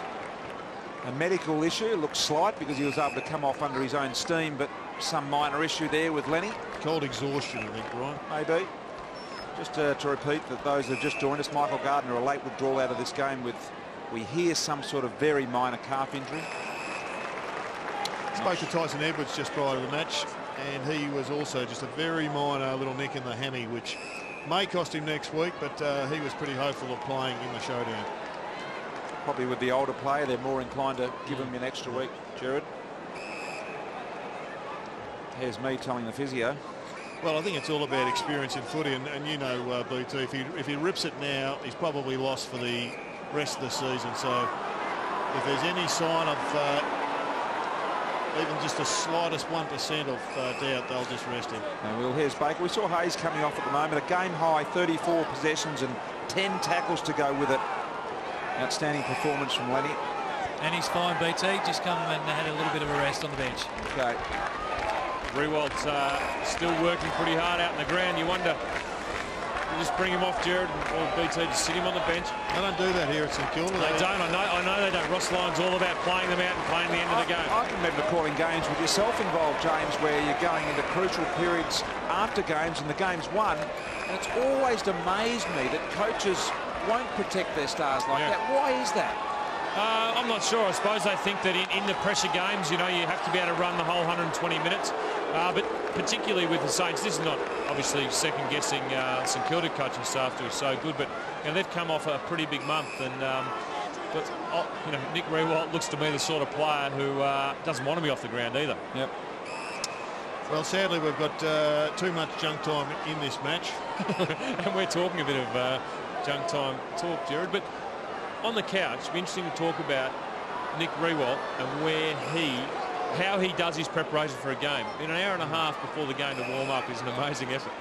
a medical issue. It looks slight because he was able to come off under his own steam, but some minor issue there with Lenny. Cold exhaustion, I think, Brian. Maybe. Just to repeat that those that have just joined us, Michael Gardner, a late withdrawal out of this game with, we hear, some sort of very minor calf injury. Spoke to Tyson Edwards just prior to the match, and he was also just a very minor little nick in the hammy, which may cost him next week, but he was pretty hopeful of playing in the showdown. Probably with the older player, they're more inclined to give him an extra week, Jared. Here's me telling the physio. Well, I think it's all about experience in footy, and you know, BT, if he rips it now, he's probably lost for the rest of the season. So if there's any sign of even just the slightest 1% of doubt, they'll just rest him. And well, here's Baker. We saw Hayes coming off at the moment. A game high 34 possessions and 10 tackles to go with it. Outstanding performance from Lenny. And he's fine, BT. Just come and had a little bit of a rest on the bench. Okay. Riewoldt still working pretty hard out in the ground. You wonder, you just bring him off, Jared, or BT, just sit him on the bench. They don't do that here at St Kilda. They don't. I know they don't. Ross Lyon's all about playing them out and playing the end of the game. I can remember calling games with yourself involved, James, where you're going into crucial periods after games and the game's won. And it's always amazed me that coaches won't protect their stars like that. Why is that? I'm not sure. I suppose they think that in the pressure games, you have to be able to run the whole 120 minutes. But particularly with the Saints, this is not obviously second-guessing St Kilda coaching staff who are so good, but they've come off a pretty big month, and Nick Riewoldt looks to me the sort of player who doesn't want to be off the ground either. Yep. Well, sadly, we've got too much junk time in this match, and we're talking a bit of junk time talk, Jared. But on the couch, it'd be interesting to talk about Nick Riewoldt and how he does his preparation for a game. In an hour and a half before the game to warm up is an amazing effort.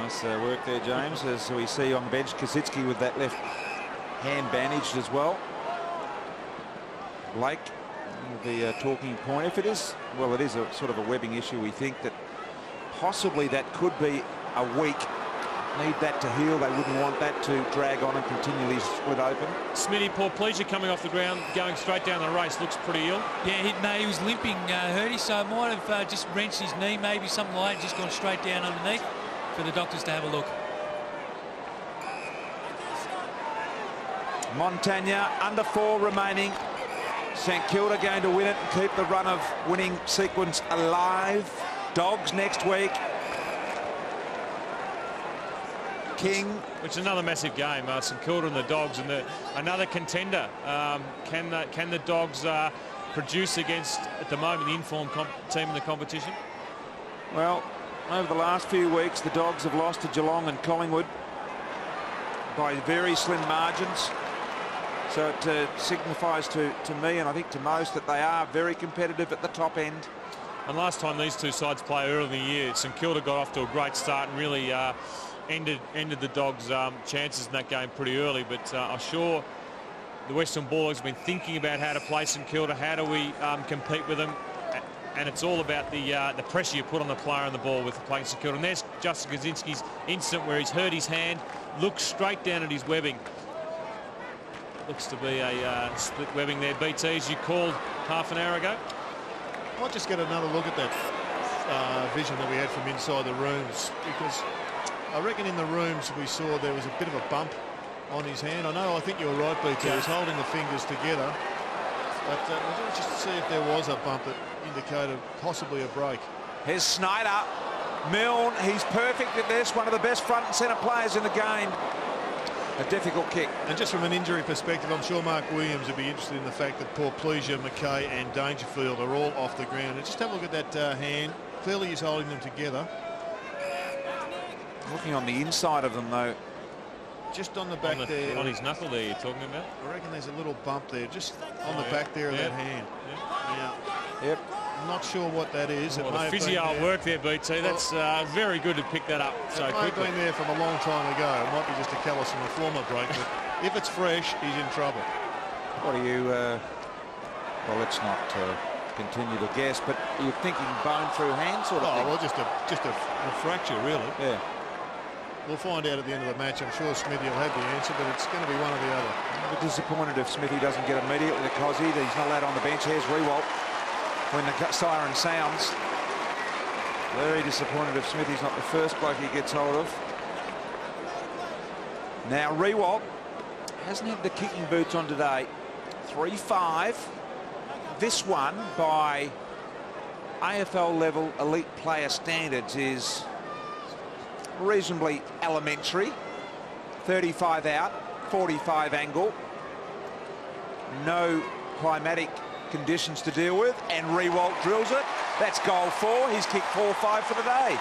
Nice work there, James. As we see on the bench, Kosicki with that left hand bandaged as well. Blake, the talking point. If it is, well, it is a sort of a webbing issue. We think that possibly that could be a week. Need that to heal. They wouldn't want that to drag on and continually split open. Smitty, poor Pleasure coming off the ground, going straight down the race, looks pretty ill. Yeah, he was limping, Hurdy, so might have just wrenched his knee, maybe something like that, just gone straight down underneath for the doctors to have a look. Montagna under 4 remaining. St Kilda going to win it and keep the run of winning sequence alive. Dogs next week. King. Which is another massive game. St Kilda and the Dogs, and another contender. Can the Dogs produce against, at the moment, the informed team in the competition? Well, over the last few weeks, the Dogs have lost to Geelong and Collingwood by very slim margins. So it signifies to me, and I think to most, that they are very competitive at the top end. And last time these two sides played early in the year, St Kilda got off to a great start and really ended the Dogs' chances in that game pretty early. But I'm sure the Western Bulldogs have been thinking about how to play St Kilda. How do we compete with them? And it's all about the pressure you put on the player and the ball with playing St Kilda. And there's Justin Kaczynski's instant where he's hurt his hand, looks straight down at his webbing. Looks to be a split webbing there, BT, as you called half an hour ago. I might just get another look at that vision that we had from inside the rooms, because I reckon in the rooms we saw there was a bit of a bump on his hand. I think you're right, BT. He was holding the fingers together. But let's just see if there was a bump that indicated possibly a break. Here's Snyder. Milne, he's perfect at this. One of the best front and centre players in the game. A difficult kick. And just from an injury perspective, I'm sure Mark Williams would be interested in the fact that Porplesia, McKay and Dangerfield are all off the ground. And just have a look at that hand. Clearly he's holding them together. Looking on the inside of them, though. Just on the back there. On his knuckle there, you're talking about? I reckon there's a little bump there, just on the back there of that hand. Yep. I'm not sure what that is. Well, the physio work there, BT. That's very good to pick that up so quickly. It may have been there from a long time ago. It might be just a callus and a former break, but if it's fresh, he's in trouble. What are you... well, let's not continue to guess, but you're thinking bone through hand sort of thing? Well, just a fracture, really. Yeah. We'll find out at the end of the match. I'm sure Smithy will have the answer, but it's going to be one or the other. I'm disappointed if Smithy doesn't get immediately the Cozzy. He's not allowed on the bench. Here's Rewalt when the siren sounds. Very disappointed if Smithy's not the first bloke he gets hold of. Now Rewalt hasn't had the kicking boots on today. 3-5. This one, by AFL level elite player standards, is reasonably elementary. 35 out, 45 angle. No climatic conditions to deal with, and Rewalt drills it. That's goal 4. He's kicked 4-5 for the day.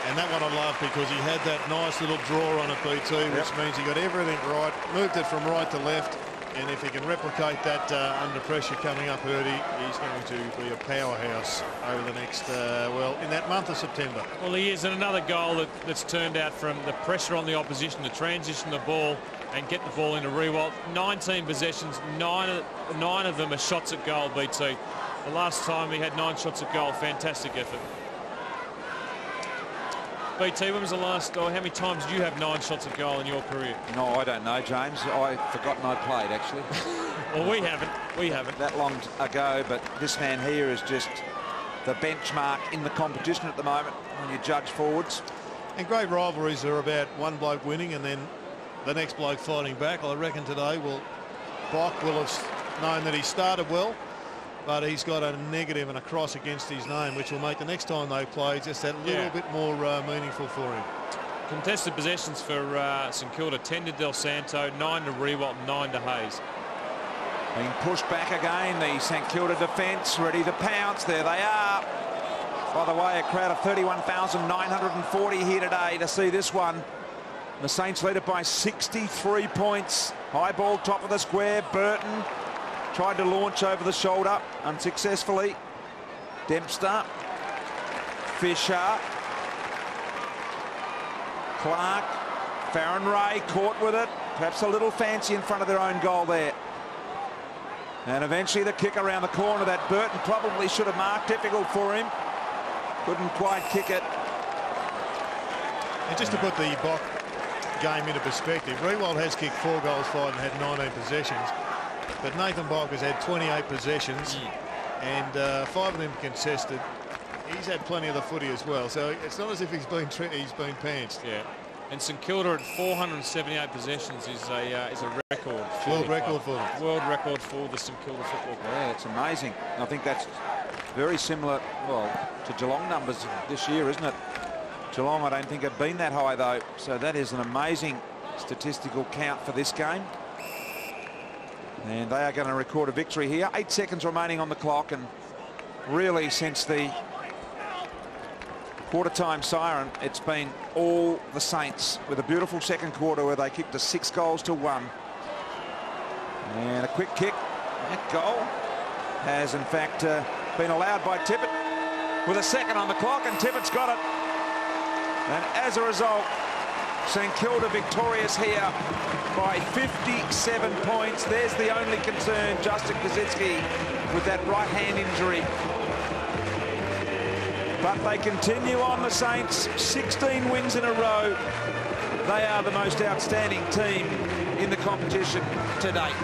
And that one I love because he had that nice little draw on it, BT, which means he got everything right, moved it from right to left. And if he can replicate that under pressure coming up early, he's going to be a powerhouse over the next, well, in that month of September. Well, he is. And another goal that's turned out from the pressure on the opposition to transition the ball and get the ball into Rewalt. 19 possessions, nine of them are shots at goal, BT. The last time he had 9 shots at goal. Fantastic effort. BT, when was the last, or how many times did you have 9 shots at goal in your career? No, I don't know, James. I've forgotten I played, actually. Well, we haven't. We haven't. That long ago, but this man here is just the benchmark in the competition at the moment when you judge forwards. And great rivalries are about one bloke winning and then the next bloke fighting back. I reckon today Bach will have known that he started well, but he's got a negative and a cross against his name, which will make the next time they play just that little bit more meaningful for him. Contested possessions for St Kilda, 10 to Del Santo, 9 to Rewalt, 9 to Hayes. Being pushed back again, the St Kilda defence ready to pounce. There they are. By the way, a crowd of 31,940 here today to see this one. The Saints lead it by 63 points. High ball, top of the square. Burton tried to launch over the shoulder unsuccessfully. Dempster, Fisher, Clark, Farron Ray caught with it. Perhaps a little fancy in front of their own goal there. And eventually the kick around the corner that Burton probably should have marked. Difficult for him. Couldn't quite kick it. And just to put the Bach game into perspective, Rewalt has kicked 4 goals, 5 and had 19 possessions. But Nathan Bach has had 28 possessions and 5 of them contested. He's had plenty of the footy as well, so it's not as if he's been pantsed. Yeah. And St Kilda at 478 possessions is a record. World record for them. World record for the St Kilda Football Club. Yeah, it's amazing. I think that's very similar, well, to Geelong numbers this year, isn't it? Geelong, I don't think have been that high, though. So that is an amazing statistical count for this game. And they are going to record a victory here. 8 seconds remaining on the clock, and really since the quarter-time siren, it's been all the Saints, with a beautiful second quarter where they kicked us 6 goals to 1. And a quick kick. That goal has in fact been allowed by Tippett with a second on the clock, and Tippett's got it. And as a result, St Kilda victorious here by 57 points. There's the only concern, Justin Kosicki, with that right hand injury. But they continue on, the Saints, 16 wins in a row. They are the most outstanding team in the competition to date.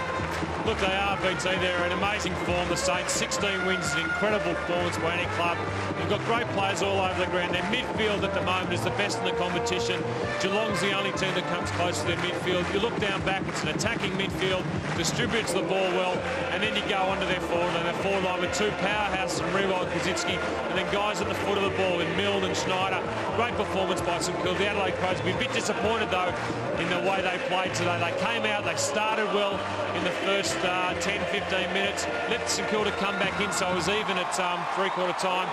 Look, they are, BT. They're in amazing form. The Saints, 16 wins is an incredible performance by any club. They've got great players all over the ground. Their midfield at the moment is the best in the competition. Geelong's the only team that comes close to their midfield. You look down back, it's an attacking midfield, distributes the ball well, and then you go onto their forward line. Their forward line with 2 powerhouses, Rewald and Kosicki, and then guys at the foot of the ball in Milne and Schneider. Great performance by St Kilda. The Adelaide Crows will be a bit disappointed, though, in the way they played today. They came out, they started well in the first 10-15 minutes, let St Kilda come back in, so it was even at three-quarter time.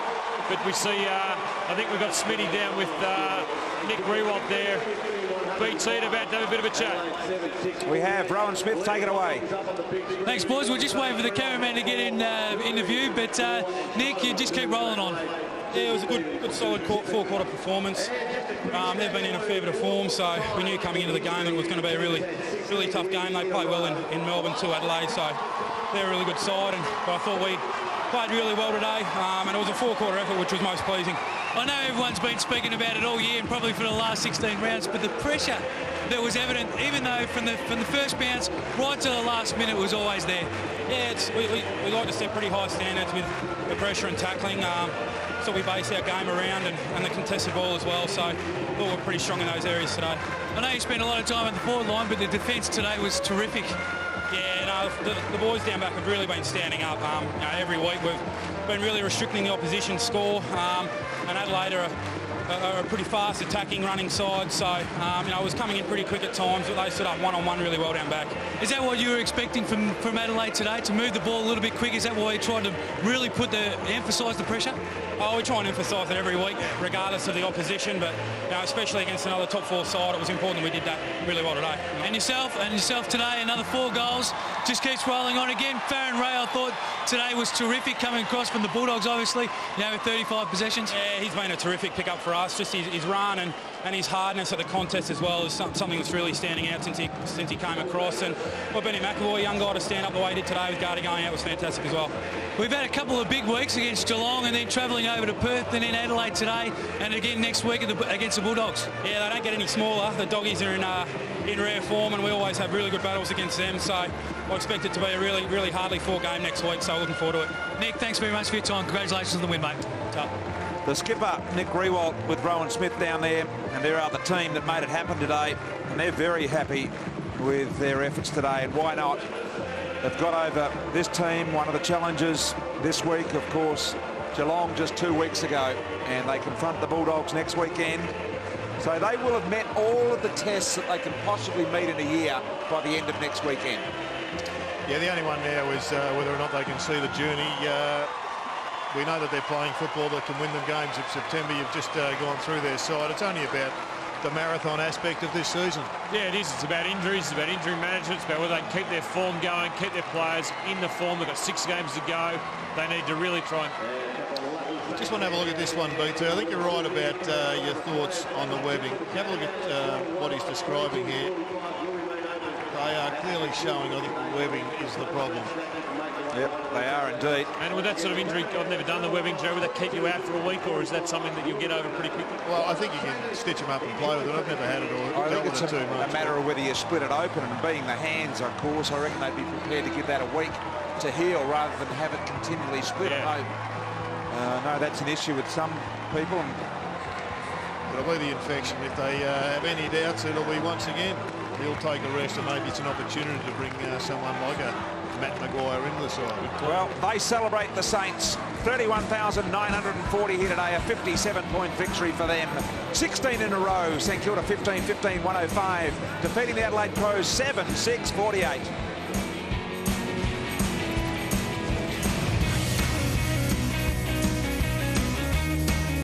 But we see, I think we've got Smitty down with Nick Rewalt there. BT about to have a bit of a chat. We have Rowan Smith, take it away. Thanks, boys. We're just waiting for the cameraman to get in the view, but Nick, you just keep rolling on. Yeah, it was a good solid four-quarter performance. They've been in a fair bit of form, so we knew coming into the game that it was going to be a really tough game. They play well in Melbourne to Adelaide, so they're a really good side. But I thought we played really well today, and it was a 4-quarter effort, which was most pleasing. I know everyone's been speaking about it all year and probably for the last 16 rounds, but the pressure that was evident, even though from the first bounce right to the last minute, was always there. Yeah, we like to set pretty high standards with the pressure and tackling. So we base our game around, and the contested ball as well. So I thought we're pretty strong in those areas today. I know you spent a lot of time at the forward line, but the defence today was terrific. Yeah, no, the boys down back have really been standing up. Every week we've been really restricting the opposition score, and Adelaide are a pretty fast attacking running side, so it was coming in pretty quick at times, but they stood up one-on-one really well down back. Is that what you were expecting from Adelaide today, to move the ball a little bit quick? Is that why you tried to really emphasise the pressure? Oh, we try and emphasise it every week, regardless of the opposition, but especially against another top 4 side, it was important that we did that really well today. And yourself today, another 4 goals, just keeps rolling on again. Farron Ray, I thought today was terrific, coming across from the Bulldogs, obviously, with 35 possessions. Yeah, he's been a terrific pickup for us. Just his run and his hardness at the contest as well is something that's really standing out since he came across. And Benny McAvoy, young guy, to stand up the way he did today with Gardy going out was fantastic as well. We've had a couple of big weeks against Geelong, and then travelling over to Perth, and then Adelaide today, and again next week against the Bulldogs. Yeah, they don't get any smaller. The Doggies are in rare form, and we always have really good battles against them. So I expect it to be a really hardly fought game next week. So looking forward to it. Nick, thanks very much for your time. Congratulations on the win, mate. Tough. The skipper, Nick Rewalt, with Rowan Smith down there, and they are the team that made it happen today, and they're very happy with their efforts today, and why not? They've got over this team, one of the challenges this week, of course, Geelong just 2 weeks ago, and they confront the Bulldogs next weekend. So they will have met all of the tests that they can possibly meet in a year by the end of next weekend. Yeah, the only one now is whether or not they can see the journey. We know that they're playing football that can win them games. In September, you've just gone through their side. It's only about the marathon aspect of this season. Yeah, it is. It's about injuries, it's about injury management, it's about whether they can keep their form going, keep their players in the form. They've got 6 games to go. They need to really try and... Just want to have a look at this one, BT. I think you're right about your thoughts on the webbing. Have a look at what he's describing here. They are clearly showing, I think, the webbing is the problem. Yep, they are indeed. And with that sort of injury, I've never done the webbing, Joe. Would that keep you out for a week, or is that something that you'll get over pretty quickly? Well, I think you can stitch them up and play with it. I've never had it or I think it's too much. a matter of whether you split it open, and being the hands, of course, I reckon they'd be prepared to give that a week to heal rather than have it continually split open. No, that's an issue with some people, and It'll be the infection. If they have any doubts, it'll be once again he'll take a rest, and maybe it's an opportunity to bring someone like a Matt Maguire into the side. Well, they celebrate the Saints. 31,940 here today, a 57-point victory for them. 16 in a row. St Kilda 15-15, 105, defeating the Adelaide Crows 7-6, 48.